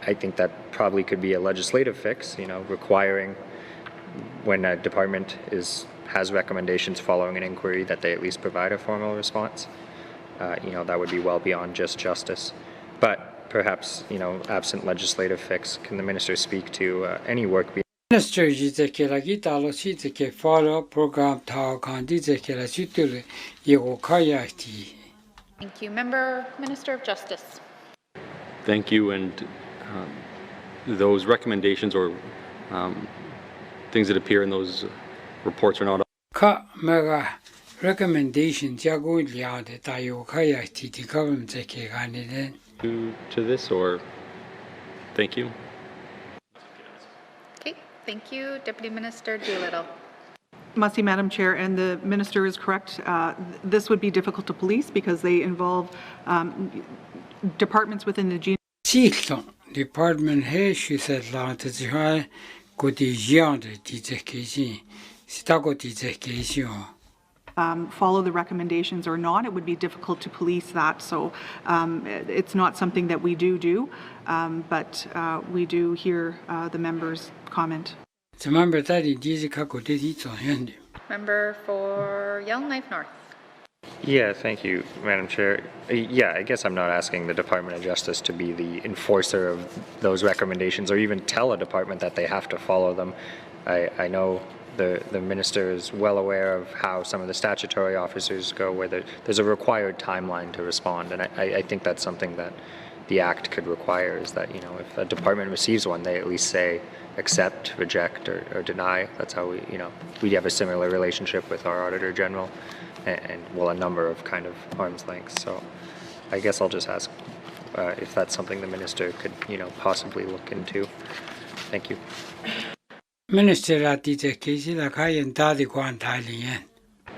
I think that probably could be a legislative fix, requiring when a department has recommendations following an inquiry that they at least provide a formal response. That would be well beyond just justice. But perhaps, absent legislative fix, can the minister speak to any work being Minister follow-up program Thank you. Minister of Justice. Thank you, and those recommendations or things that appear in those reports are not recommendations to this, or thank you. Okay, thank you. Deputy Minister Doolittle. Must see, Madam Chair, and the Minister is correct. This would be difficult to police because they involve departments within the department head, she said, follow the recommendations or not, it would be difficult to police that. So it's not something that we do, but we do hear the members' comment. Member for Yellowknife North. Yeah, thank you, Madam Chair. Yeah, I guess I'm not asking the Department of Justice to be the enforcer of those recommendations or even tell a department that they have to follow them. I know the minister is well aware of how some of the statutory officers go, where there's a required timeline to respond, and I think that's something that the Act could require, is that, you know, if a department receives one, they at least say accept, reject, or deny. That's how we, you know, we have a similar relationship with our Auditor General, and well, a number of kind of arm's lengths. So I guess I'll just ask if that's something the minister could, you know, possibly look into. Thank you. Minister Casey la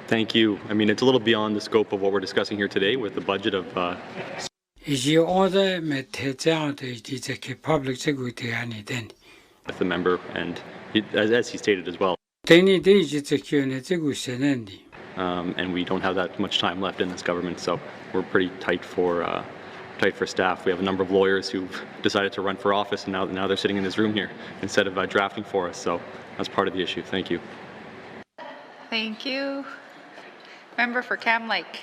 Thank you. I mean, it's a little beyond the scope of what we're discussing here today with the budget of is your order met the public security with the member, and as he stated as well. And we don't have that much time left in this government, so we're pretty tight for staff. We have a number of lawyers who've decided to run for office, and now they're sitting in this room here instead of drafting for us. So that's part of the issue. Thank you. Thank you. Member for Cam Lake.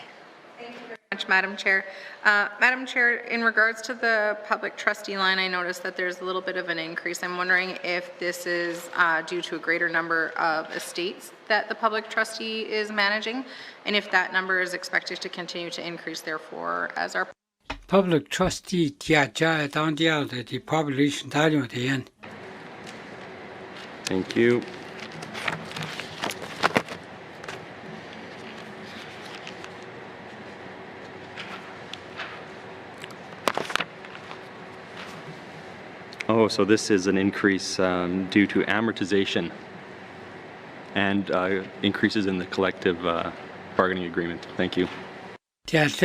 Thank you very much, Madam Chair. Madam Chair, in regards to the public trustee line, I noticed that there's a little bit of an increase. I'm wondering if this is due to a greater number of estates that the public trustee is managing, and if that number is expected to continue to increase, therefore, as our public trustee the population Thank you. Oh, so this is an increase due to amortization and increases in the collective bargaining agreement. Thank you. Thank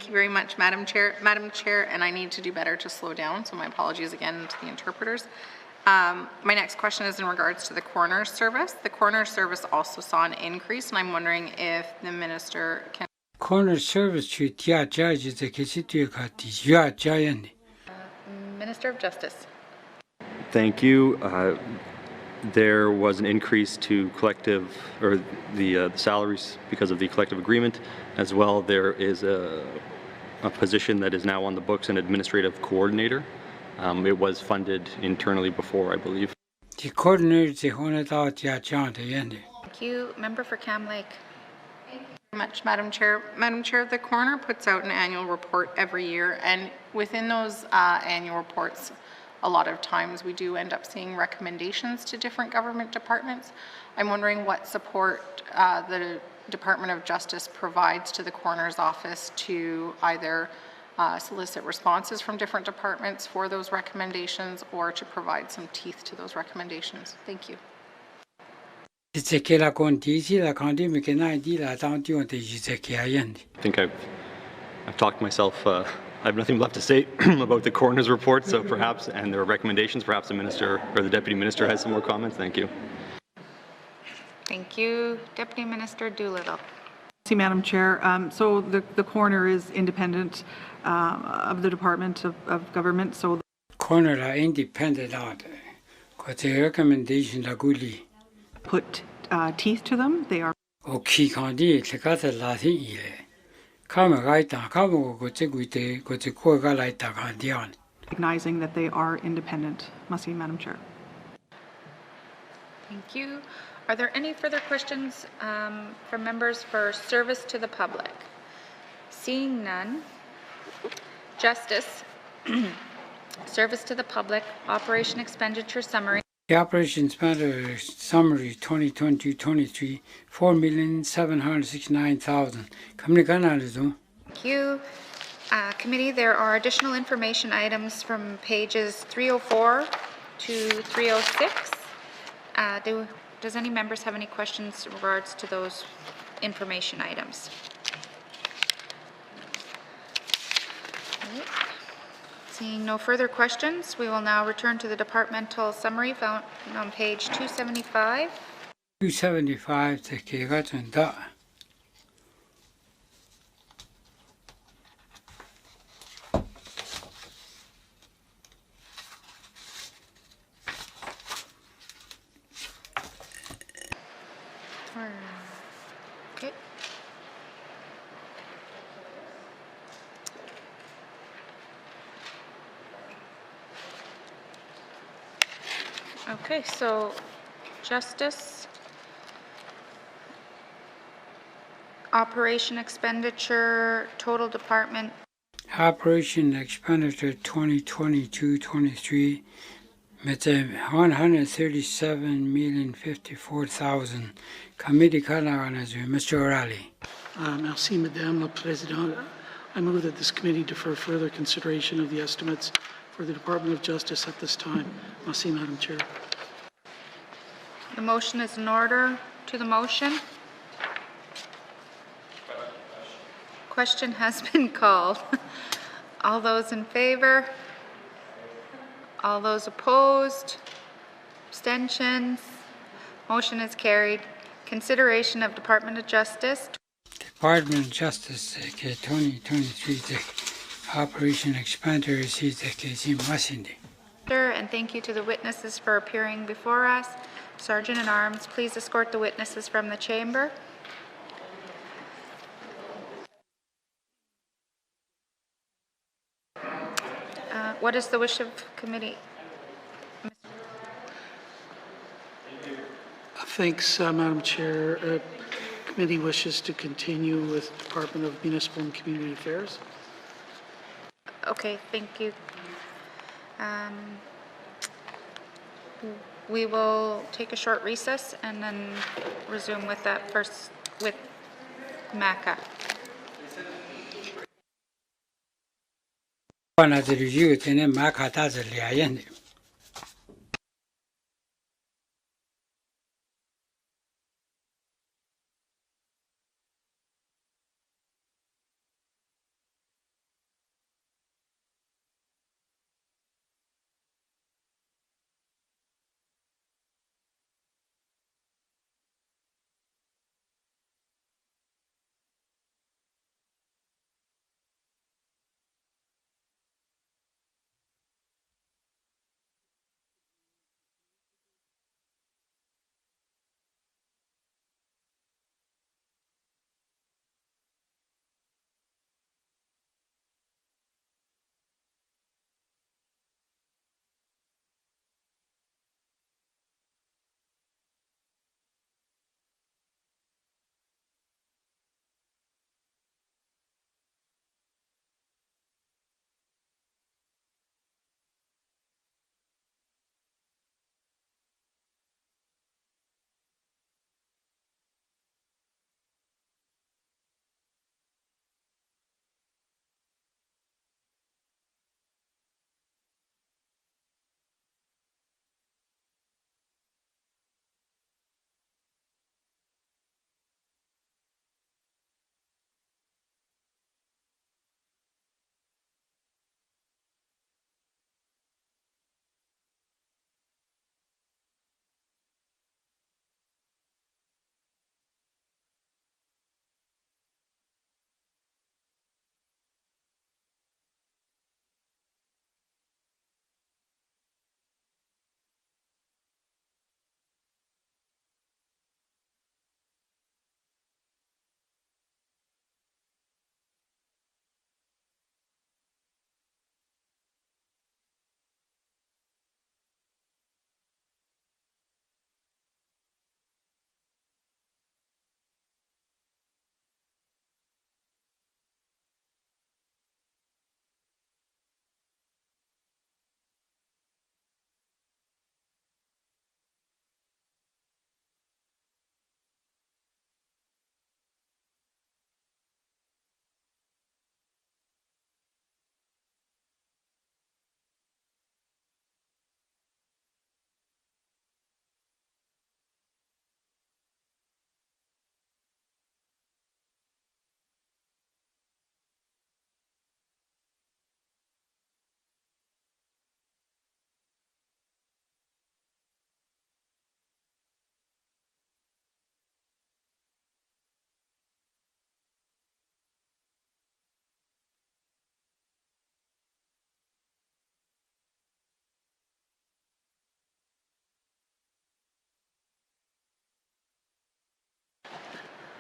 you very much, Madam Chair. Madam Chair, and I need to do better to slow down, so my apologies again to the interpreters. My next question is in regards to the coroner's service. The coroner's service also saw an increase, and I'm wondering if the minister can... Coroner service to Minister of Justice. Thank you. There was an increase to collective, or the salaries because of the collective agreement. As well, there is a position that is now on the books, an administrative coordinator. It was funded internally before, I believe. The coordinator Thank you. Member for Cam Lake. Thank you very much, Madam Chair. Madam Chair, the coroner puts out an annual report every year, and within those annual reports, a lot of times we do end up seeing recommendations to different government departments. I'm wondering what support the Department of Justice provides to the coroner's office to either solicit responses from different departments for those recommendations or to provide some teeth to those recommendations. Thank you. I think I've talked myself. I have nothing left to say about the coroner's report, so perhaps, and their recommendations, perhaps the minister or the deputy minister has some more comments. Thank you. Thank you. Deputy Minister Doolittle. Madam Chair. So the coroner is independent of the Department of Government. So coroner are independent of the recommendation put teeth to them. They are. Recognizing that they are independent. Madam Chair. Thank you. Are there any further questions from members for service to the public? Seeing none. Justice. Service to the public. Operation expenditure summary. The Operation Expenditure Summary 2022-23, $4,769,000. Thank you. Committee, there are additional information items from pages 304 to 306. Does any members have any questions in regards to those information items? Seeing no further questions, we will now return to the departmental summary found on page 275. 275 Alright. Okay, so Justice, Operation Expenditure, Total Department. Operation Expenditure 2022-23 met $137,054,000. Committee Coordinator, Mr. O'Reilly. Merci, Madame la Présidente. I move that this committee defer further consideration of the estimates for the Department of Justice at this time. Merci, Madam Chair. The motion is in order. To the motion. Question has been called. All those in favor? All those opposed? Abstentions? Motion is carried. Consideration of Department of Justice. Department of Justice 2023 Operation Expenditure Masindi. And thank you to the witnesses for appearing before us. Sergeant at Arms, please escort the witnesses from the chamber. What is the wish of committee? Thanks, Madam Chair. Committee wishes to continue with Department of Municipal and Community Affairs. Okay, thank you. We will take a short recess and then resume with that first with MACA.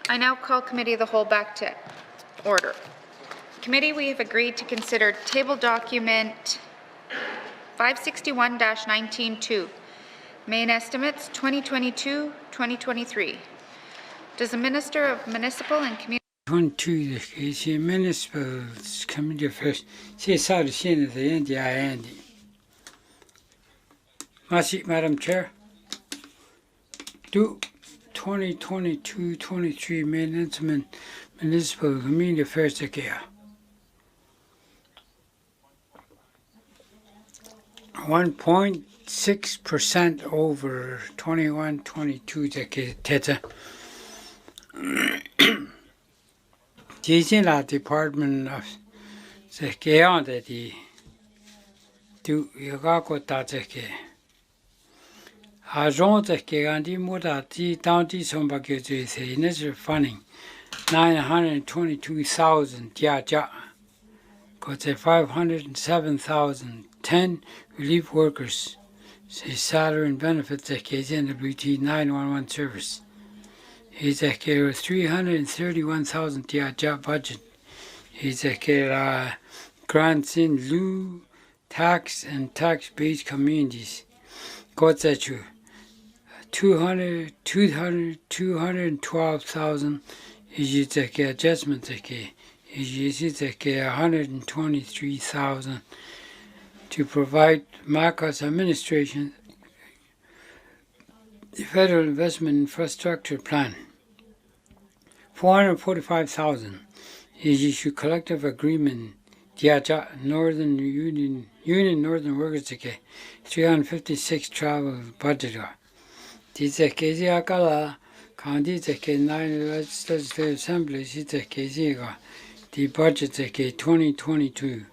I now call Committee of the Whole back to order. Committee, we have agreed to consider table document 561-19-2, Main estimates 2022-2023. Does the Minister of Municipal and Community 22 is municipal community first. See, South China, the India, Andy. Madam Chair. Do 2022-23 main municipal community affairs care. 1.6% over 21-22 decade. The Department of the Care that the do Yagago Tatake. Ajon the Gandhi Mudati Downty Sombakis is initial funding 922,000 Jaja. Got 507,010 relief workers. Say salary and benefits the Gnwt 911 service. He's a care 331,000 job budget. He's a care grants in lieu, tax and tax-based communities. Got that you 212,000 is a care adjustment is a care 123,000 to provide Marcos administration the Federal Investment Infrastructure Plan. 445,000 is issue collective agreement. Diaja Northern Union Northern Workers 356 travel budget. This is Kala County 9 Legislative Assembly the budget 2022.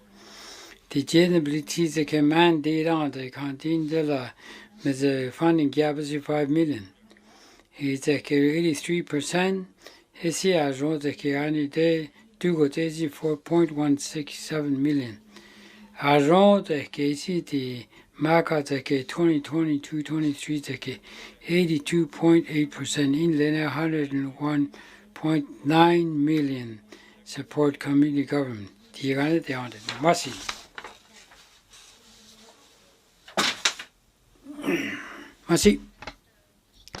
The GNWT mandate on the canteen de la with the funding gap is 5 million. It's 83%. His year wrote the Kiani Day to go to 4.167 million. I wrote the KC the market 2022-23 82.8% inland 101.9 million support community government. The United States Masi. Masi.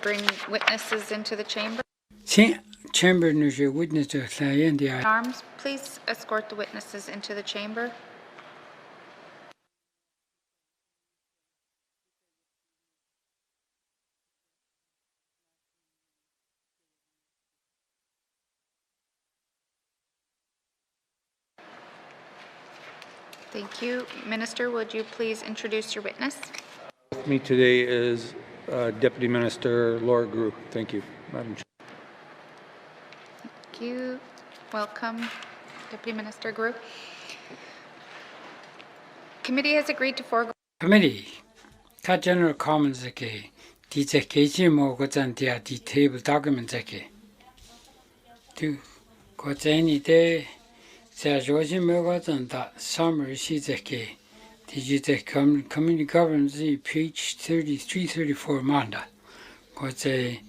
bring witnesses into the chamber? See, chamber knows your witness to the Arms, please escort the witnesses into the chamber. Thank you. Minister, would you please introduce your witness? With me today is Deputy Minister Laura Grew. Thank you, Madam Chair. Thank you. Welcome, Deputy Minister Grew. Committee has agreed to forego. Committee, ka general comments ake, di keji mo go zantia di table documents ake. Tu go zani de, sa joji mo go zanta summary sheets ake. Did you take community governance page 3334 manda? Got the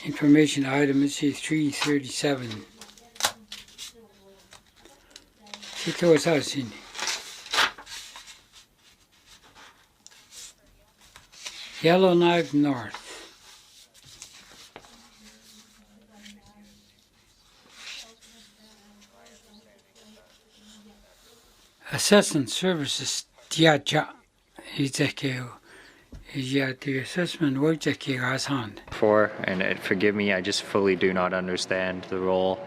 information item is 337. Sito was out in Yellowknife North. Assessment services. The assessment work for, and forgive me, I just fully do not understand the role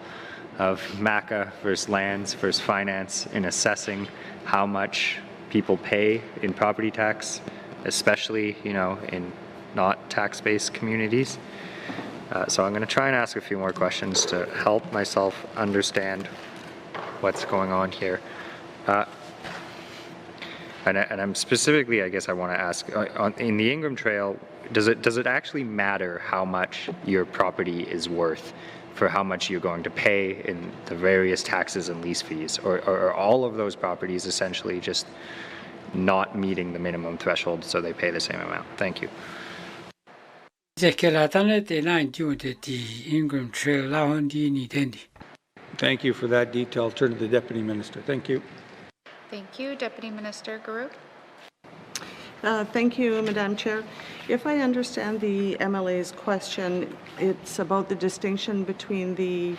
of MACA versus lands versus finance in assessing how much people pay in property tax, especially, in not tax-based communities. So I'm going to try and ask a few more questions to help myself understand what's going on here. And I'm specifically, I guess I want to ask, in the Ingram Trail, does it actually matter how much your property is worth for how much you're going to pay in the various taxes and lease fees? Or are all of those properties essentially just not meeting the minimum threshold so they pay the same amount? Thank you. Thank you for that detail. I'll turn to the Deputy Minister. Thank you. Thank you. Deputy Minister Guru. Thank you, Madam Chair. If I understand the MLA's question, it's about the distinction between the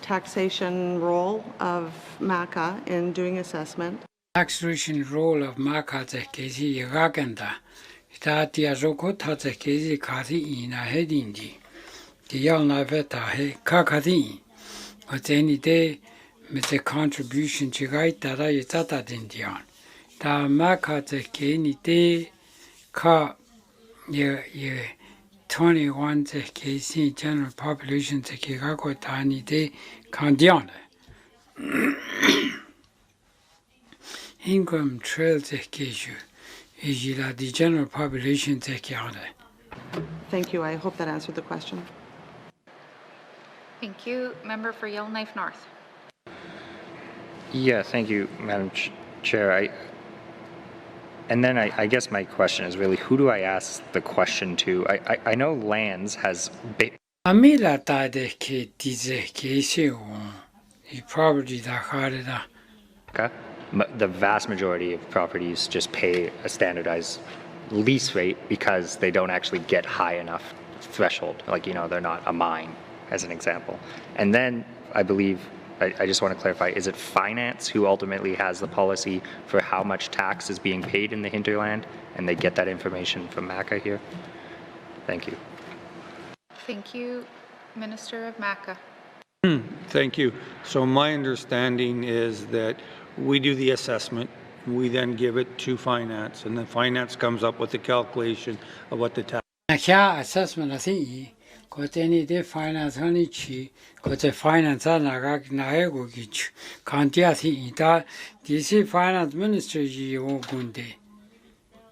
taxation role of MACA in doing assessment. Taxation role of MACA is kesi yaganda. Itatia roko tatse kesi kati ina hedinji. The yalna veta he kakati. But any day, with the contribution chigai tada yitata dindian. Ta MACA te keni day ka ye 21 te kesi general population te kikako tani day kandian. Income trail te keshu. Ijila the general population te kiade. Thank you. I hope that answered the question. Thank you. Member for Yellowknife North. Yeah, thank you, Madam Chair. I guess my question is really, who do I ask the question to? I know Lands has... Amila ta de ke dize keshu. The property da karida. Okay. The vast majority of properties just pay a standardized lease rate because they don't actually get high enough threshold. Like, you know, they're not a mine, as an example. And then I believe, I just want to clarify, is it finance who ultimately has the policy for how much tax is being paid in the hinterland? And they get that information from MACA here? Thank you. Thank you, Minister of MACA. Thank you. So my understanding is that we do the assessment, we then give it to finance, and then finance comes up with the calculation of what the tax. Assessment, I think, got any day finance honey chi, got the finance on Nago Gich, Kantiati, that DC finance ministry you gunde.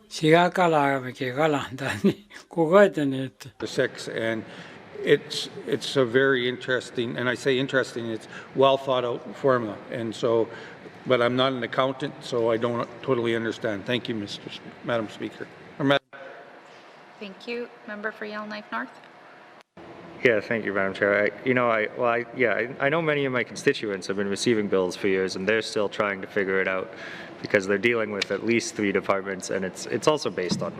Siakala Galandani, Kugaitanet. 6, and it's a very interesting, and I say interesting, it's well thought out formula, and so, but I'm not an accountant, so I don't totally understand. Thank you, Madam Speaker. Thank you. Member for Yellowknife North. Yeah, thank you, Madam Chair. I know many of my constituents have been receiving bills for years, and they're still trying to figure it out because they're dealing with at least 3 departments, and it's also based on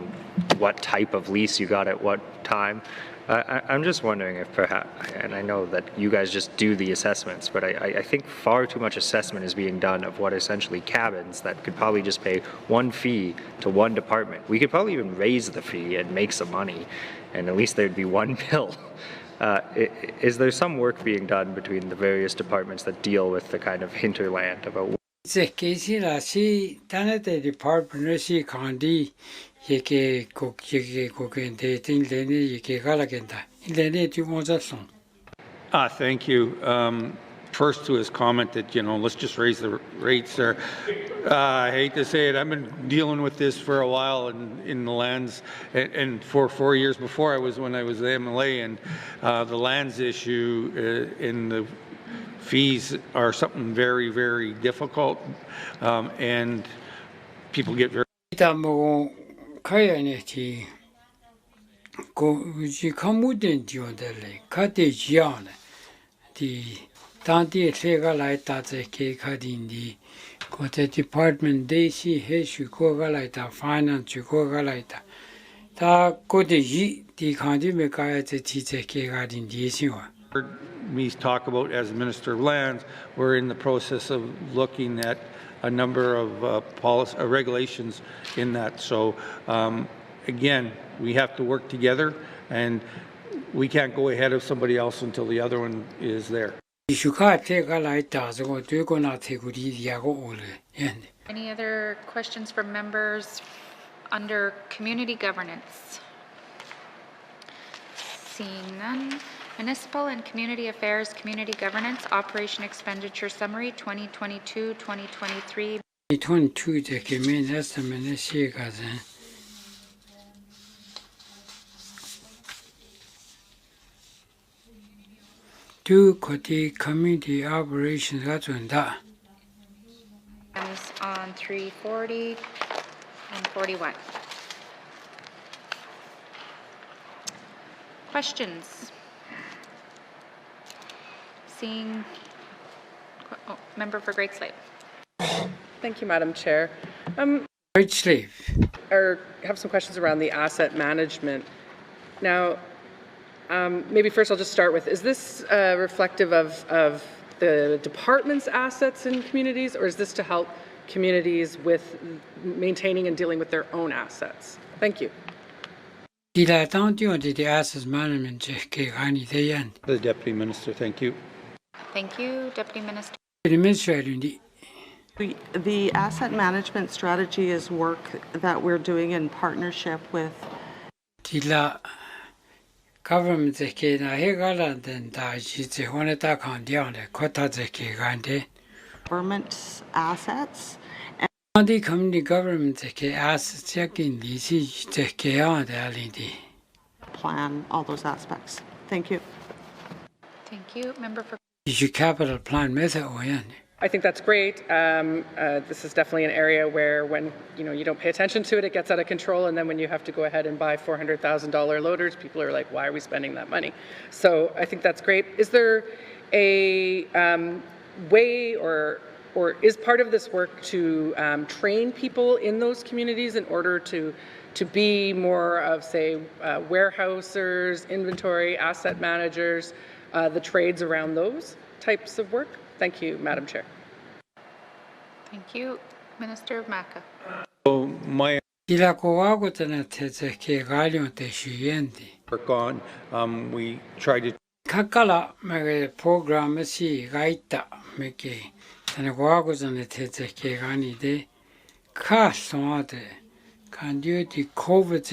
what type of lease you got at what time. I'm just wondering if perhaps, and I know that you guys just do the assessments, but I think far too much assessment is being done of what essentially cabins that could probably just pay one fee to one department. We could probably even raise the fee and make some money, and at least there'd be one bill. Is there some work being done between the various departments that deal with the kind of hinterland about? Department Kandi yeke kokende tin lene yeke galagenda. Lene tu monzason. Thank you. First to his comment that, you know, let's just raise the rates there. I hate to say it, I've been dealing with this for a while in the lands, and for 4 years before when I was the MLA, and the lands issue in the fees are something very, very difficult, and people get very... Kayaneti go Kamuden Diondele, Kadejian, the Tanti Segalaita Kadindi, got a department they see Heshu Kogalaita, finance Kogalaita. Ta Kodeji, the Kandimeka Tite Gadin Disua. Me talk about as Minister of Lands, we're in the process of looking at a number of policy regulations in that. So again, we have to work together, and we can't go ahead of somebody else until the other one is there. Any other questions from members under community governance? Seeing none. Municipal and Community Affairs, Community Governance, Operation Expenditure Summary 2022-2023. 2022 the main estimate is two community operations on 340 and 41. Questions? Seeing, member for Great Slavey. Thank you, Madam Chair. Great Slave. I have some questions around the asset management. Now, maybe first I'll just start with, is this reflective of the department's assets in communities, or is this to help communities with maintaining and dealing with their own assets? Thank you. The assets management. The Deputy Minister, thank you. Thank you, Deputy Minister. The asset management strategy is work that we're doing in partnership with government government assets. And the community government assets plan all those aspects. Thank you. Thank you. Member for capital plan method. I think that's great. This is definitely an area where when you don't pay attention to it, it gets out of control, and then when you have to go ahead and buy $400,000 loaders, people are like, why are we spending that money? So I think that's great. Is there a way or is part of this work to train people in those communities in order to be more of, say, warehousers, inventory, asset managers, the trades around those types of work? Thank you, Madam Chair. Thank you. Minister of Maca. So my work on, we try to kakala program gaita de COVID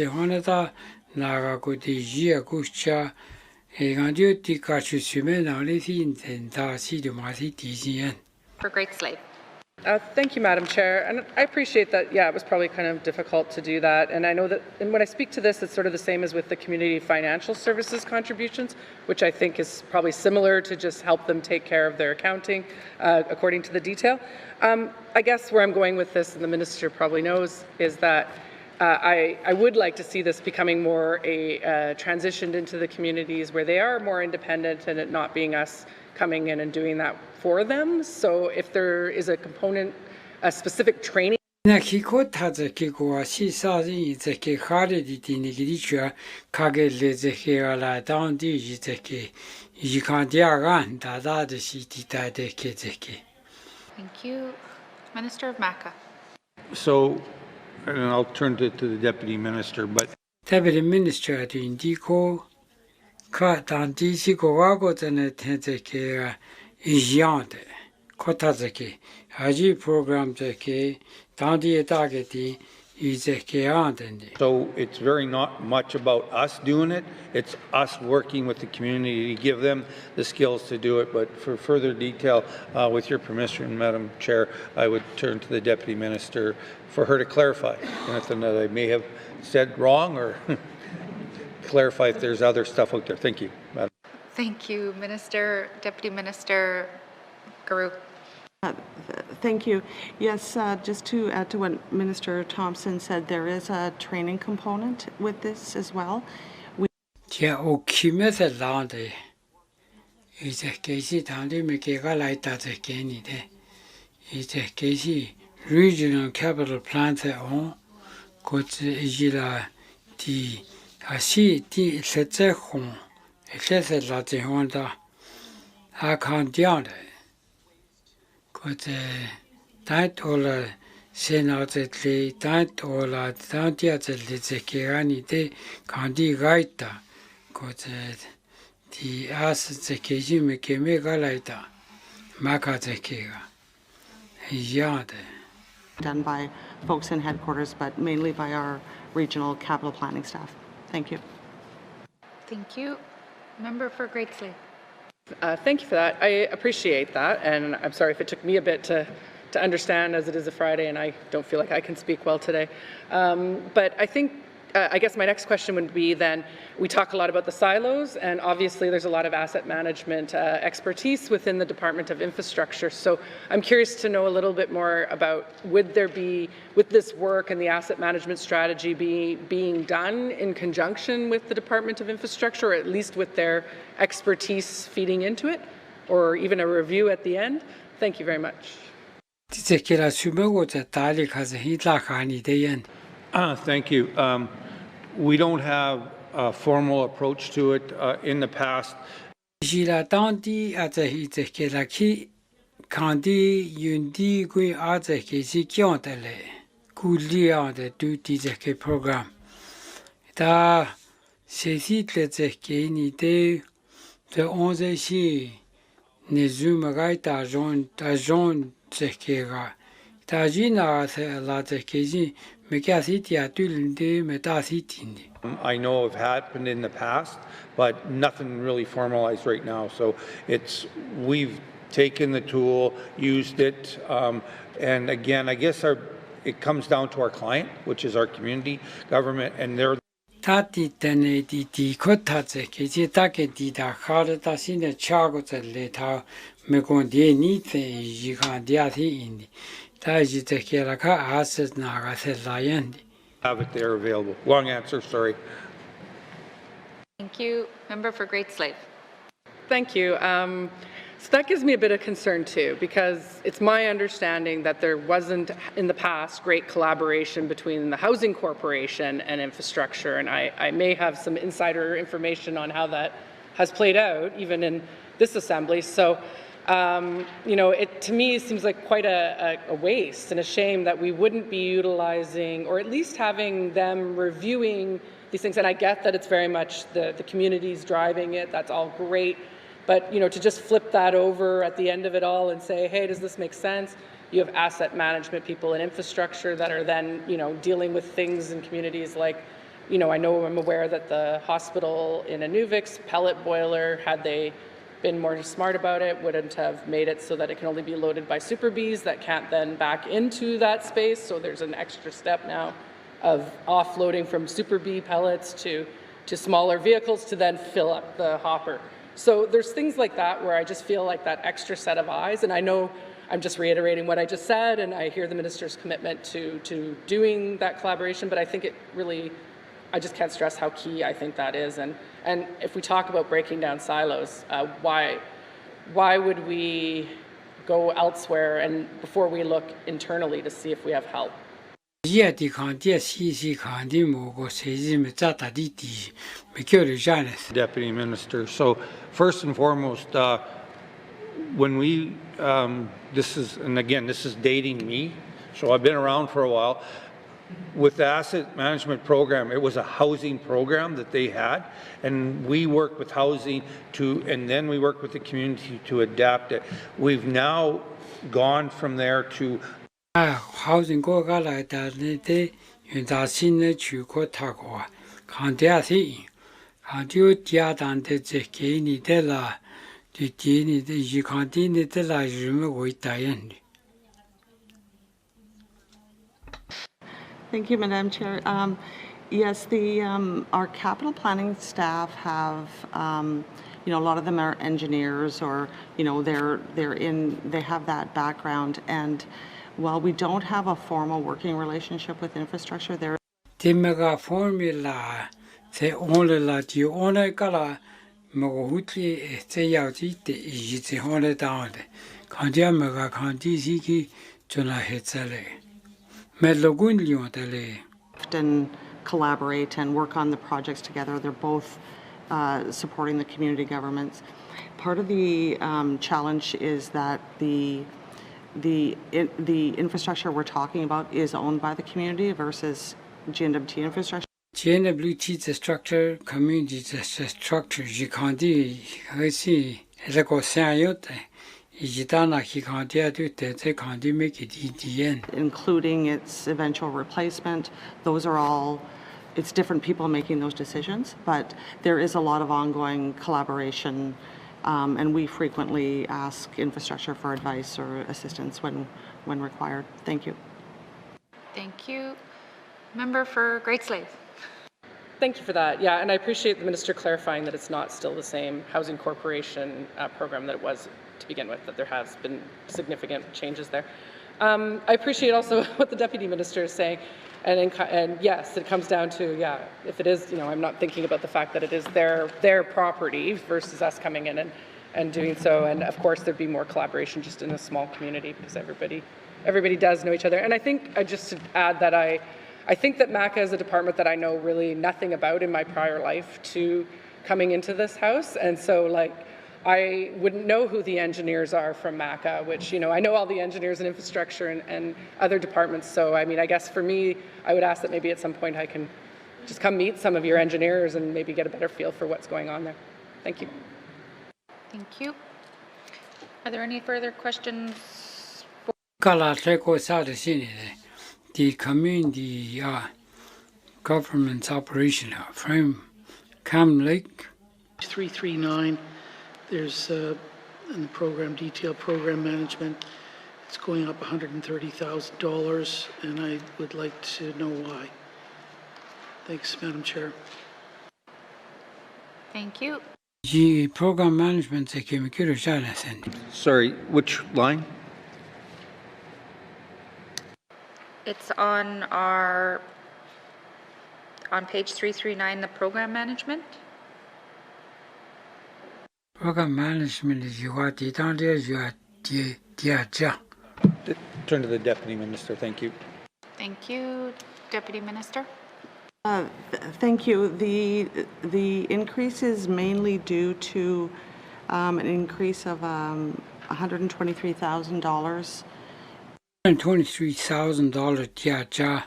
For Great Slave. Thank you, Madam Chair. And I appreciate that, it was probably kind of difficult to do that. And I know that and when I speak to this, it's sort of the same as with the community financial services contributions, which I think is probably similar to just help them take care of their accounting according to the detail. I guess where I'm going with this, and the Minister probably knows, is that I would like to see this becoming more transitioned into the communities where they are more independent and it not being us coming in and doing that for them. So if there is a component, a specific training. Thank you. Minister of Maca. So, and I'll turn to the Deputy Minister, but Deputy Minister to Indico Disi Kotazaki, Haji program Dandi Dageti is so it's very not much about us doing it. It's us working with the community to give them the skills to do it. But for further detail, with your permission, Madam Chair, I would turn to the Deputy Minister for her to clarify anything that I may have said wrong or clarify if there's other stuff out there. Thank you, Madam. Thank you, Minister. Deputy Minister Guru. Thank you. Yes, just to add to what Minister Thompson said, there is a training component with this as well. Regional capital plan on the Asi di Setehon, excessive Latin Honda, I can't down it. Could that all send out the that all down the Kirani de Kandi Gaita, could the assets the Kajim Kemega Laita, Maka the Kega. Yard. Done by folks in headquarters, but mainly by our regional capital planning staff. Thank you. Thank you. Member for Great Slave. Thank you for that. I appreciate that, and I'm sorry if it took me a bit to understand, as it is a Friday and I don't feel like I can speak well today. But I think, I guess my next question would be then, we talk a lot about the silos, and obviously there's a lot of asset management expertise within the Department of Infrastructure. So I'm curious to know a little bit more about, would there be, with this work and the asset management strategy being done in conjunction with the Department of Infrastructure, or at least with their expertise feeding into it, or even a review at the end? Thank you very much. Thank you. We don't have a formal approach to it in the past. Program. Ta sesit le zeke ni de 11 shi ne zumagai ta jon zeke ga ta jina se la zeke ji me kya sit ya tulinde me ta sitindi. I know have happened in the past, but nothing really formalized right now. So we've taken the tool, used it, and again, I guess it comes down to our client, which is our community government, and they're. Tati tene di kota zeke ji ta ke di da khar ta sin de chago le ta me kon de ni te ji kan dia thi indi ta ji zeke la ka asset na ga se la yandi. Have it there available. Long answer, sorry. Thank you. Member for Great Slavey. Thank you. So that gives me a bit of concern too, because it's my understanding that there wasn't in the past great collaboration between the Housing Corporation and infrastructure, and I may have some insider information on how that has played out, even in this assembly. So, it to me seems like quite a waste and a shame that we wouldn't be utilizing, or at least having them reviewing these things. And I get that it's very much the community's driving it. That's all great. But, to just flip that over at the end of it all and say, hey, does this make sense? You have asset management people and infrastructure that are then, dealing with things in communities like, I'm aware that the hospital in Gnwt pellet boiler, had they been more smart about it, wouldn't have made it so that it can only be loaded by super bees that can't then back into that space. So there's an extra step now of offloading from super bee pellets to smaller vehicles to then fill up the hopper. So there's things like that where I just feel like that extra set of eyes, and I know I'm just reiterating what I just said, and I hear the minister's commitment to doing that collaboration, but I think it really, I just can't stress how key I think that is. And if we talk about breaking down silos, why would we go elsewhere and before we look internally to see if we have help? Deputy Minister. So first and foremost, when we, this is dating me, so I've been around for a while. With the asset management program, it was a housing program that they had, and we worked with housing and then we worked with the community to adapt it. We've now gone from there to housing go ga la da de yun da xin ne chu ko ta ko kan dia si kan ju jia dan de ze ge ni de la de ji ni de yi kan di ni de la yu me wo da yan. Thank you, Madam Chair. Yes, our capital planning staff have, a lot of them are engineers, or they have that background, and while we don't have a formal working relationship with infrastructure, there. Timega formula, se only la ti only kala mo hutli se yao ti te yi se only down. Kan dia mega kan di si ki jona hetsale. Melogun lion tele. Often collaborate and work on the projects together. They're both supporting the community governments. Part of the challenge is that the infrastructure we're talking about is owned by the community versus Gnwt infrastructure. Gnwt structure, community structure, you can't do it. Including its eventual replacement. Those are all, it's different people making those decisions, but there is a lot of ongoing collaboration, and we frequently ask infrastructure for advice or assistance when required. Thank you. Thank you. Member for Great Slavey. Thank you for that. Yeah, and I appreciate the minister clarifying that it's not still the same Housing Corporation program that it was to begin with, that there has been significant changes there. I appreciate also what the Deputy Minister is saying, and yes, it comes down to, if it is, I'm not thinking about the fact that it is their property versus us coming in and doing so, and of course there'd be more collaboration just in a small community because everybody everybody does know each other. And I think, just to add that I think that MACA is a department that I know really nothing about in my prior life to coming into this house. And so, like, I wouldn't know who the engineers are from MACA, which, you know, I know all the engineers in infrastructure and other departments. So, I mean, I guess for me, I would ask that maybe at some point I can just come meet some of your engineers and maybe get a better feel for what's going on there. Thank you. Thank you. Are there any further questions? The community government's operation from Cam Lake. 339, there's in the program detail, program management, it's going up $130,000, and I would like to know why. Thanks, Madam Chair. Thank you. The program management Sorry, which line? It's on page 339, the program management. Program management is Turn to the Deputy Minister, thank you. Thank you. Deputy Minister. Thank you. The increase is mainly due to an increase of $123,000. $123,000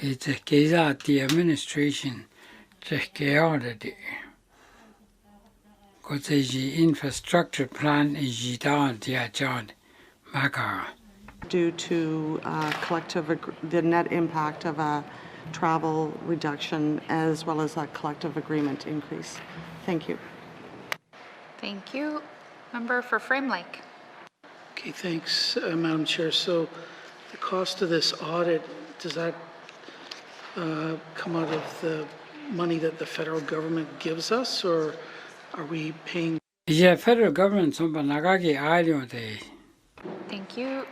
it's a case at the administration just the infrastructure plan is due to the net impact of a travel reduction as well as a collective agreement increase. Thank you. Thank you. Member for Frame Lake. Okay, thanks, Madam Chair. So the cost of this audit, does that come out of the money that the federal government gives us, or are we paying? Yeah, federal government Thank you.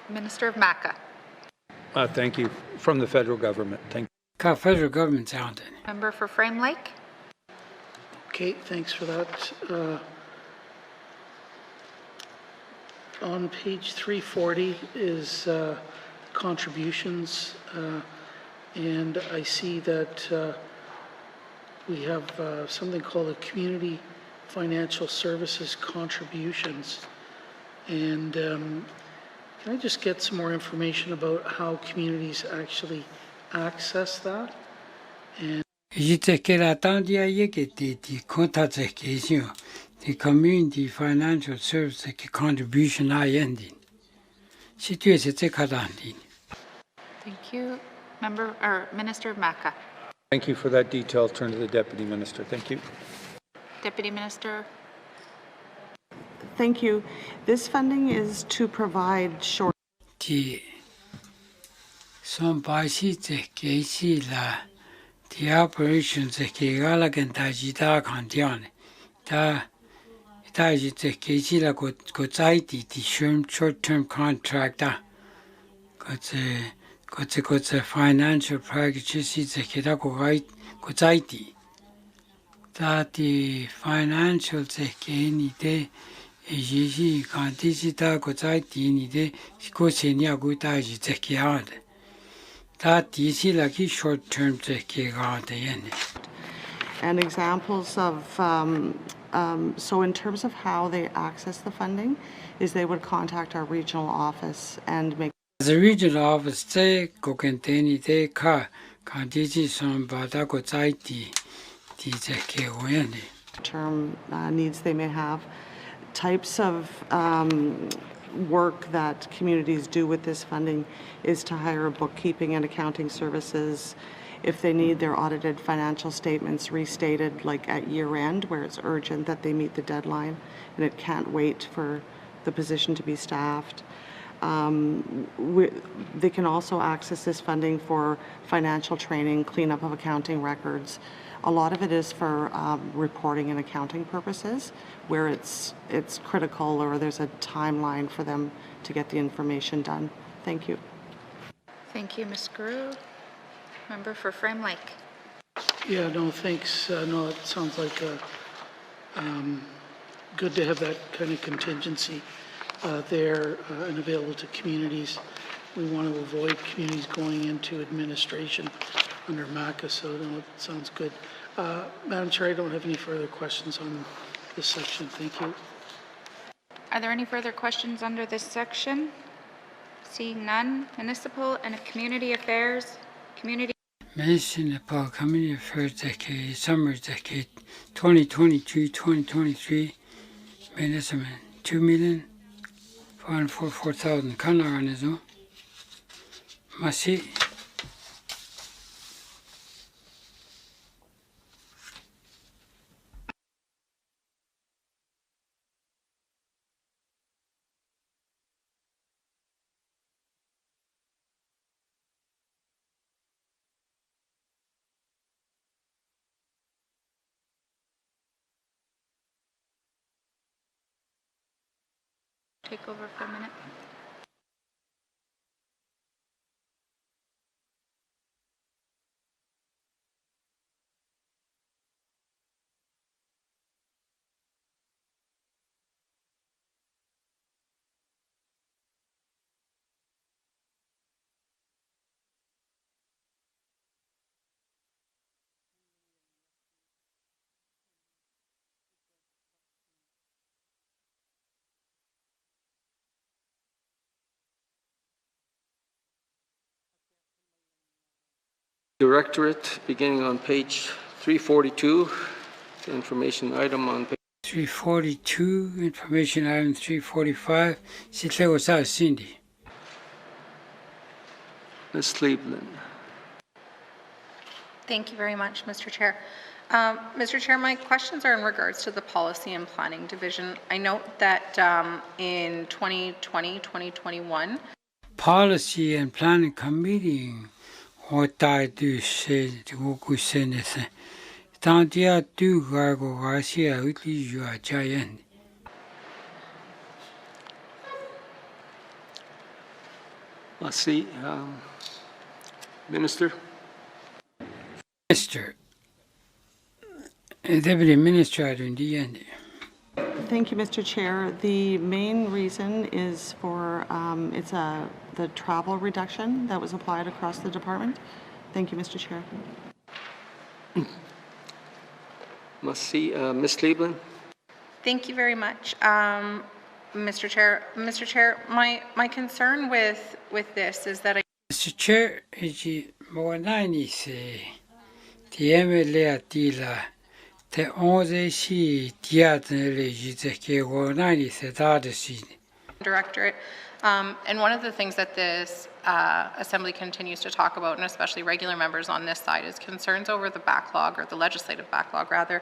Minister of MACA. Thank you. From the federal government. Thank you. Federal government Member for Frame Lake. Okay, thanks for that. On page 340 is contributions, and I see that we have something called a Community Financial Services Contributions. And can I just get some more information about how communities actually access that? And the community financial service contribution ending. Thank you. Member or Minister of MACA. Thank you for that detail. Turn to the Deputy Minister. Thank you. Deputy Minister. Thank you. This funding is to provide short. The operations short-term contract got a financial packages that the financial short-term and examples of so in terms of how they access the funding is they would contact our regional office and make the regional office term needs they may have, types of work that communities do with this funding is to hire bookkeeping and accounting services. If they need their audited financial statements restated, like at year end, where it's urgent that they meet the deadline and it can't wait for the position to be staffed. They can also access this funding for financial training, cleanup of accounting records. A lot of it is for reporting and accounting purposes, where it's critical or there's a timeline for them to get the information done. Thank you. Thank you, Ms. Guru. Member for Frame Lake. yeah, no, thanks. No, it sounds like good to have that kind of contingency. there and available to communities. We want to avoid communities going into administration under MACA, so no, it sounds good. Madam Chair, I don't have any further questions on this section. Thank you. Are there any further questions under this section? Seeing none, Municipal and Community Affairs, Municipal Community Affairs Decade, Summer Decade 2022-2023, Municipal 2,444,000 Kanaranizo, Masi. take over for a minute. Directorate, beginning on page 342, the information item on page 342, information item 345, Sitlewasa Cindy. Ms. Cleveland. Thank you very much, Mr. Chair. Mr. Chair, my questions are in regards to the Policy and Planning Division. I note that in 2020-2021, Policy and Planning Committee Hotai du se Goku Senese. Tantia du Gargo Garcia Utli Jua Giant. Let's see, Minister. Minister. Deputy Minister in the end. Thank you, Mr. Chair. The main reason is for the travel reduction that was applied across the department. Thank you, Mr. Chair. Let's see, Ms. Cleveland. thank you very much, Mr. Chair. Mr. Chair, my concern with this is that Mr. Chair, iji Moanani se Tiemele Atila te 11 si Tiatele Jizeke Moanani se Tadasi. Directorate. And one of the things that this Assembly continues to talk about, and especially regular members on this side, is concerns over the backlog, or the legislative backlog rather,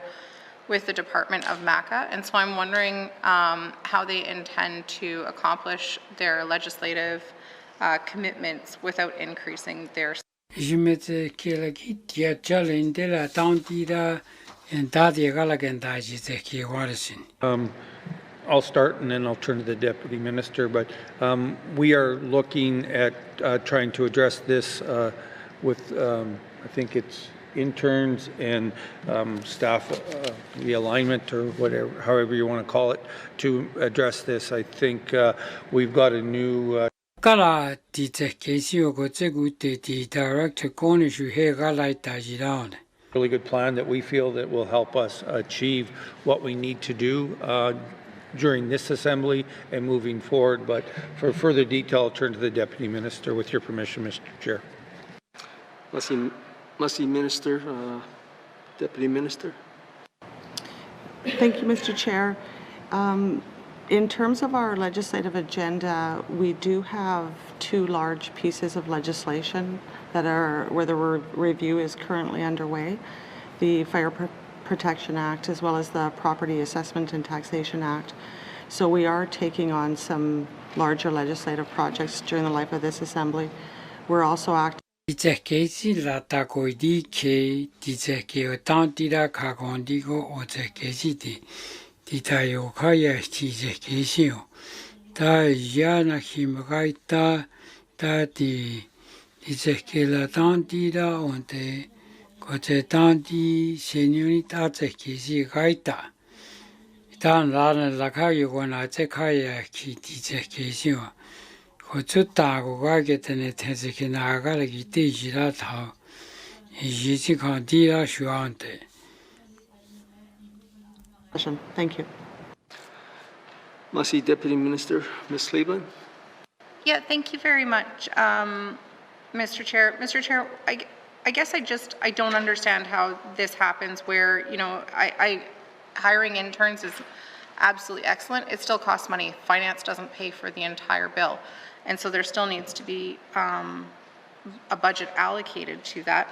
with the Department of MACA. And so I'm wondering how they intend to accomplish their legislative commitments without increasing their. I'll start and then I'll turn to the Deputy Minister, but we are looking at trying to address this with, I think it's interns and staff realignment or whatever, however you want to call it, to address this. I think we've got a new Kala di te kesi o go te gu te di director kone shu he galai ta jirane. really good plan that we feel that will help us achieve what we need to do during this assembly and moving forward. But for further detail, I'll turn to the Deputy Minister with your permission, Mr. Chair. Let's see, Minister, Deputy Minister. Thank you, Mr. Chair. In terms of our legislative agenda, we do have two large pieces of legislation that are where the review is currently underway. The Fire Protection Act as well as the Property Assessment and Taxation Act. So we are taking on some larger legislative projects during the life of this Assembly. We're also acting 当然了，卡有关那这卡也去地这给些话，我做大个个给的呢，但是去哪个那个地基那头，以前看地那需要的。Thank you. Must Deputy Minister, Ms. Cleveland. Yeah, thank you very much, Mr. Chair. Mr. Chair, I guess I don't understand how this happens where, you know, hiring interns is absolutely excellent. It still costs money. Finance doesn't pay for the entire bill. And so there still needs to be a budget allocated to that.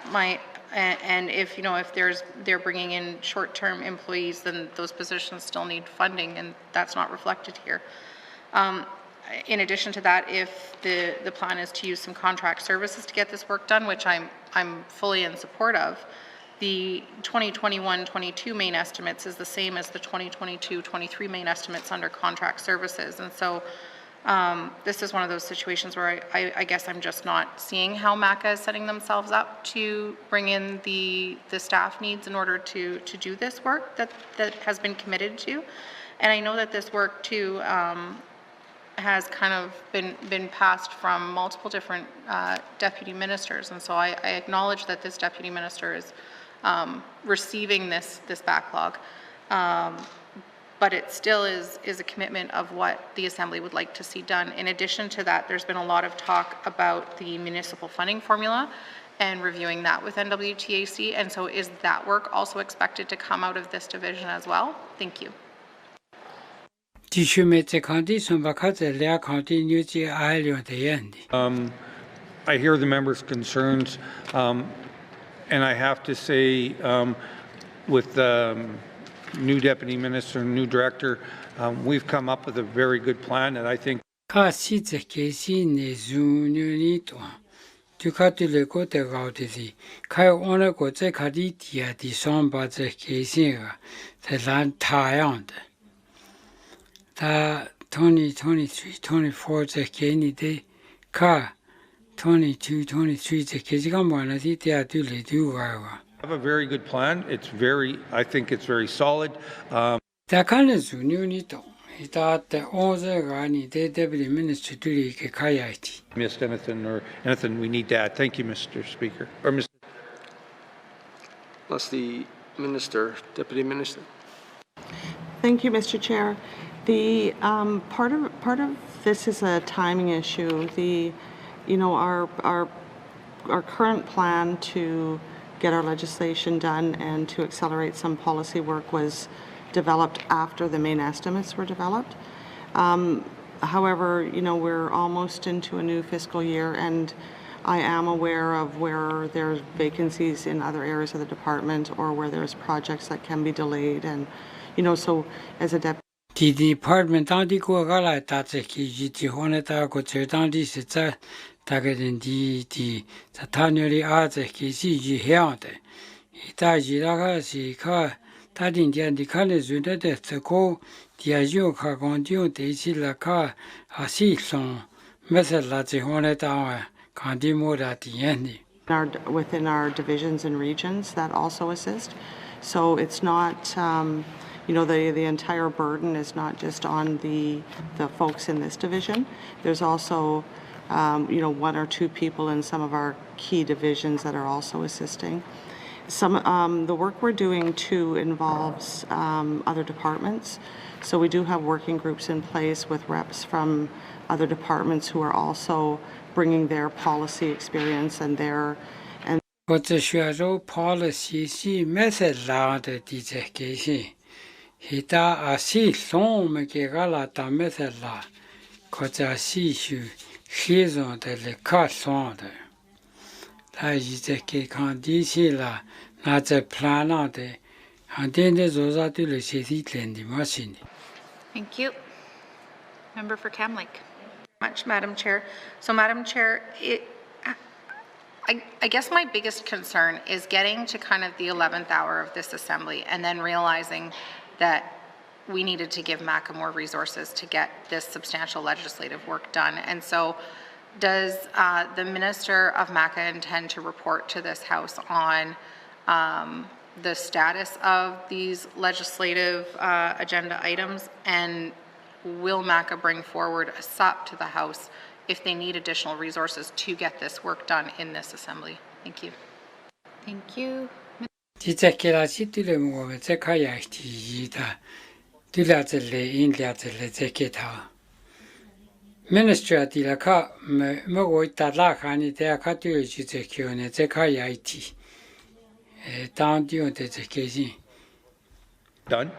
And if, you know, if they're bringing in short-term employees, then those positions still need funding, and that's not reflected here. In addition to that, if the plan is to use some contract services to get this work done, which I'm fully in support of, the 2021-22 main estimates is the same as the 2022-23 main estimates under contract services. And so this is one of those situations where I guess I'm just not seeing how MACA is setting themselves up to bring in the staff needs in order to do this work that has been committed to. And I know that this work too has kind of been passed from multiple different deputy ministers, and so I acknowledge that this deputy minister is receiving this backlog, but it still is a commitment of what the Assembly would like to see done. In addition to that, there's been a lot of talk about the municipal funding formula and reviewing that with NWTAC, and so is that work also expected to come out of this division as well? Thank you. I hear the members' concerns, and I have to say, with the new deputy minister, new director, we've come up with a very good plan, and I think. Ta 2023, 24 จะเกนี่เดค่า22, 23จะเกจิกำวันที่เดียดูเลยดูว่า I have a very good plan. I think it's very solid. แต่ขั้นสุดนี้นี่ต้องที่ตาแต่โอ้เจ้าการนี่เด Deputy Minister ดูเลยก็ขยายที่ Missed anything or anything we need to add. Thank you, Mr. Speaker. Or Mr. Plus the Minister, Deputy Minister. Thank you, Mr. Chair. The part of this is a timing issue. Our current plan to get our legislation done and to accelerate some policy work was developed after the main estimates were developed. However, we're almost into a new fiscal year, and I am aware of where there's vacancies in other areas of the department or where there's projects that can be delayed, and so as a deputy. The department 当地国家来打这个以及后来打过这当地是在大概人在他那里这个是一样的，大家那个是看他今天的看的是的这个第二就看讲就第一来看是从没事了之后来打看的没得体验的。Within our divisions and regions that also assist, so it's not. The entire burden is not just on the folks in this division. There's also, one or two people in some of our key divisions that are also assisting. The work we're doing too involves other departments. So we do have working groups in place with reps from other departments who are also bringing their policy experience and their. 我只需要做 policy 是没事啦的地这个是。Hita asi som ke gala ta mesela ko ta si shu khizon de le ka son de ta ji te ke kan di si la na te plana de han de zo za de le si ti len di machine. Thank you. Member for Camlake. Much, Madam Chair. So, Madam Chair, I guess my biggest concern is getting to kind of the 11th hour of this assembly and then realizing that we needed to give MACA more resources to get this substantial legislative work done. And so does the Minister of MACA intend to report to this House on the status of these legislative agenda items, and will MACA bring forward a SUP to the House if they need additional resources to get this work done in this Assembly? Thank you. Thank you. Minister di la ka me go ta la khani te ka tu ji te kyo ne te ka ya IT down to the done.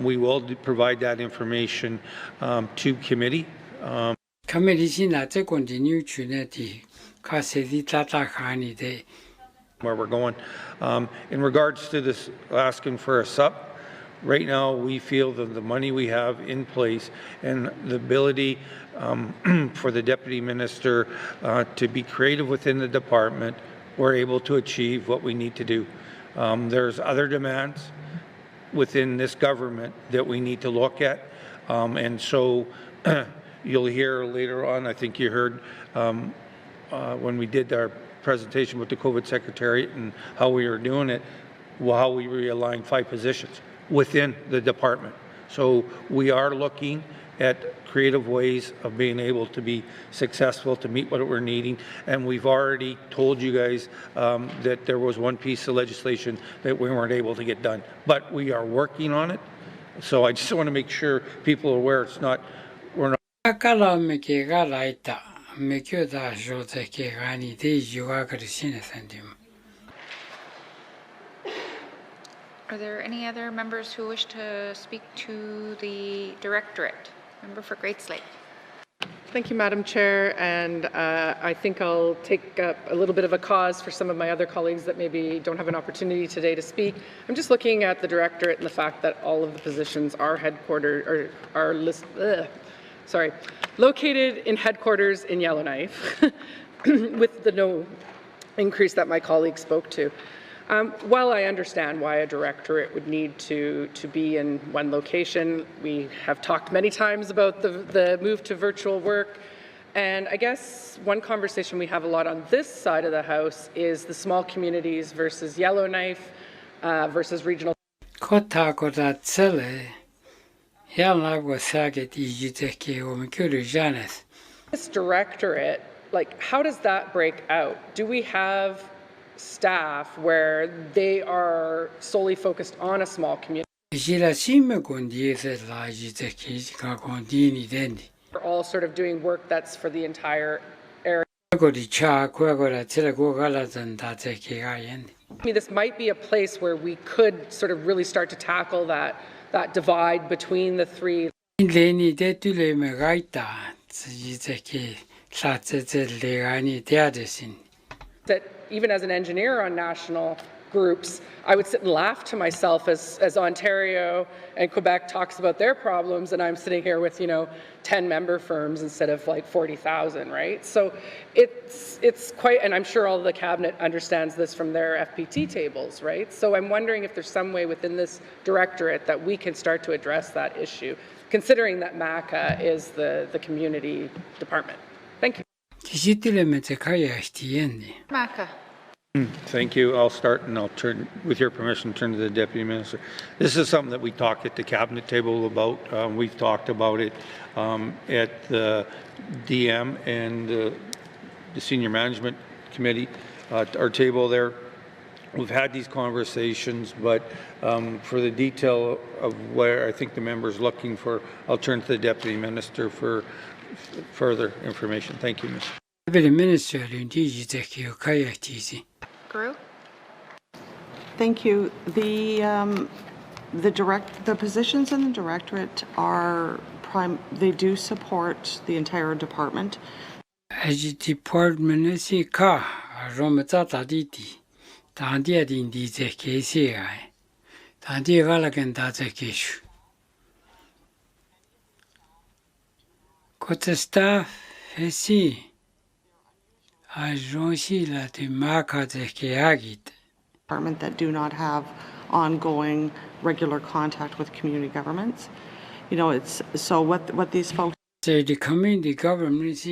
We will provide that information to committee. Committee na te continue to ne di ka se di ta khani de where we're going. In regards to this asking for a SUP, right now we feel that the money we have in place and the ability for the Deputy Minister to be creative within the department, we're able to achieve what we need to do. There's other demands within this government that we need to look at, and so you'll hear later on, I think you heard when we did our presentation with the COVID Secretariat and how we were doing it, how we realigned 5 positions within the department. So we are looking at creative ways of being able to be successful, to meet what we're needing. And we've already told you guys that there was one piece of legislation that we weren't able to get done. But we are working on it. So I just want to make sure people are aware it's not, we're not. Are there any other members who wish to speak to the Directorate? Member for Great Slave. Thank you, Madam Chair, and I think I'll take up a little bit of a cause for some of my other colleagues that maybe don't have an opportunity today to speak. I'm just looking at the Directorate and the fact that all of the positions are located in headquarters in Yellowknife, with the no increase that my colleague spoke to. While I understand why a directorate would need to be in one location, we have talked many times about the move to virtual work. And I guess one conversation we have a lot on this side of the House is the small communities versus Yellowknife versus regional. This directorate, like, how does that break out? Do we have staff where they are solely focused on a small community? We're all sort of doing work that's for the entire area. I mean, this might be a place where we could sort of really start to tackle that divide between the three. That even as an engineer on national groups, I would sit and laugh to myself as Ontario and Quebec talks about their problems, and I'm sitting here with 10 member firms instead of like 40,000, right? So it's quite, and I'm sure all of the cabinet understands this from their FPT tables, right? So I'm wondering if there's some way within this directorate that we can start to address that issue, considering that MACA is the community department. Thank you. MACA. Thank you. I'll start and I'll turn, with your permission, turn to the Deputy Minister. This is something that we talked at the Cabinet table about. We've talked about it at the DM and the Senior Management Committee, our table there. We've had these conversations, but for the detail of where I think the member is looking for, I'll turn to the Deputy Minister for further information. Thank you, Mr. Guru? Thank you. The positions in the directorate are they do support the entire department. Staff department that do not have ongoing regular contact with community governments. It's so what these folks. The community government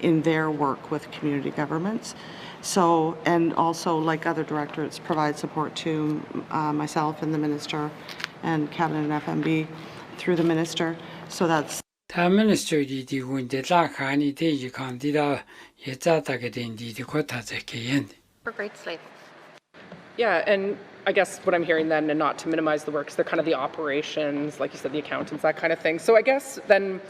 in their work with community governments. So, and also, like other directorates, provide support to myself and the minister and cabinet and FMB through the minister. So that's. The minister did when the Lakani Deji Candida Yetatagadindi the Kotazeki. For Great Slave. Yeah, and I guess what I'm hearing then, and not to minimize the work, 'cause they're kind of the operations, like you said, the accountants, that kind of thing. So I guess then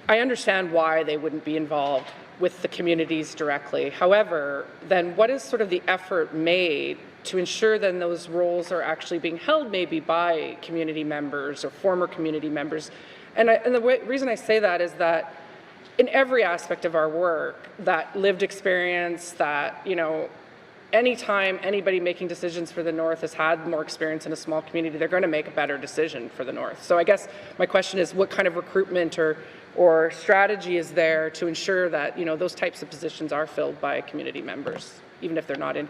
I understand why they wouldn't be involved with the communities directly. However, then what is sort of the effort made to ensure then those roles are actually being held maybe by community members or former community members? And the reason I say that is that in every aspect of our work, that lived experience, that, you know, anytime anybody making decisions for the North has had more experience in a small community, they're going to make a better decision for the North. So I guess my question is, what kind of recruitment or strategy is there to ensure that, you know, those types of positions are filled by community members, even if they're not in?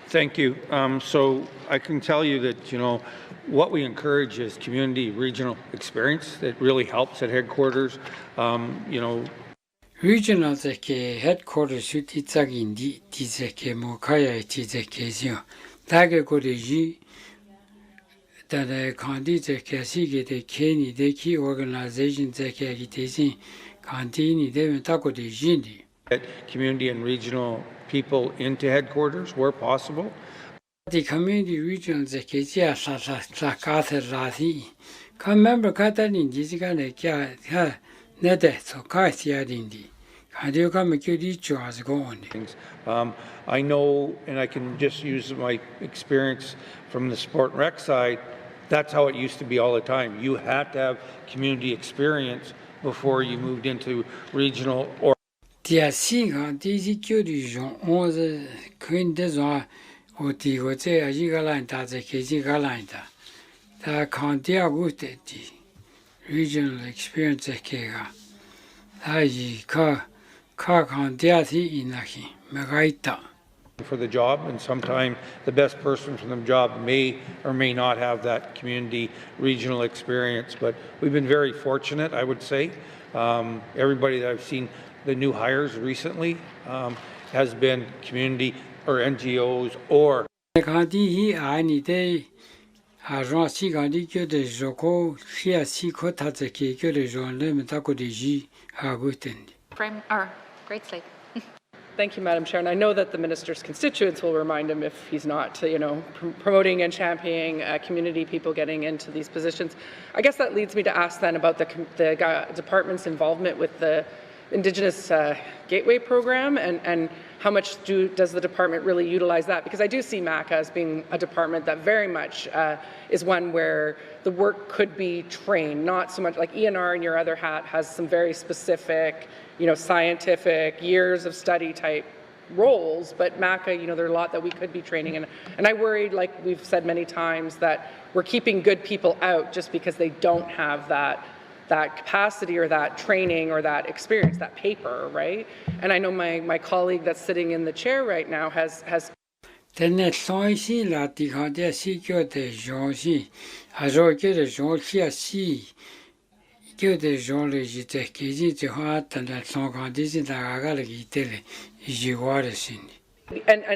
Thank you. So I can tell you that, you know, what we encourage is community regional experience that really helps at headquarters. You know, regional headquarters should it's again the Mokaya Tizekazio. Tagagoji that a candidate Kasigi the Kenny the key organization Zakagitazin Cantini Devin Taco de Gindi. Community and regional people into headquarters where possible. The community regional Zakatia Sakatha Rathi. Come member Catalin Jizika Nede so Katia Dindi. Can you come and kill each other going? I know, and I can just use my experience from the sport and rec side, that's how it used to be all the time. You had to have community experience before you moved into regional or. The Singa, these Curison, all the Queen Desire, or the Hotel Gigalanta, the Kizigalanta. The Cantia Gute, regional experience, Kega. Haji Ka Cantiati Inaki, Magaita. For the job, and sometimes the best person for the job may or may not have that community regional experience, but we've been very fortunate, I would say. Everybody that I've seen, the new hires recently, has been community or NGOs or. Great Slave. Thank you, Madam Chair. And I know that the minister's constituents will remind him if he's not, you know, promoting and championing community people getting into these positions. I guess that leads me to ask then about the department's involvement with the Indigenous Gateway program and how much does the department really utilize that? Because I do see MACA as being a department that very much is one where the work could be trained, not so much like ENR in your other hat has some very specific, you know, scientific, years of study type roles, but MACA, you know, there are a lot that we could be training in. And I worried, like we've said many times, that we're keeping good people out just because they don't have that capacity or that training or that experience, that paper, right? And I know my colleague that's sitting in the chair right now has And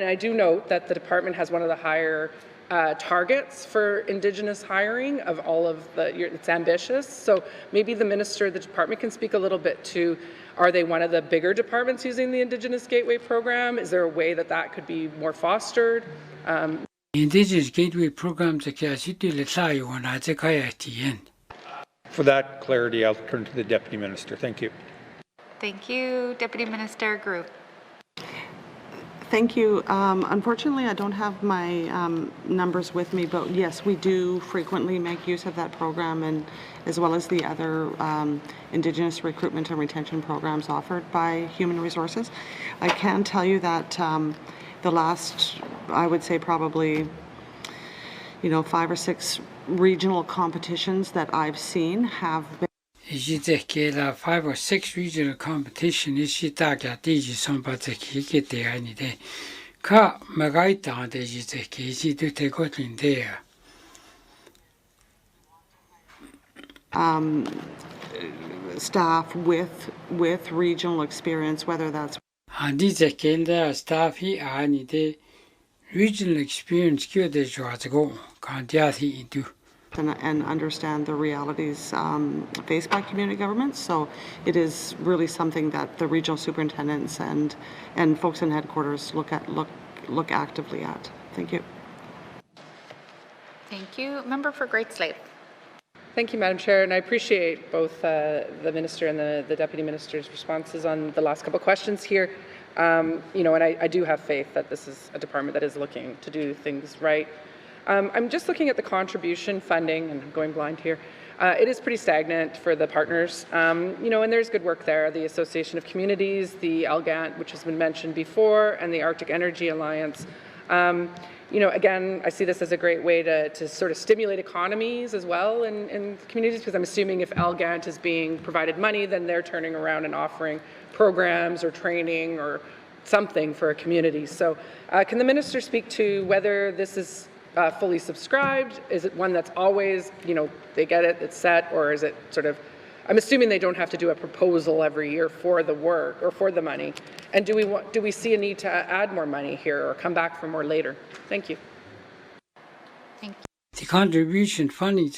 I do note that the department has one of the higher targets for Indigenous hiring of all of it's ambitious. So maybe the minister, the department can speak a little bit to, are they one of the bigger departments using the Indigenous Gateway program? Is there a way that that could be more fostered? Indigenous Gateway program For that clarity, I'll turn to the Deputy Minister. Thank you. Thank you, Deputy Minister Gnwt. Thank you. Unfortunately, I don't have my numbers with me, but yes, we do frequently make use of that program, and as well as the other Indigenous recruitment and retention programs offered by Human Resources. I can tell you that the last, I would say probably, 5 or 6 regional competitions that I've seen have been. 5 or 6 regional competition is she taga digi somebody get there any day. Ka magaita de easy to take out in there. staff with regional experience, whether that's these staff the regional experience and understand the realities faced by community governments. So it is really something that the regional superintendents and folks in headquarters look actively at. Thank you. Thank you. Member for Great Slavey. Thank you, Madam Chair, and I appreciate both the Minister and the Deputy Minister's responses on the last couple of questions here. And I do have faith that this is a department that is looking to do things right. I'm just looking at the contribution funding, and I'm going blind here. It is pretty stagnant for the partners, and there's good work there. The Association of Communities, the Gnwt, which has been mentioned before, and the Arctic Energy Alliance. Again, I see this as a great way to sort of stimulate economies as well in communities, because I'm assuming if Gnwt is being provided money, then they're turning around and offering programs or training or something for a community. So can the Minister speak to whether this is fully subscribed? Is it one that's always, they get it, it's set, or is it sort of, I'm assuming they don't have to do a proposal every year for the work or for the money. And do we see a need to add more money here or come back for more later? Thank you. Thank you. The contribution funding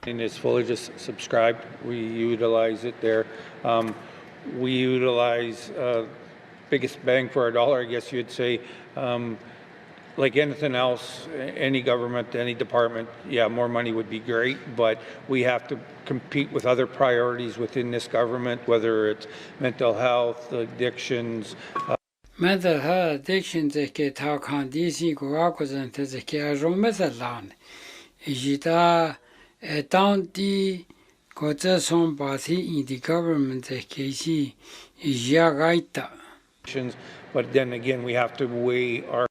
And it's fully just subscribed. We utilize it there. We utilize biggest bang for our dollar, I guess you'd say. Like anything else, any government, any department, yeah, more money would be great, but we have to compete with other priorities within this government, whether it's mental health, addictions. Mental health addictions in the government But then again, we have to weigh our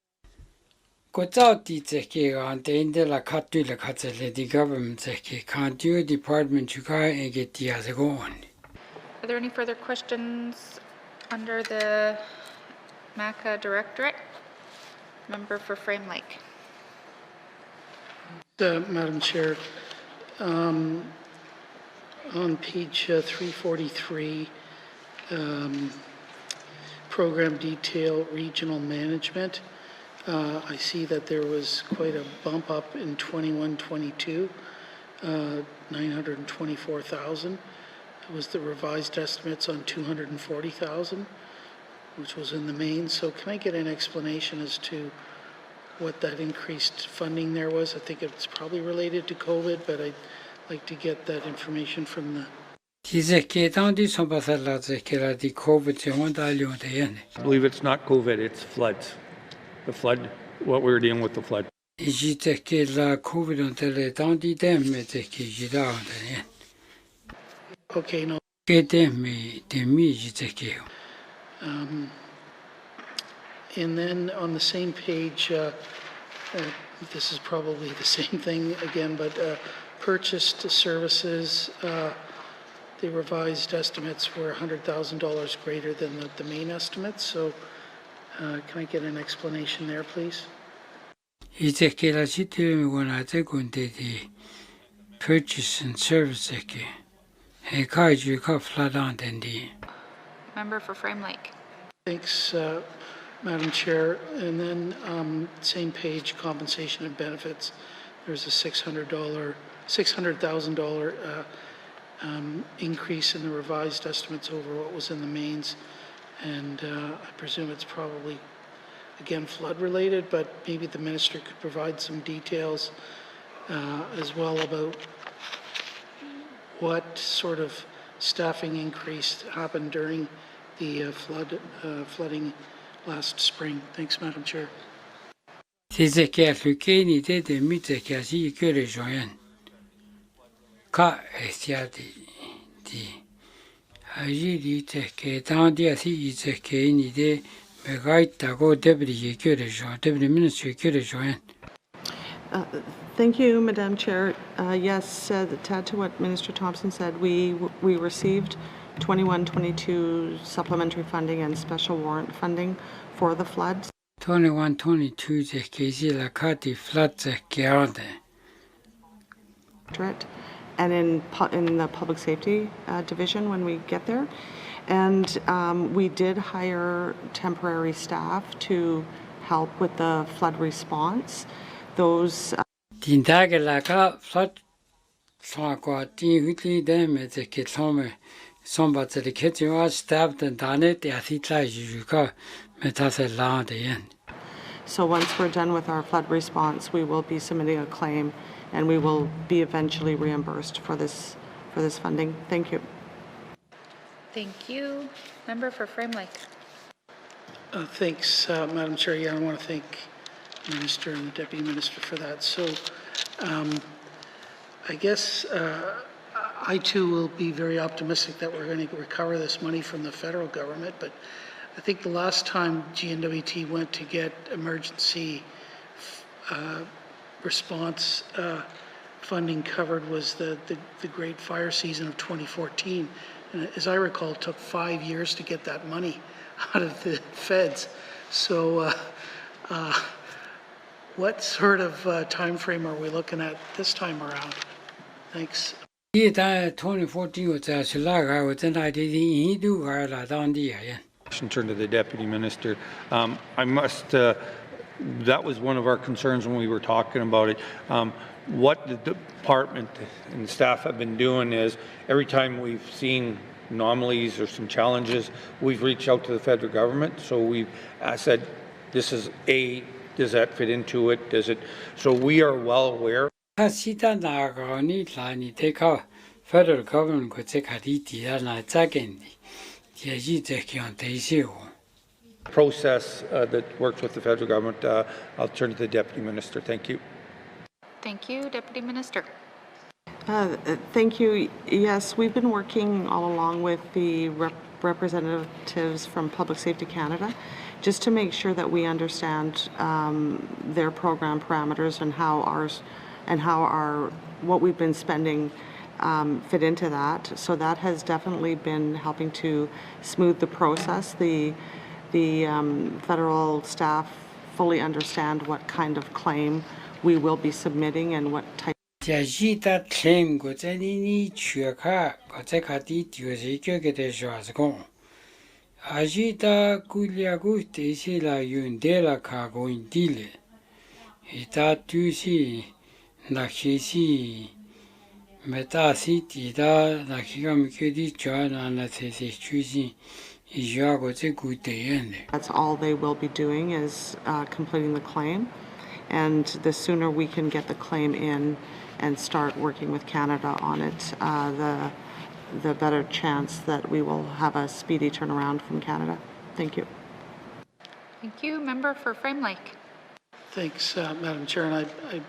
the government department Are there any further questions under the MACA Directorate? Member for Frame Lake. Madam Chair, on page 343, program detail regional management, I see that there was quite a bump up in 21-22, 924,000. It was the revised estimates on 240,000, which was in the main. So can I get an explanation as to what that increased funding there was? I think it's probably related to COVID, but I'd like to get that information from the I believe it's not COVID, it's floods. The flood, what we were dealing with the flood. Okay, no. And then on the same page, this is probably the same thing again, but purchased services, the revised estimates were $100,000 greater than the main estimates. So can I get an explanation there, please? Purchase and service. Member for Frame Lake. Thanks, Madam Chair. And then same page, compensation and benefits. There's a $600,000 increase in the revised estimates over what was in the mains. And I presume it's probably, again, flood related, but maybe the minister could provide some details as well about what sort of staffing increase happened during the flooding last spring. Thanks, Madam Chair. Thank you, Madam Chair. Yes, to add to what Minister Thompson said, we received 21-22 supplementary funding and special warrant funding for the floods. 21-22 floods. and in the public safety division when we get there. And we did hire temporary staff to help with the flood response. Those So once we're done with our flood response, we will be submitting a claim, and we will be eventually reimbursed for this funding. Thank you. Thank you. Member for Frame Lake. Thanks, Madam Chair. Yeah, I want to thank the Minister and the Deputy Minister for that. So I guess I too will be very optimistic that we're going to recover this money from the federal government, but I think the last time Gnwt went to get emergency response funding covered was the great fire season of 2014. And as I recall, it took 5 years to get that money out of the feds. So what sort of time frame are we looking at this time around? Thanks. 2014 Turn to the Deputy Minister. I must, that was one of our concerns when we were talking about it. What the department and staff have been doing is every time we've seen anomalies or some challenges, we've reached out to the federal government. So we've said, this is does that fit into it? Does it? So we are well aware. Federal government process that works with the federal government. I'll turn to the Deputy Minister. Thank you. Thank you, Deputy Minister. Thank you. Yes, we've been working all along with the representatives from Public Safety Canada just to make sure that we understand their program parameters and how what we've been spending fit into that. So that has definitely been helping to smooth the process. The federal staff fully understand what kind of claim we will be submitting and what type. That's all they will be doing is completing the claim, and the sooner we can get the claim in and start working with Canada on it, the better chance that we will have a speedy turnaround from Canada. Thank you. Thank you. Member for Frame Lake. Thanks, Madam Chair. And I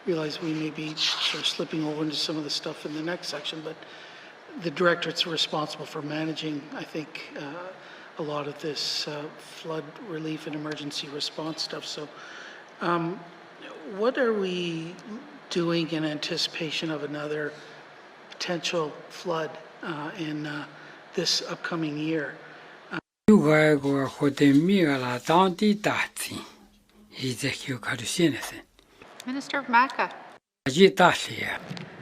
realize we may be sort of slipping over into some of the stuff in the next section, but the directorate's responsible for managing, I think, a lot of this flood relief and emergency response stuff. So what are we doing in anticipation of another potential flood in this upcoming year? Minister of MACA.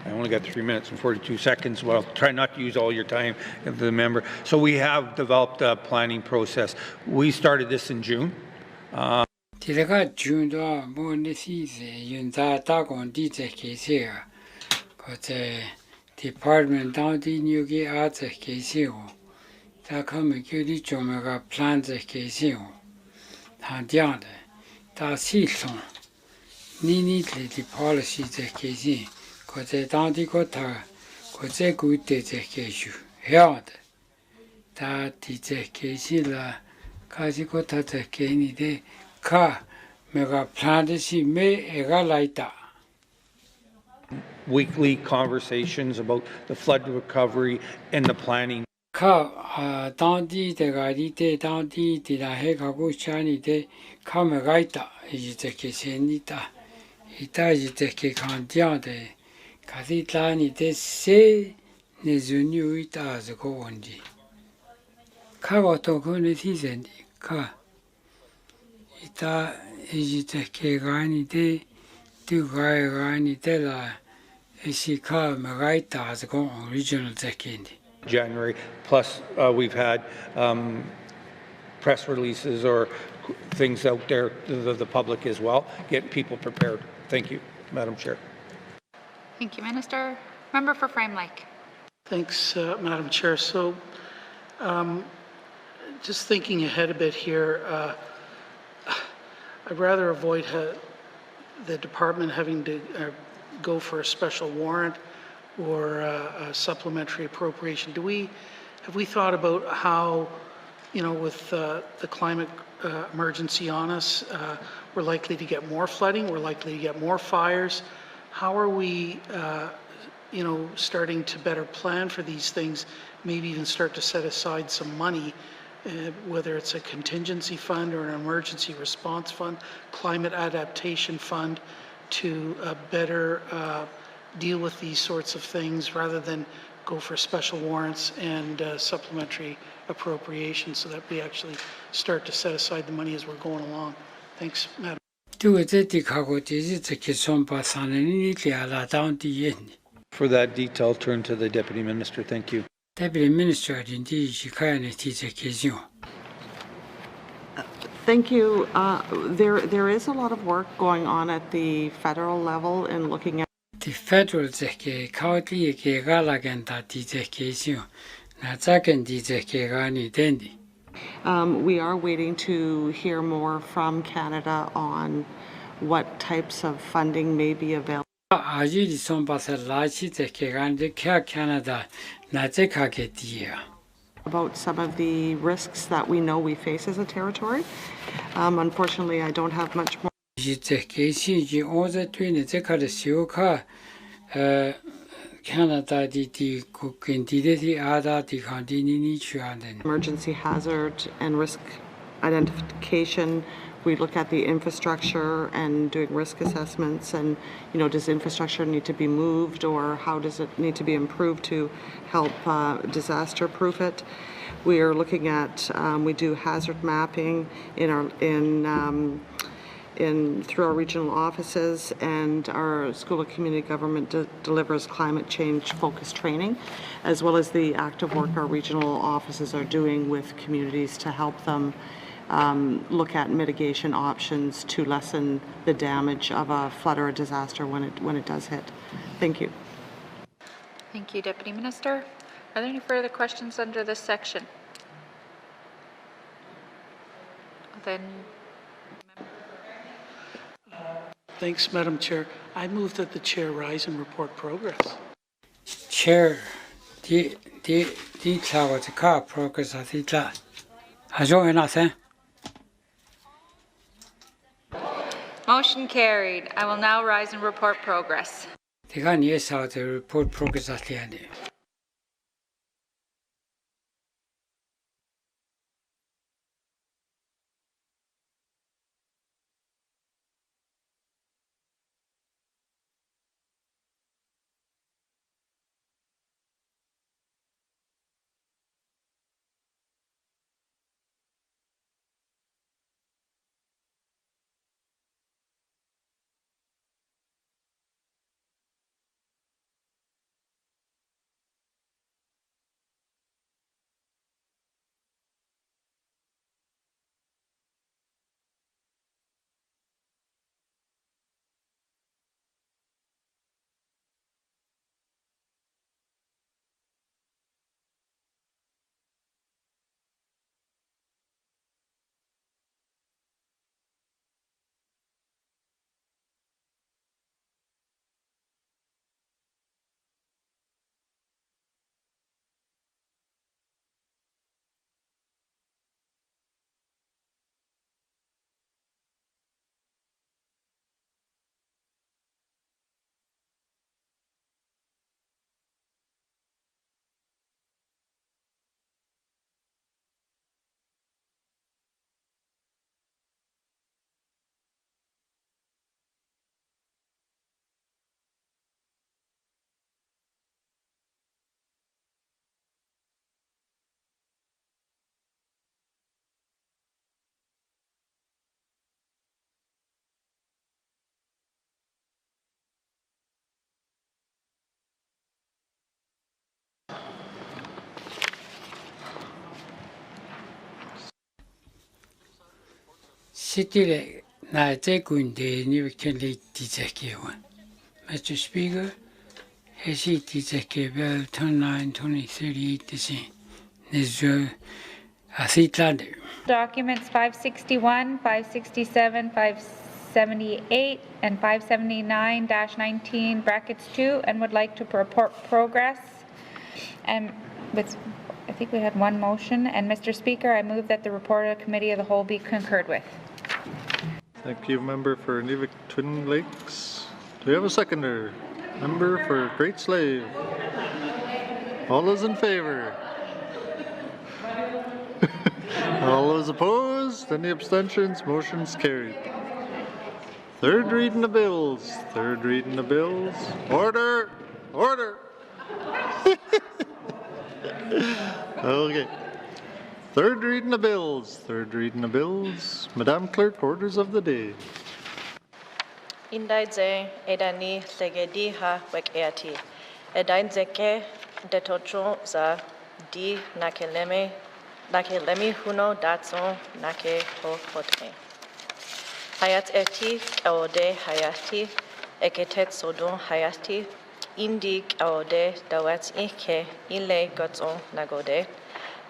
I only got 3 minutes and 42 seconds. Well, try not to use all your time, the member. So we have developed a planning process. We started this in June. Department down the New Gay Arts KCO. Ta come Cutie Jomega plans a KCO. Tandiana. Ta season. Nini the policy the KC. Cause down the Gota. Cause good the KCU. Held. Ta the KC la. Kazikota the Kenny de Ka. Mega plan the sea may egalaita. Weekly conversations about the flood recovery and the planning. Dandi de Gadite, Dandi de la Hegaguchani de Kamagaita, is the Kisenita. Ita is the Kikandia de Kazitani de Se Nezunuita as a Gondi. Kawatokunitis and Ka. Ita is the Kegani de Tugairani de la. isi ka magai ta as go original zekendi. January, plus we've had press releases or things out there to the public as well, get people prepared. Thank you, Madam Chair. Thank you, Minister. Member for Frame Lake. Thanks, Madam Chair. So just thinking ahead a bit here, I'd rather avoid the department having to go for a special warrant or a supplementary appropriation. Have we thought about how, with the climate emergency on us, we're likely to get more flooding, we're likely to get more fires. How are we, starting to better plan for these things, maybe even start to set aside some money, whether it's a contingency fund or an emergency response fund, climate adaptation fund, to better deal with these sorts of things rather than go for special warrants and supplementary appropriations, so that we actually start to set aside the money as we're going along. Thanks, Madam. For that detail, turn to the Deputy Minister. Thank you. Deputy Minister, thank you. There is a lot of work going on at the federal level in looking at the federal zeke kautli ke galagenta dizekesio na zaken dizekegani dendi. We are waiting to hear more from Canada on what types of funding may be available. Ajili son basa lachi zekegani Canada na zekake dia. About some of the risks that we know we face as a territory. Unfortunately, I don't have much more. Canada emergency hazard and risk identification. We look at the infrastructure and doing risk assessments, and does infrastructure need to be moved, or how does it need to be improved to help disaster proof it? We are looking at we do hazard mapping through our regional offices, and our School of Community Government delivers climate change focused training, as well as the active work our regional offices are doing with communities to help them look at mitigation options to lessen the damage of a flood or a disaster when it does hit. Thank you. Thank you, Deputy Minister. Are there any further questions under this section? Then. Thanks, Madam Chair. I move that the Chair rise and report progress. Chair, the car progress at the Motion carried. I will now rise and report progress. The report progress at the end. City na tekun de new can lead one. Mr. Speaker, Hesi Tizeke 29, 20, 38 to see. Nizjo Asitlander. Documents 561, 567, 578, and 579-19 brackets 2, and would like to report progress. And with, I think we had one motion. And Mr. Speaker, I move that the report of the Committee of the Whole be concurred with. Thank you, member for Gnwt Twin Lakes. Do we have a seconder? Member for Great Slave. All those in favor? All those opposed? Any abstentions? Motion's carried. Third reading of bills. Third reading of bills. Order! Order! Okay. Third reading of bills. Third reading of bills. Madam Clerk, orders of the day. Indaidze edani legedi ha wekeati. Edainzeke detocho za di nakelemi huno datson nake ho hotre. Hayat eti kaode hayati eketet sodon hayati indi kaode dawat ike ile gotson nagode.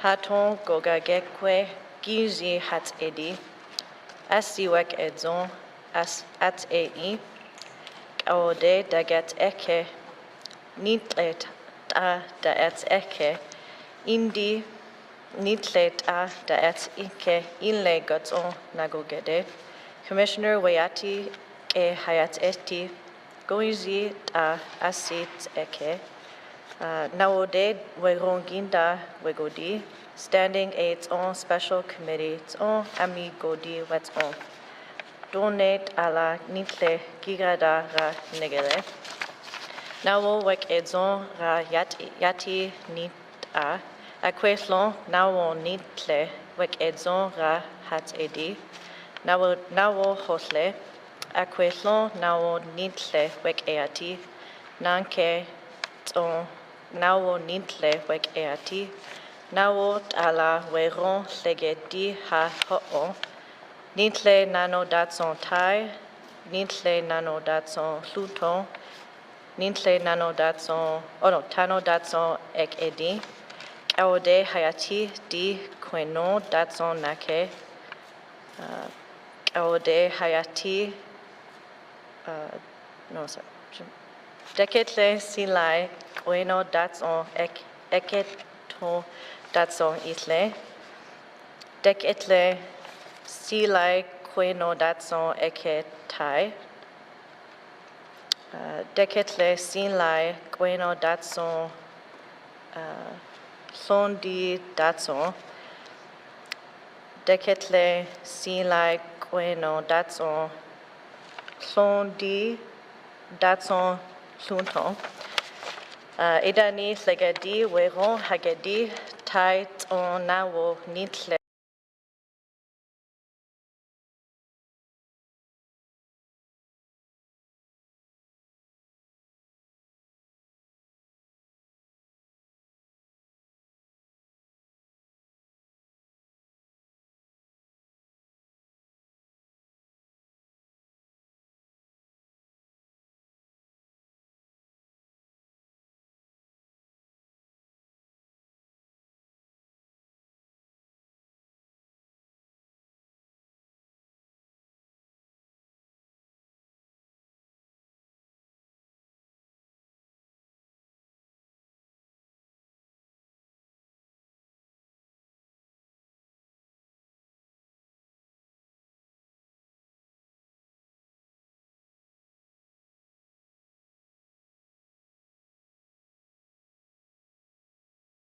Haton gogagekwe gizi hat edi asiwek edzon as at ei kaode dagat eke nitlet da et eke indi nitlet da et ike ile gotson nagogede. Commissioner Wayati ke hayat eti goizi da asit eke Nawode Weronginda Wegodi, standing aids on special committee on amigodi wets on. Donate a la nitle gigada ra negele. Nawo wek edzon ra yati nit a. Aqueslon nawo nitle wek edzon ra hat edi. Nawo hosle. Aqueslon nawo nitle wek eati. Nanke on nawo nitle wek eati. Nawo ala weron legedi ha ho'o. Nitle nano datson tai. Nitle nano datson luton. Nitle nano datson, tano datson ek edi. Kaode hayati di kweno datson nake. Kaode hayati, no sorry. Deketle silai kweno datson eketo datson itle. Deketle silai kweno datson eketai. Deketle silai kweno datson sondi datson. Deketle silai kweno datson sondi datson sunton. Edani legedi weron hagedi tait on nawo nitle.